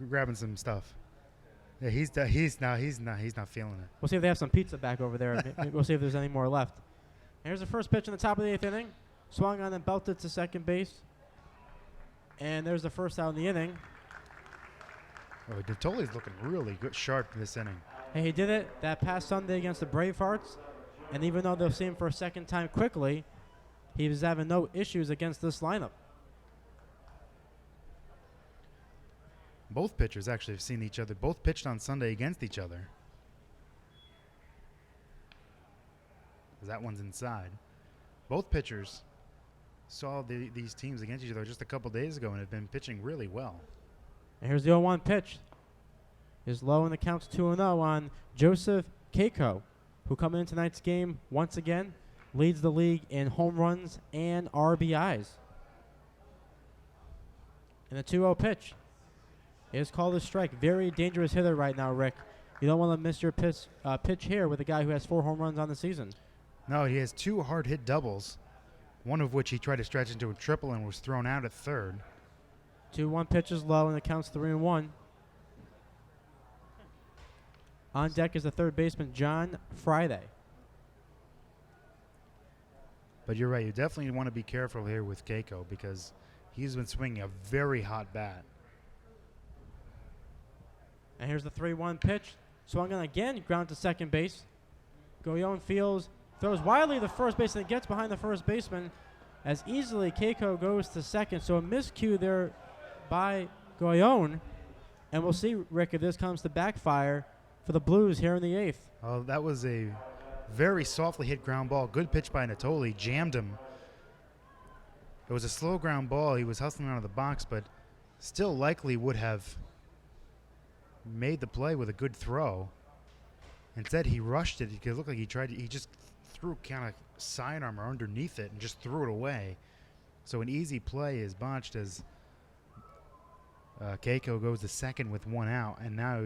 grabbing some stuff? Yeah, he's not feeling it. We'll see if they have some pizza back over there. We'll see if there's any more left. Here's the first pitch in the top of the 8th inning. Swung on and belted to second base. And there's the first out in the inning. Oh, Natoli's looking really good, sharp this inning. Hey, he did it that past Sunday against the Bravehearts. And even though they'll see him for a second time quickly, he was having no issues against this lineup. Both pitchers actually have seen each other. Both pitched on Sunday against each other. That one's inside. Both pitchers saw these teams against each other just a couple days ago and have been pitching really well. And here's the 0-1 pitch. Is low in the count's 2-0 on Joseph Keiko, who coming in tonight's game once again leads the league in home runs and RBIs. And the 2-0 pitch is called a strike. Very dangerous hitter right now, Rick. You don't want to miss your pitch here with a guy who has 4 home runs on the season. No, he has 2 hard hit doubles, one of which he tried to stretch into a triple and was thrown out at third. 2-1 pitch is low and the count's 3-1. On deck is the third baseman, John Friday. But you're right. You definitely want to be careful here with Keiko because he's been swinging a very hot bat. And here's the 3-1 pitch. Swung on again, ground to second base. Goyon throws wildly to first base and gets behind the first baseman as easily Keiko goes to second. So a miscue there by Goyon. And we'll see, Rick, if this comes to backfire for the Blues here in the 8th. Oh, that was a very softly hit ground ball. Good pitch by Natoli. Jammed him. It was a slow ground ball. He was hustling out of the box, but still likely would have made the play with a good throw. Instead, he rushed it. It looked like he just threw kind of sidearm or underneath it and just threw it away. So an easy play is botched as Keiko goes to second with 1 out, and now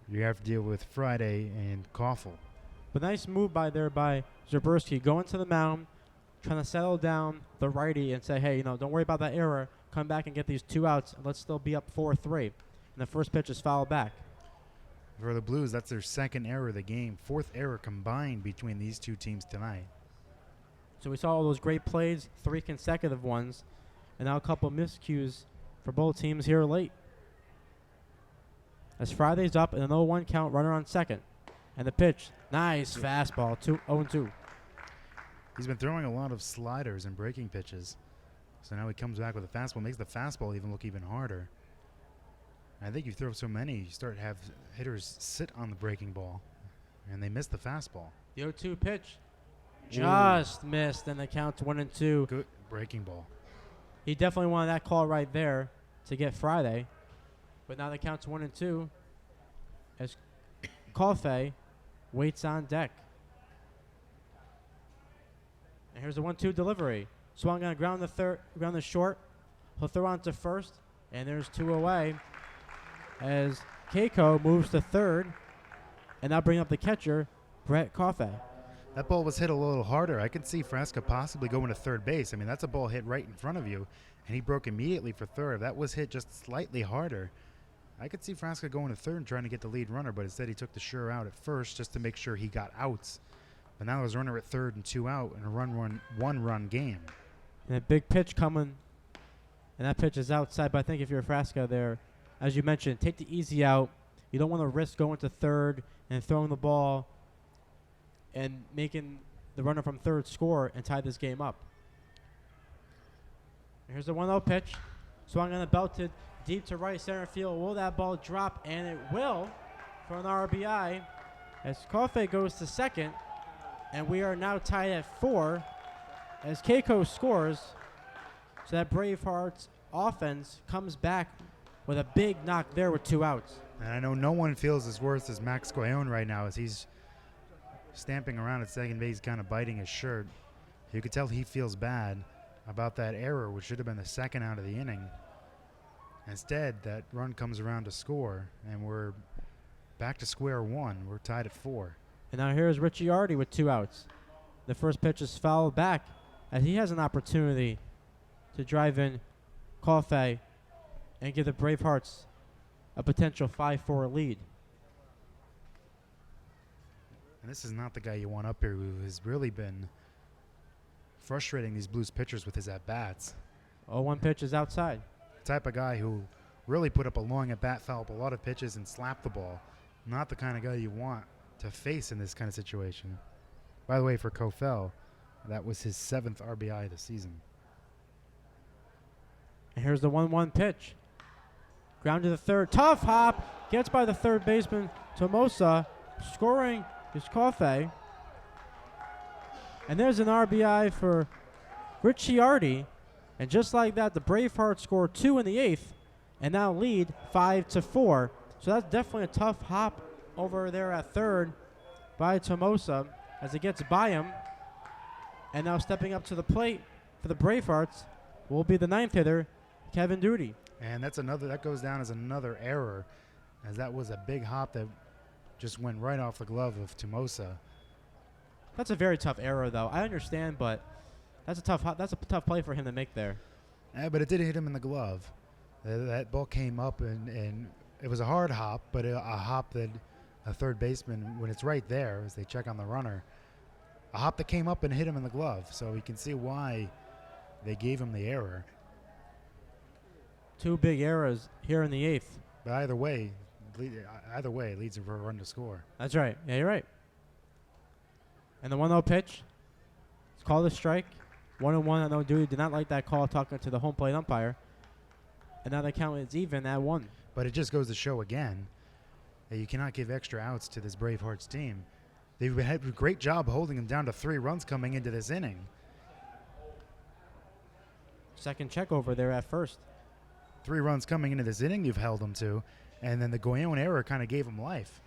you have to deal with Friday and Koffel. But nice move by Zaburski, going to the mound, trying to settle down the righty and say, hey, don't worry about that error. Come back and get these 2 outs, and let's still be up 4-3. And the first pitch is fouled back. For the Blues, that's their second error of the game. 4th error combined between these 2 teams tonight. So we saw all those great plays, 3 consecutive ones, and now a couple miscues for both teams here late. As Friday's up and an 0-1 count, runner on second. And the pitch, nice fastball, 0-2. He's been throwing a lot of sliders and breaking pitches. So now he comes back with a fastball, makes the fastball even look even harder. I think you throw so many, you start to have hitters sit on the breaking ball, and they miss the fastball. The 0-2 pitch just missed, and the count's 1-2. Good breaking ball. He definitely wanted that call right there to get Friday. But now the count's 1-2 as Coffey waits on deck. And here's the 1-2 delivery. Swung on ground the short. He'll throw on to first, and there's 2 away as Keiko moves to third, and now bring up the catcher, Brett Coffey. That ball was hit a little harder. I could see Frasca possibly going to third base. I mean, that's a ball hit right in front of you, and he broke immediately for third. That was hit just slightly harder. I could see Frasca going to third and trying to get the lead runner, but instead he took the sure out at first just to make sure he got outs. But now there's a runner at third and 2 out in a one-run game. And a big pitch coming, and that pitch is outside. But I think if you're Frasca there, as you mentioned, take the easy out. You don't want to risk going to third and throwing the ball and making the runner from third score and tie this game up. Here's the 1-0 pitch. Swung on the belted deep to right center field. Will that ball drop? And it will for an RBI as Coffey goes to second. And we are now tied at 4 as Keiko scores. So that Bravehearts offense comes back with a big knock there with 2 outs. And I know no one feels as worse as Max Goyon right now as he's stamping around at second base, kind of biting his shirt. You could tell he feels bad about that error, which should have been the second out of the inning. Instead, that run comes around to score, and we're back to square one. We're tied at 4. And now here's Ricciardi with 2 outs. The first pitch is fouled back as he has an opportunity to drive in Coffey and give the Bravehearts a potential 5-4 lead. And this is not the guy you want up here who has really been frustrating these Blues pitchers with his at-bats. 0-1 pitch is outside. The type of guy who really put up a long at-bat, foul up a lot of pitches, and slap the ball. Not the kind of guy you want to face in this kind of situation. By the way, for Kofel, that was his 7th RBI of the season. And here's the 1-1 pitch. Ground to the third. Tough hop. Gets by the third baseman, Tomosa. Scoring is Coffey. And there's an RBI for Ricciardi. And just like that, the Bravehearts score 2 in the 8th and now lead 5-4. So that's definitely a tough hop over there at third by Tomosa as it gets by him. And now stepping up to the plate for the Bravehearts will be the 9th hitter, Kevin Duty. And that goes down as another error, as that was a big hop that just went right off the glove of Tomosa. That's a very tough error, though. I understand, but that's a tough play for him to make there. Yeah, but it did hit him in the glove. That ball came up, and it was a hard hop, but a hop that a third baseman, when it's right there, as they check on the runner, a hop that came up and hit him in the glove. So you can see why they gave him the error. 2 big errors here in the 8th. But either way, it leads for a run to score. That's right. Yeah, you're right. And the 1-0 pitch, it's called a strike. 1-1. I know Duty did not like that call, talking to the home plate umpire. And now the count is even at 1. But it just goes to show again that you cannot give extra outs to this Bravehearts team. They've had a great job holding them down to 3 runs coming into this inning. Second check over there at first. 3 runs coming into this inning you've held them to, and then the Goyon error kind of gave them life,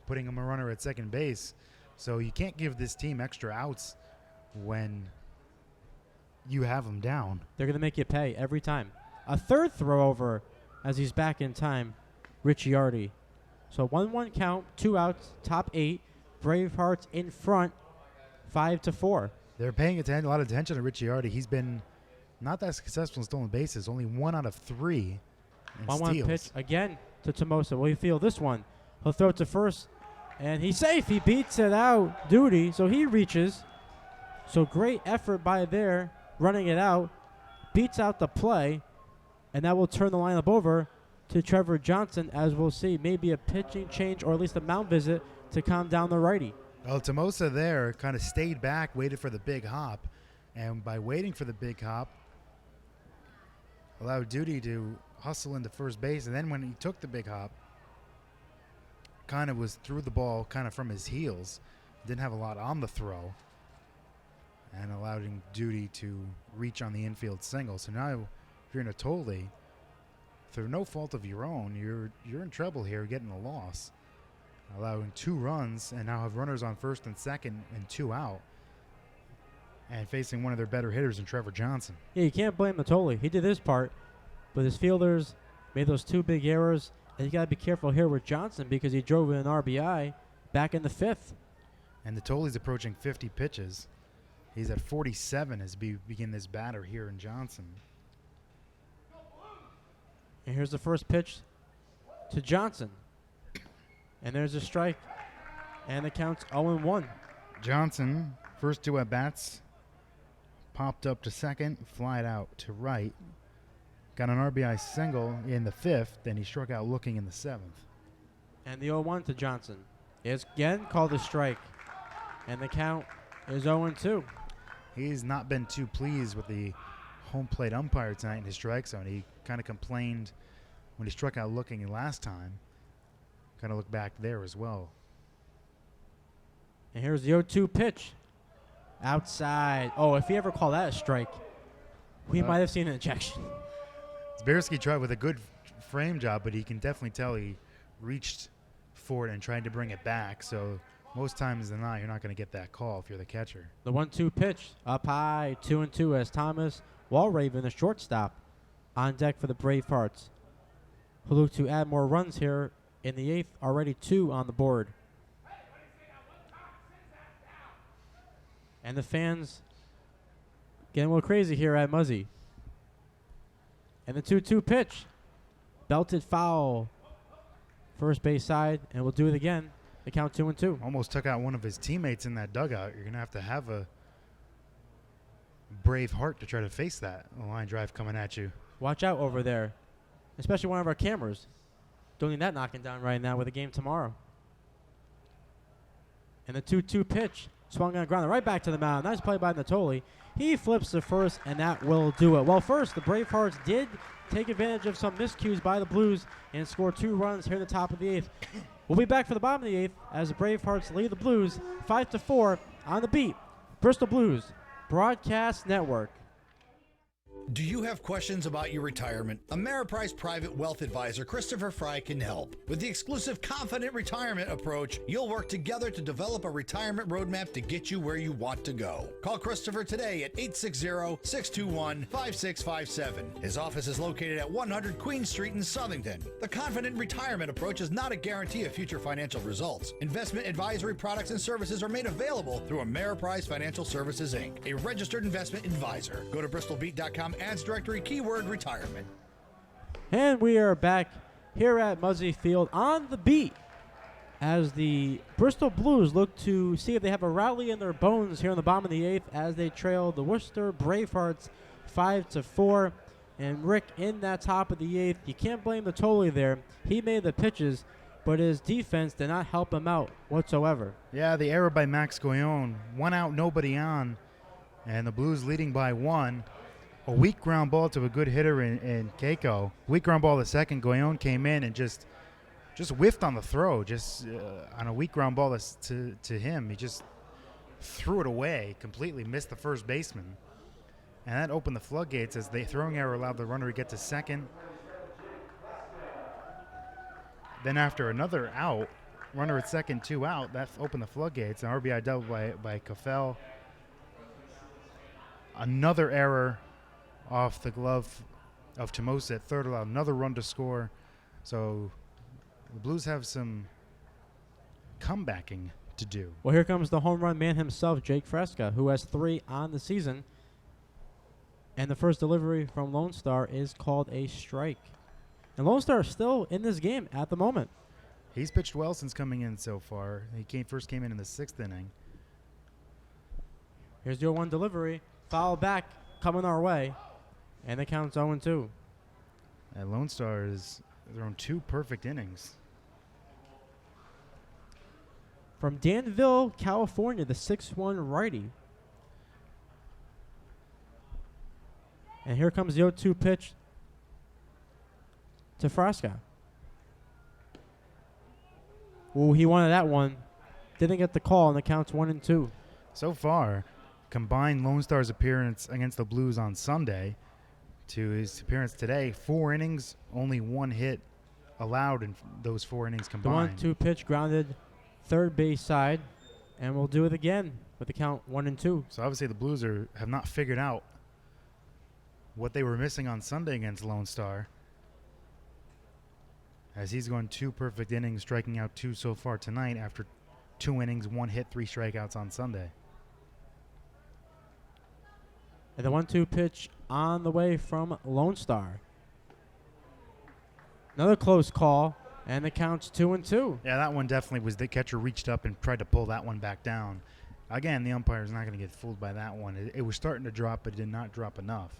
putting them a runner at second base. So you can't give this team extra outs when you have them down. They're going to make you pay every time. A third throw over as he's back in time, Ricciardi. So 1-1 count, 2 outs, top 8. Bravehearts in front, 5-4. They're paying a lot of attention to Ricciardi. He's been not that successful in stolen bases, only 1 out of 3 in 1-1 steals. pitch again to Tomosa. Will he feel this one? He'll throw it to first, and he's safe. He beats it out, Duty, so he reaches. So great effort by running it out, beats out the play, and that will turn the lineup over to Trevor Johnson, as we'll see maybe a pitching change or at least a mound visit to calm down the righty. Well, Tomosa there kind of stayed back, waited for the big hop, and by waiting for the big hop, allowed Duty to hustle into first base, and then when he took the big hop, kind of was threw the ball kind of from his heels, didn't have a lot on the throw, and allowed him Duty to reach on the infield single. So now, if you're Natoli, through no fault of your own, you're in trouble here, getting a loss, allowing 2 runs, and now have runners on first and second and 2 out, and facing one of their better hitters in Trevor Johnson. Yeah, you can't blame Natoli. He did his part, but his fielders made those 2 big errors, and you got to be careful here with Johnson because he drove in an RBI back in the 5th. And Natoli's approaching 50 pitches. He's at 47 as we begin this batter here in Johnson. And here's the first pitch to Johnson. And there's a strike. And the count's 0-1. Johnson, first 2 at-bats, popped up to second, flied out to right. Got an RBI single in the 5th, and he struck out looking in the 7th. And the 0-1 to Johnson is again called a strike. And the count is 0-2. He's not been too pleased with the home plate umpire tonight in his strike zone. He kind of complained when he struck out looking last time. Kind of look back there as well. And here's the 0-2 pitch. Outside. Oh, if he ever called that a strike, we might have seen an ejection. Zbierski tried with a good frame job, but he can definitely tell he reached for it and tried to bring it back. So most times than not, you're not going to get that call if you're the catcher. The 1-2 pitch up high, 2-2 as Thomas Walraven, the shortstop, on deck for the Bravehearts, who look to add more runs here in the 8th, already 2 on the board. And the fans getting a little crazy here at Muzzy. And the 2-2 pitch, belted foul, first base side, and we'll do it again. The count 2-2. Almost took out one of his teammates in that dugout. You're going to have a brave heart to try to face that line drive coming at you. Watch out over there, especially one of our cameras. Don't need that knocking down right now with the game tomorrow. And the 2-2 pitch, swung on the ground, right back to the mound. Nice play by Natoli. He flips to first, and that will do it. Well, first, the Bravehearts did take advantage of some miscues by the Blues and score 2 runs here in the top of the 8th. We'll be back for the bottom of the 8th as the Bravehearts lead the Blues 5-4 on the beat. Bristol Blues Broadcast Network. Do you have questions about your retirement? Ameriprise Private Wealth Advisor Christopher Fry can help. With the exclusive Confident Retirement approach, you'll work together to develop a retirement roadmap to get you where you want to go. Call Christopher today at 860-621-5657. His office is located at 100 Queen Street in Southington. The Confident Retirement approach is not a guarantee of future financial results. Investment advisory products and services are made available through Ameriprise Financial Services, Inc., a registered investment advisor. Go to bristolbeat.com ads directory keyword retirement. And we are back here at Muzzy Field on the beat as the Bristol Blues look to see if they have a rally in their bones here in the bottom of the 8th as they trail the Worcester Bravehearts 5-4. And Rick in that top of the 8th, you can't blame the Natoli there. He made the pitches, but his defense did not help him out whatsoever. Yeah, the error by Max Goyon. 1 out, nobody on, and the Blues leading by 1. A weak ground ball to a good hitter in Keiko. Weak ground ball to second. Goyon came in and just whiffed on the throw. Just on a weak ground ball to him. He just threw it away, completely missed the first baseman. And that opened the floodgates as the throwing error allowed the runner to get to second. Then after another out, runner at second, 2 out, that opened the floodgates. An RBI double by Kafel. Another error off the glove of Tomosa at third, allowed another run to score. So the Blues have some comebacking to do. Well, here comes the home run man himself, Jake Fresca, who has 3 on the season. And the first delivery from Lone Star is called a strike. And Lone Star is still in this game at the moment. He's pitched well since coming in so far. He first came in the 6th inning. Here's your 1 delivery. Foul back, coming our way. And the count's 0-2. And Lone Star is thrown 2 perfect innings. From Danville, California, the 6'1" righty. And here comes the 0-2 pitch to Frasca. Ooh, he wanted that one. Didn't get the call, and the count's 1-2. So far, combined Lone Star's appearance against the Blues on Sunday to his appearance today, 4 innings, only 1 hit allowed in those 4 innings The combined. 1-2 pitch grounded third base side, and we'll do it again with the count 1-2. So obviously the Blues have not figured out what they were missing on Sunday against Lone Star, as he's gone 2 perfect innings, striking out 2 so far tonight after 2 innings, 1 hit, 3 strikeouts on Sunday. And the 1-2 pitch on the way from Lone Star. Another close call, and the count's 2-2. Yeah, that one definitely was the catcher reached up and tried to pull that one back down. Again, the umpire's not going to get fooled by that one. It was starting to drop, but it did not drop enough.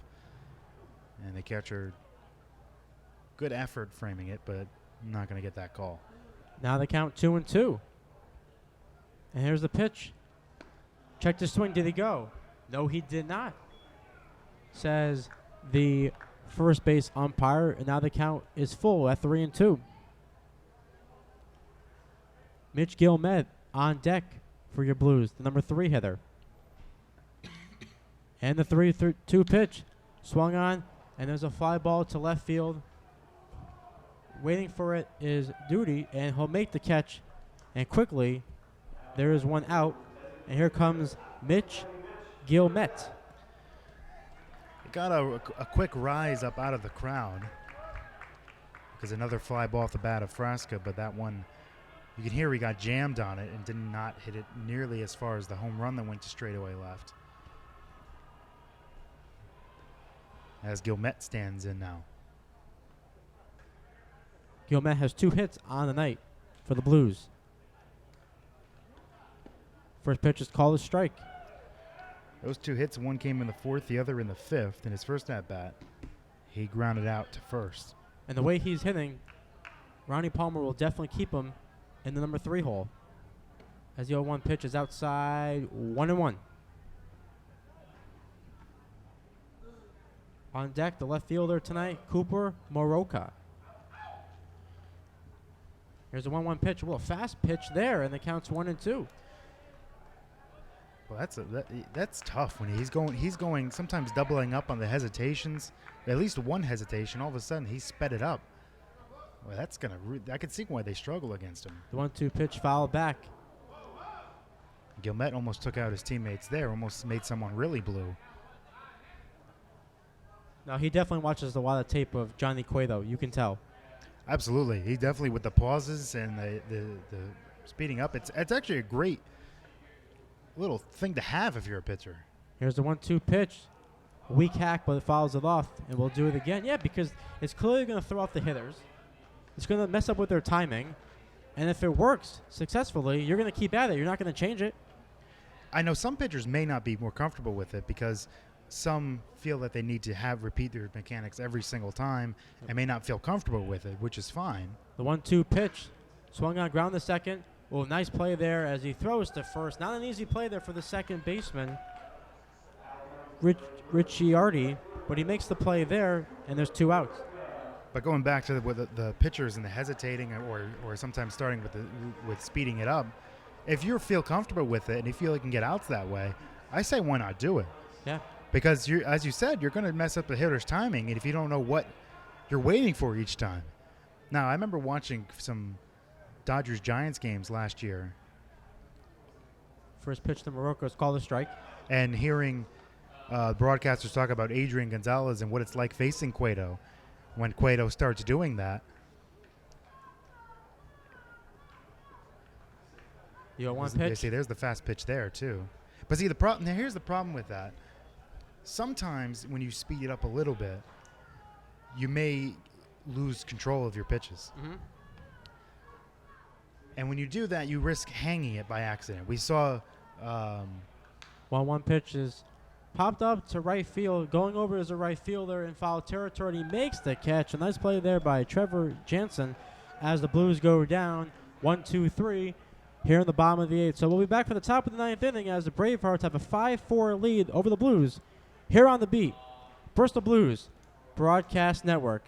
And the catcher, good effort framing it, but not going to get that call. Now the count 2-2. And here's the pitch. Check the swing. Did he go? No, he did not, says the first base umpire. And now the count is full at 3-2. Mitch Gilmet on deck for your Blues, the number 3 hitter. And the 3-2 pitch swung on, and there's a fly ball to left field. Waiting for it is Duty, and he'll make the catch. And quickly, there is one out, and here comes Mitch Gilmet. It got a quick rise up out of the crowd because another fly ball off the bat of Frasca, but that one, you can hear he got jammed on it and did not hit it nearly as far as the home run that went to straightaway left. As Gilmet stands in now. Gilmet has 2 hits on the night for the Blues. First pitch is called a strike. Those 2 hits, one came in the 4th, the other in the 5th. In his first at-bat, he grounded out to first. And the way he's hitting, Ronnie Palmer will definitely keep him in the number 3 hole. As the 0-1 pitch is outside, 1-1. On deck, the left fielder tonight, Cooper Moroka. Here's a 1-1 pitch. Well, a fast pitch there, and the count's 1-2. Well, that's tough when he's going sometimes doubling up on the hesitations. At least one hesitation, all of a sudden he sped it up. Well, I could see why they struggle against him. The 1-2 pitch fouled back. Gilmet almost took out his teammates there, almost made someone really blue. Now, he definitely watches a lot of tape of Johnny Cueto. You can tell. Absolutely. He definitely, with the pauses and the speeding up, it's actually a great little thing to have if you're a pitcher. Here's the 1-2 pitch. Weak hack, but it fouls it off, and we'll do it again. Yeah, because it's clearly going to throw off the hitters. It's going to mess up with their timing. And if it works successfully, you're going to keep at it. You're not going to change it. I know some pitchers may not be more comfortable with it because some feel that they need to repeat their mechanics every single time and may not feel comfortable with it, which is fine. The 1-2 pitch. Swung on ground to second. Oh, nice play there as he throws to first. Not an easy play there for the second baseman, Ricciardi, but he makes the play there, and there's 2 outs. But going back to the pitchers and the hesitating or sometimes starting with speeding it up, if you feel comfortable with it and you feel you can get outs that way, I say why not do it? Yeah. Because, as you said, you're going to mess up the hitter's timing, and if you don't know what you're waiting for each time. Now, I remember watching some Dodgers-Giants games last year. First pitch to Morocco is called a strike. And hearing broadcasters talk about Adrian Gonzalez and what it's like facing Cueto when Cueto starts doing that. The 0-1 pitch. See, there's the fast pitch there, too. But see, here's the problem with that. Sometimes when you speed it up a little bit, you may lose control of your pitches. Mm-hmm. And when you do that, you risk hanging it by accident. We saw 1-1 pitch is popped up to right field. Going over as a right fielder in foul territory. He makes the catch. A nice play there by Trevor Jansen as the Blues go down 1-2-3 here in the bottom of the 8th. So we'll be back for the top of the 9th inning as the Bravehearts have a 5-4 lead over the Blues here on the beat. Bristol Blues Broadcast Network.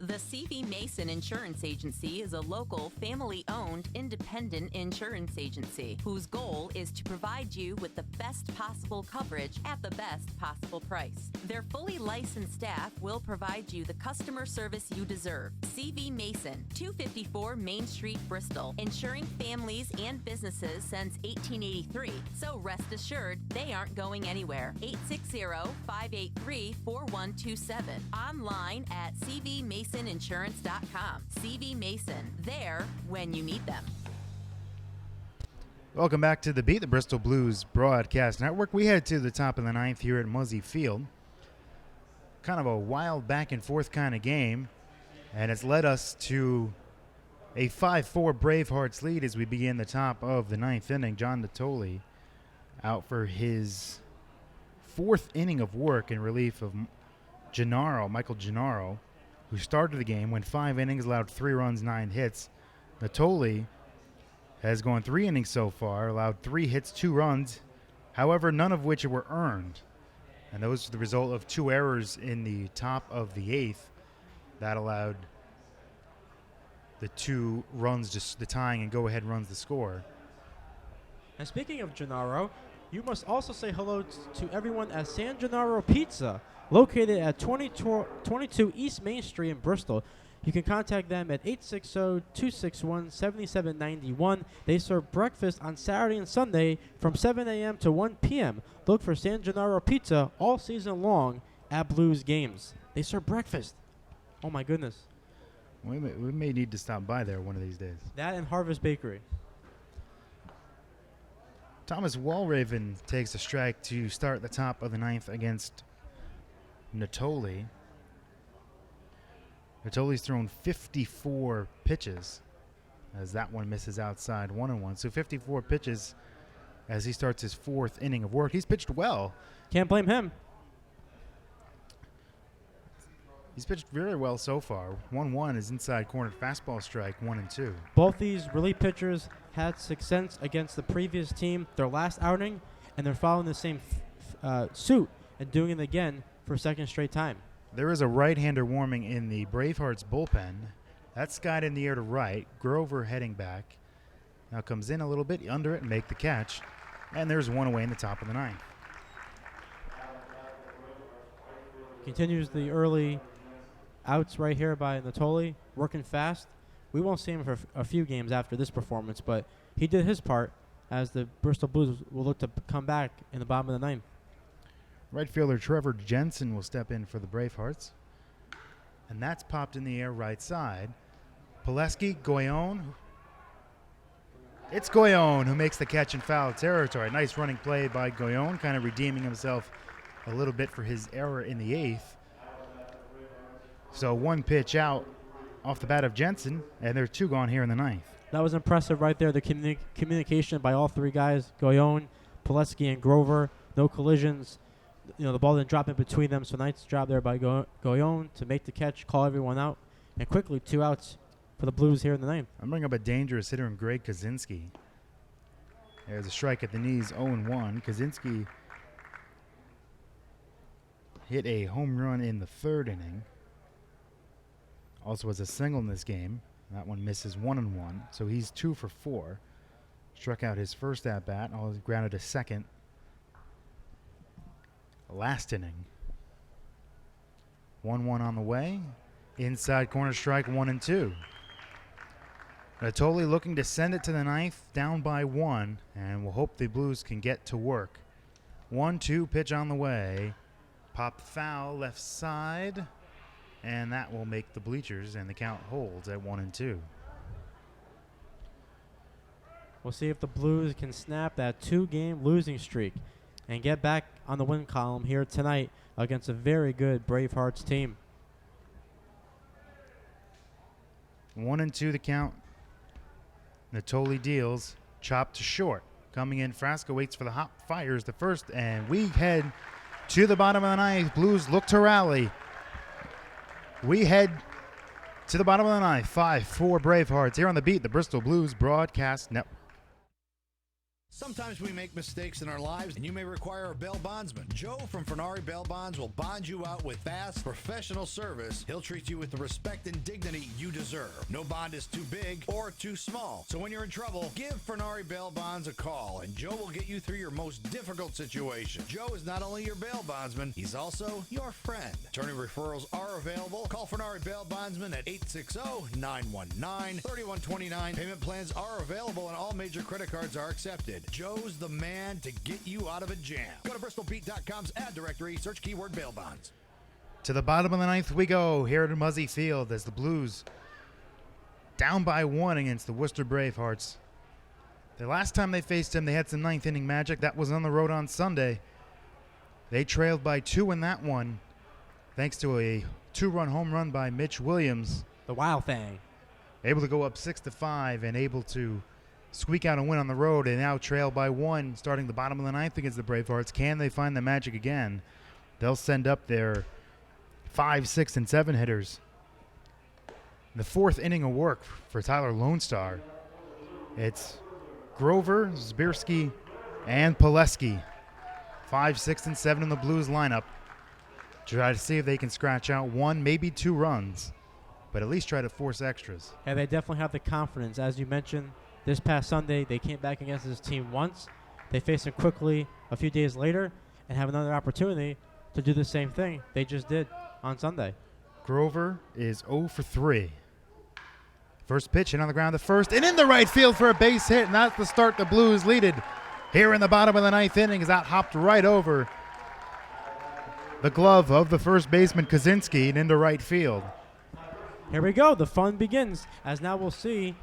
The CV Mason Insurance Agency is a local, family-owned, independent insurance agency whose goal is to provide you with the best possible coverage at the best possible price. Their fully licensed staff will provide you the customer service you deserve. CV Mason, 254 Main Street, Bristol, insuring families and businesses since 1883. So rest assured, they aren't going anywhere. 860-583-4127. Online at cvmasoninsurance.com. CV Mason, there when you need them. Welcome back to the Beat, the Bristol Blues Broadcast Network. We head to the top of the 9th here at Muzzy Field. Kind of a wild back and forth kind of game, and it's led us to a 5-4 Bravehearts lead as we begin the top of the 9th inning. John Natoli out for his 4th inning of work in relief of Michael Gennaro, who started the game, went 5 innings, allowed 3 runs, 9 hits. Natoli has gone 3 innings so far, allowed 3 hits, 2 runs, however, none of which were earned. And those are the result of 2 errors in the top of the 8th that allowed the 2 runs, just the tying and go-ahead runs to score. And speaking of Gennaro, you must also say hello to everyone at San Gennaro Pizza, located at 22 East Main Street in Bristol. You can contact them at 860-261-7791. They serve breakfast on Saturday and Sunday from 7 a.m. to 1 p.m. Look for San Gennaro Pizza all season long at Blues games. They serve breakfast. Oh, my goodness. We may need to stop by there one of these days. That and Harvest Bakery. Thomas Walraven takes a strike to start the top of the 9th against Natoli. Natoli's thrown 54 pitches as that one misses outside 1-1. So 54 pitches as he starts his 4th inning of work. He's pitched well. Can't blame him. He's pitched very well so far. 1-1 is inside corner fastball strike, 1-2. Both these relief pitchers had success against the previous team, their last outing, and they're following the same suit and doing it again for a second straight time. There is a right-hander warming in the Bravehearts bullpen. That's skied in the air to right. Grover heading back. Now comes in a little bit under it and make the catch. And there's 1 away in the top of the 9th. Continues the early outs right here by Natoli, working fast. We won't see him for a few games after this performance, but he did his part as the Bristol Blues will look to come back in the bottom of the 9th. Right fielder Trevor Jensen will step in for the Bravehearts. And that's popped in the air right side. Pileski, Goyon. It's Goyon who makes the catch in foul territory. Nice running play by Goyon, kind of redeeming himself a little bit for his error in the 8th. So 1 pitch out off the bat of Jensen, and there are 2 gone here in the 9th. That was impressive right there, the communication by all 3 guys, Goyon, Pileski, and Grover. No collisions. You know, the ball didn't drop in between them, so nice job there by Goyon to make the catch, call everyone out, and quickly 2 outs for the Blues here in the 9th. I'm bringing up a dangerous hitter in Greg Kaczynski. There's a strike at the knees, 0-1. Kaczynski hit a home run in the 3rd inning. Also has a single in this game. That one misses 1-1, so he's 2 for 4. Struck out his first at-bat, grounded a second last inning. 1-1 on the way. Inside corner strike, 1-2. Natoli looking to send it to the 9th, down by 1, and we'll hope the Blues can get to work. 1-2 pitch on the way. Popped foul left side, and that will make the bleachers, and the count holds at 1-2. We'll see if the Blues can snap that 2-game losing streak and get back on the win column here tonight against a very good Bravehearts team. 1-2 the count. Natoli deals. Chopped to short. coming in. Frasco waits for the hop, fires the first, and we head to the bottom of the ninth. Blues look to rally. We head to the bottom of the ninth. 5-4 Bravehearts here on the Beat, the Bristol Blues Broadcast Network. Sometimes we make mistakes in our lives, and you may require a bail bondsman. Joe from Fernari Bail Bonds will bond you out with fast, professional service. He'll treat you with the respect and dignity you deserve. No bond is too big or too small. So when you're in trouble, give Fernari Bail Bonds a call, and Joe will get you through your most difficult situation. Joe is not only your bail bondsman, he's also your friend. Attorney referrals are available. Call Fernari Bail Bondsman at 860-919-3129. Payment plans are available, and all major credit cards are accepted. Joe's the man to get you out of a jam. Go to bristolbeat.com's ad directory, search keyword bail bonds. To the bottom of the ninth we go here at Muzzy Field as the Blues down by 1 against the Worcester Bravehearts. The last time they faced him, they had some ninth inning magic. That was on the road on Sunday. They trailed by 2 in that one, thanks to a 2-run home run by Mitch Williams. The Wild Thing. Able to go up 6-5 and able to squeak out a win on the road, and now trail by 1 starting the bottom of the ninth against the Bravehearts. Can they find the magic again? They'll send up their 5, 6, and 7 hitters. The 4th inning of work for Tyler Lone Star. It's Grover, Zbierski, and Pileski. 5, 6, and 7 in the Blues lineup. Try to see if they can scratch out 1, maybe 2 runs, but at least try to force extras. Yeah, they definitely have the confidence. As you mentioned, this past Sunday, they came back against this team once. They faced them quickly a few days later and have another opportunity to do the same thing they just did on Sunday. Grover is 0 for 3. First pitch in on the ground, the first, and in the right field for a base hit, and that's the start the Blues leaded here in the bottom of the ninth inning as that hopped right over the glove of the first baseman Kaczynski and into right field. Here we go. The fun begins, as now we'll see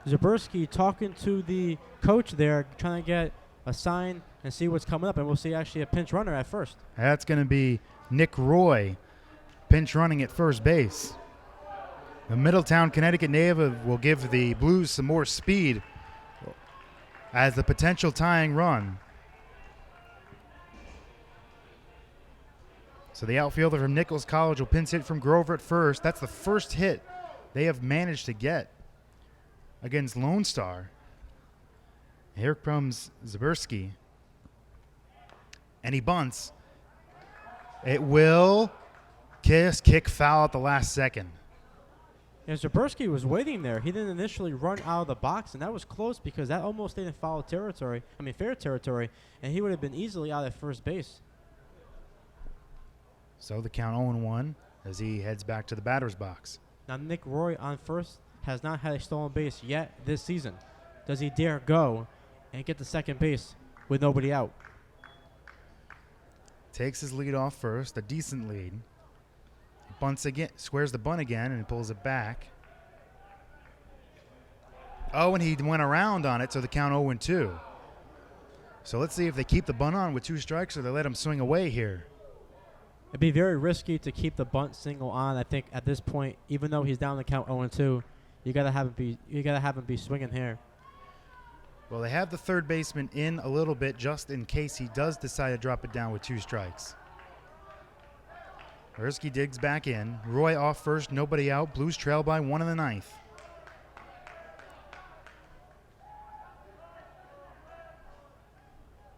Zbierski talking to the coach there, trying to get a sign and see what's coming up, and we'll see actually a pinch runner at first. That's going to be Nick Roy, pinch running at first base. The Middletown, Connecticut native will give the Blues some more speed as the potential tying run. So the outfielder from Nichols College will pinch hit from Grover at first. That's the first hit they have managed to get against Lone Star. Here comes Zbierski. And he bunts. It will kick foul at the last second. Yeah, Zbierski was waiting there. He didn't initially run out of the box, and that was close because that almost stayed in fair territory, and he would have been easily out at first base. So the count 0-1 as he heads back to the batter's box. Now Nick Roy on first has not had a stolen base yet this season. Does he dare go and get to second base with nobody out? Takes his lead off first, a decent lead. Bunts again, squares the bunt again, and pulls it back. Oh, and he went around on it, so the count 0-2. So let's see if they keep the bunt on with 2 strikes or they let him swing away here. It'd be very risky to keep the bunt single on. I think at this point, even though he's down the count 0-2, you gotta have him be swinging here. Well, they have the third baseman in a little bit just in case he does decide to drop it down with 2 strikes. Ersky digs back in. Roy off first, nobody out. Blues trail by 1 in the ninth.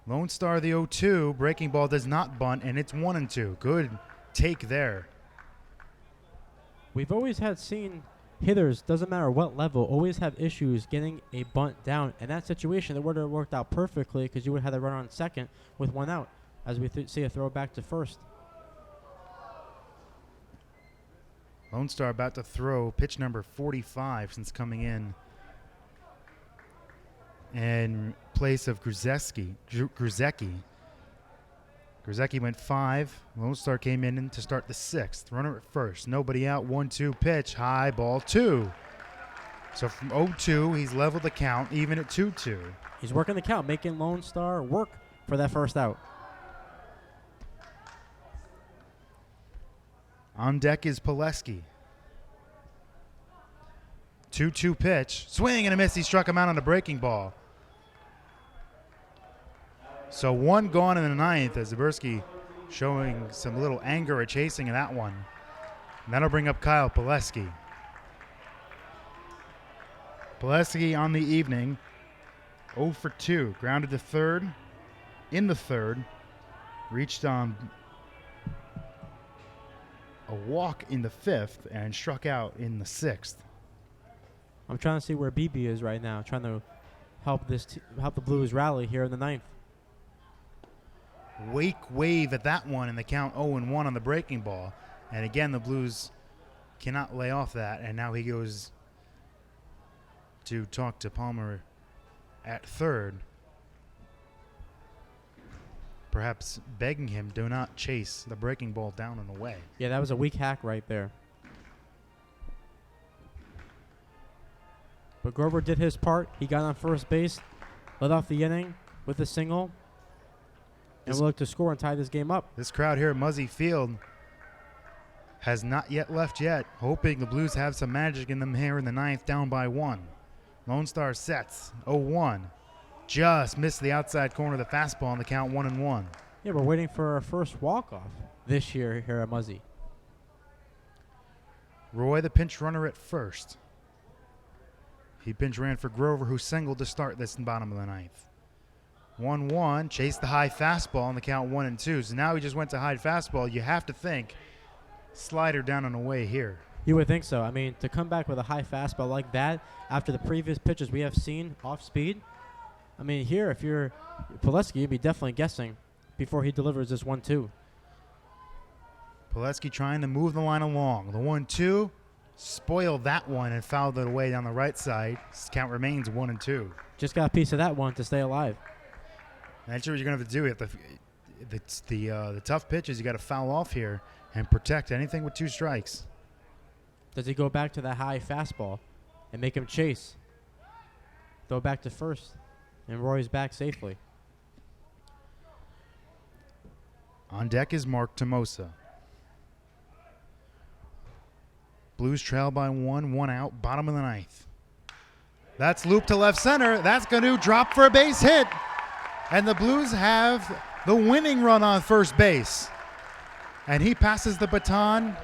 Lone Star the 0-2. Breaking ball does not bunt, and it's 1-2. Good take there. We've always seen hitters, doesn't matter what level, always have issues getting a bunt down. In that situation, it would have worked out perfectly because you would have had a runner on second with 1 out as we see a throw back to first. Lone Star about to throw pitch number 45 since coming in place of Gruzecki. Gruzecki went 5. Lone Star came in to start the 6th. Runner at first. Nobody out. 1-2 pitch. High ball 2. So from 0-2, he's leveled the count, even at 2-2. He's working the count, making Lone Star work for that first out. On deck is Pileski. 2-2 pitch. Swing and a miss. He struck him out on a breaking ball. So one gone in the ninth as Zaberski showing some little anger at chasing in that one. And that'll bring up Kyle Pileski. Pileski on the evening, 0 for 2. Grounded to third in the third. Reached on a walk in the fifth and struck out in the sixth. I'm trying to see where BB is right now, trying to help help the Blues rally here in the ninth. Wake wave at that one, and the count 0-1 on the breaking ball. And again, the Blues cannot lay off that, and now he goes to talk to Palmer at third, perhaps begging him do not chase the breaking ball down and away. Yeah, that was a weak hack right there. But Grover did his part. He got on first base, led off the inning with a single, and will look to score and tie this game up. This crowd here at Muzzy Field has not yet left yet, hoping the Blues have some magic in them here in the ninth, down by 1. Lone Star sets 0-1. Just missed the outside corner of the fastball on the count 1-1. Yeah, we're waiting for our first walk-off this year here at Muzzy. Roy, the pinch runner at first. He pinch ran for Grover, who singled to start this in bottom of the ninth. 1-1, chased the high fastball on the count 1-2. So now he just went to high fastball. You have to think slider down and away here. You would think so. I mean, to come back with a high fastball like that after the previous pitches we have seen off speed, I mean, here, if you're Pileski, you'd be definitely guessing before he delivers this 1-2. Pileski trying to move the line along. The 1-2, spoiled that one and fouled it away down the right side. His count remains 1-2. Just got a piece of that one to stay alive. And that's what you're going to have to do. You have to, the tough pitches, you got to foul off here and protect anything with 2 strikes. Does he go back to that high fastball and make him chase? Throw back to first, and Roy's back safely. On deck is Mark Tomosa. Blues trail by 1 out, bottom of the ninth. That's looped to left center. That's going to drop for a base hit. And the Blues have the winning run on first base. And he passes the baton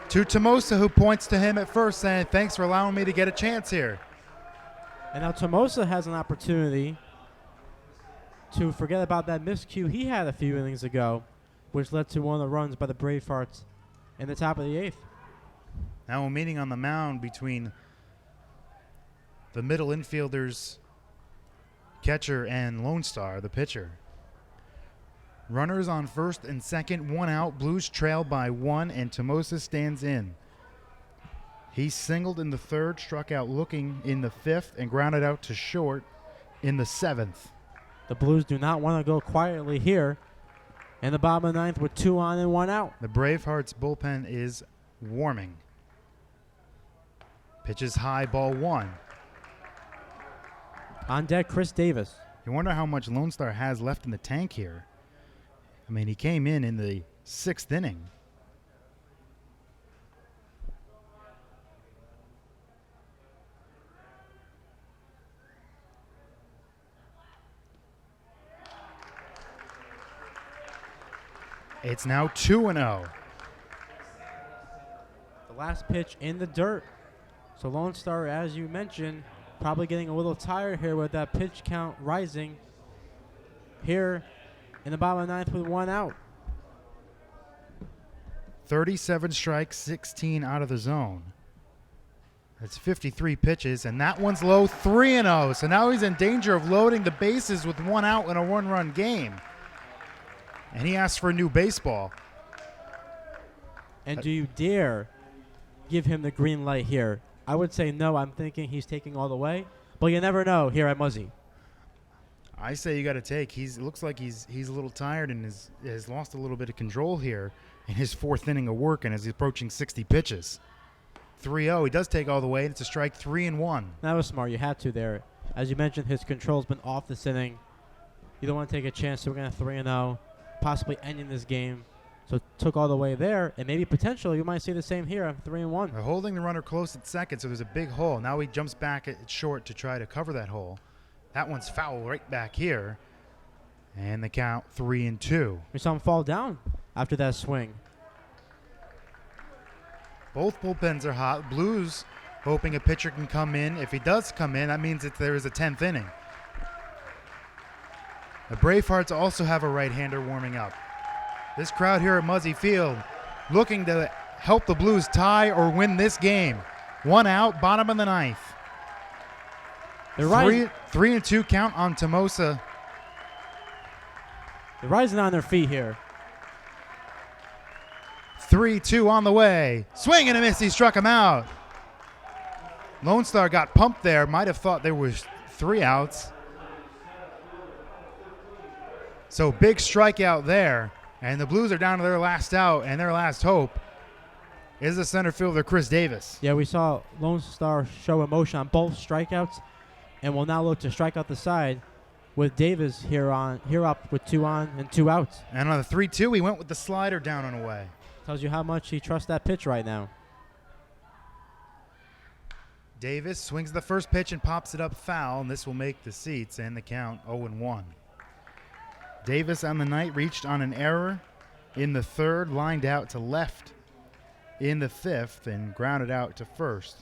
to Tomosa, who points to him at first saying, thanks for allowing me to get a chance here. And now Tomosa has an opportunity to forget about that miscue he had a few innings ago, which led to one of the runs by the Bravehearts in the top of the 8th. Now a meeting on the mound between the middle infielders, catcher, and Lone Star, the pitcher. Runners on first and second, 1 out. Blues trail by 1, and Tomosa stands in. He singled in the third, struck out looking in the fifth, and grounded out to short in the 7th. The Blues do not want to go quietly here in the bottom of the 9th with 2 on and 1 out. The Bravehearts bullpen is warming. Pitches high, ball 1. On deck, Chris Davis. You wonder how much Lone Star has left in the tank here. I mean, he came in the 6th inning. It's now 2-0. The last pitch in the dirt. So Lone Star, as you mentioned, probably getting a little tired here with that pitch count rising here in the bottom of the 9th with 1 out. 37 strikes, 16 out of the zone. That's 53 pitches, and that one's low, 3-0. So now he's in danger of loading the bases with 1 out in a 1-run game. And he asks for a new baseball. And do you dare give him the green light here? I would say no. I'm thinking he's taking all the way. But you never know here at Muzzy. I say you got to take. It looks like he's a little tired and has lost a little bit of control here in his 4th inning of work and is approaching 60 pitches. 3-0. He does take all the way. It's a strike, 3-1. That was smart. You had to there. As you mentioned, his control's been off this inning. You don't want to take a chance. So we're going to 3-0, possibly ending this game. So took all the way there, and maybe potentially you might see the same here at 3-1. They're holding the runner close at second, so there's a big hole. Now he jumps back at short to try to cover that hole. That one's foul right back here. And the count 3-2. We saw him fall down after that swing. Both bullpens are hot. Blues hoping a pitcher can come in. If he does come in, that means that there is a 10th inning. The Bravehearts also have a right-hander warming up. This crowd here at Muzzy Field looking to help the Blues tie or win this game. 1 out, bottom of the ninth. 3-2 count on Tomosa. They're rising on their feet here. 3-2 on the way. Swing and a miss. He struck him out. Lone Star got pumped there. Might have thought there was 3 outs. So big strikeout there. And the Blues are down to their last out, and their last hope is the center fielder, Chris Davis. Yeah, we saw Lone Star show emotion on both strikeouts, and will now look to strike out the side with Davis here up with 2 on and 2 outs. And on the 3-2, he went with the slider down and away. Tells you how much he trusts that pitch right now. Davis swings the first pitch and pops it up foul, and this will make the seats and the count 0-1. Davis on the night reached on an error in the third, lined out to left in the fifth, and grounded out to first.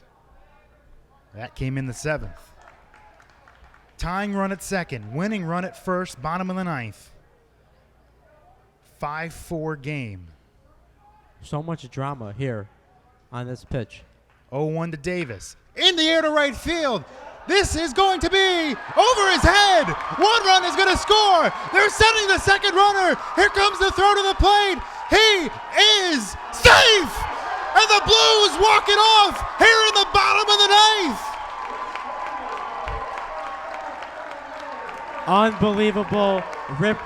That came in the seventh. Tying run at second, winning run at first, bottom of the ninth. 5-4 game. So much drama here on this pitch. 0-1 to Davis. In the air to right field. This is going to be over his head. 1 run is going to score. They're sending the second runner. Here comes the throw to the plate. He is safe. And the Blues walk it off here in the bottom of the ninth. Unbelievable rip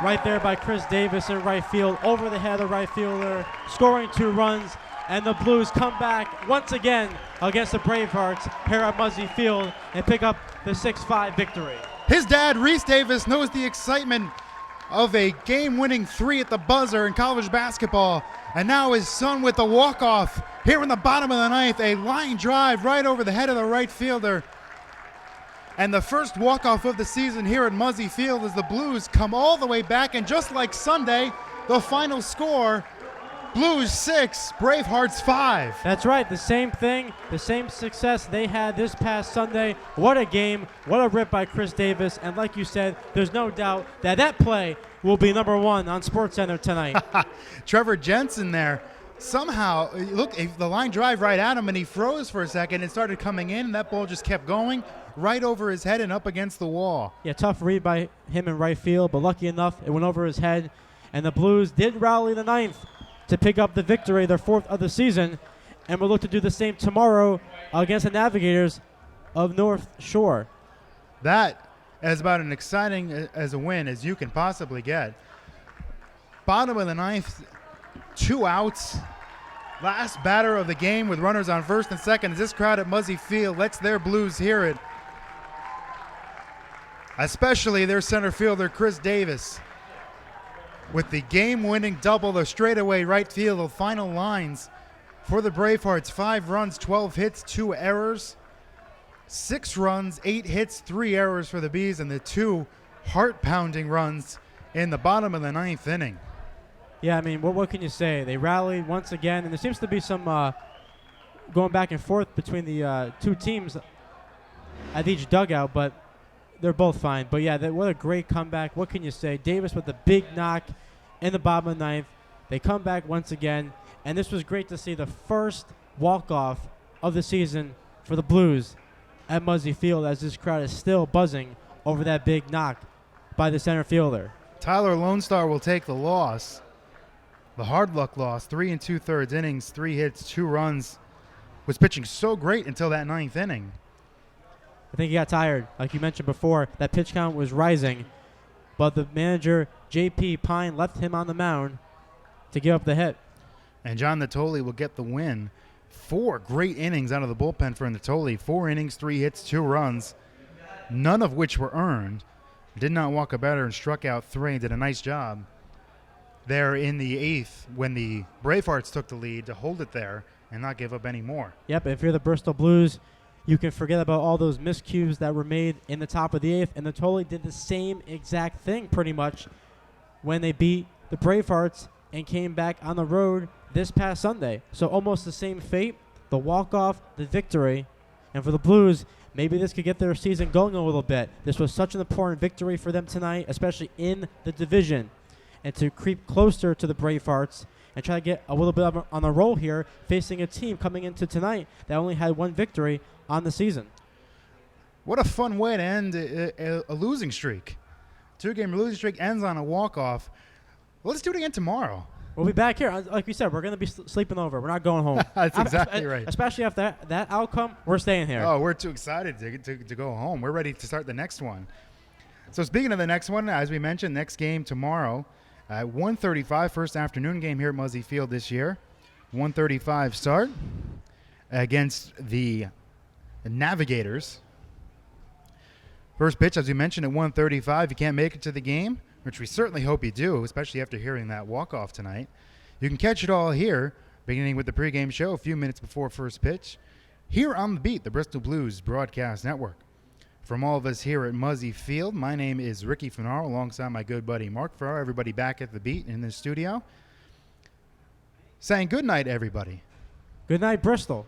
right there by Chris Davis in right field, over the head of the right fielder, scoring 2 runs, and the Blues come back once again against the Bravehearts here at Muzzy Field and pick up the 6-5 victory. His dad, Reese Davis, knows the excitement of a game-winning 3 at the buzzer in college basketball, and now his son with the walk-off here in the bottom of the ninth, a line drive right over the head of the right fielder. And the first walk-off of the season here at Muzzy Field as the Blues come all the way back. And just like Sunday, the final score, Blues 6, Bravehearts 5. That's right, the same thing, the same success they had this past Sunday. What a game, what a rip by Chris Davis. And like you said, there's no doubt that that play will be number 1 on SportsCenter tonight. Trevor Jensen there. Somehow, look, the line drive right at him, and he froze for a second and started coming in, and that ball just kept going right over his head and up against the wall. Yeah, tough read by him in right field, but lucky enough, it went over his head. And the Blues did rally the ninth to pick up the victory, their 4th of the season, and we'll look to do the same tomorrow against the Navigators of North Shore. That is about as exciting as a win as you can possibly get. Bottom of the ninth, 2 outs. Last batter of the game with runners on first and second as this crowd at Muzzy Field lets their Blues hear it. Especially their center fielder, Chris Davis, with the game-winning double, the straightaway right field, the final lines for the Bravehearts. 5 runs, 12 hits, 2 errors. 6 runs, 8 hits, 3 errors for the Bees, and the 2 heart-pounding runs in the bottom of the ninth inning. Yeah, I mean, what can you say? They rallied once again, and there seems to be some going back and forth between the 2 teams at each dugout, but they're both fine. But, yeah, what a great comeback. What can you say? Davis with the big knock in the bottom of the ninth. They come back once again, and this was great to see the first walk-off of the season for the Blues at Muzzy Field as this crowd is still buzzing over that big knock by the center fielder. Tyler Lone Star will take the loss. The hard luck loss, 3 2/3 innings, 3 hits, 2 runs. Was pitching so great until that ninth inning. I think he got tired. Like you mentioned before, that pitch count was rising, but the manager, J.P. Pine, left him on the mound to give up the hit. And John Natoli will get the win. 4 great innings out of the bullpen for Natoli. 4 innings, 3 hits, 2 runs, none of which were earned. Did not walk a batter and struck out 3 and did a nice job there in the 8th when the Bravehearts took the lead to hold it there and not give up any more. Yep, if you're the Bristol Blues, You can forget about all those miscues that were made in the top of the 8th, and the Totally did the same exact thing pretty much when they beat the Bravehearts and came back on the road this past Sunday. So almost the same fate, the walk-off, the victory. And for the Blues, maybe this could get their season going a little bit. This was such an important victory for them tonight, especially in the division. And to creep closer to the Bravehearts and try to get a little bit on a roll here, facing a team coming into tonight that only had one victory on the season. What a fun way to end a losing streak. 2-game losing streak ends on a walk-off. Well, let's do it again tomorrow. We'll be back here. Like we said, we're going to be sleeping over. We're not going home. That's exactly right. Especially after that outcome, we're staying here. Oh, we're too excited to go home. We're ready to start the next one. So speaking of the next one, as we mentioned, next game tomorrow at 1:35, first afternoon game here at Muzzy Field this year. 1:35 start against the Navigators. First pitch, as we mentioned, at 1:35. You can't make it to the game, which we certainly hope you do, especially after hearing that walk-off tonight. You can catch it all here, beginning with the pregame show a few minutes before first pitch, here on The Beat, the Bristol Blues Broadcast Network. From all of us here at Muzzy Field, my name is Ricky Finaro, alongside my good buddy Mark Farrar, everybody back at The Beat in the studio. Saying good night, everybody. Good night, Bristol.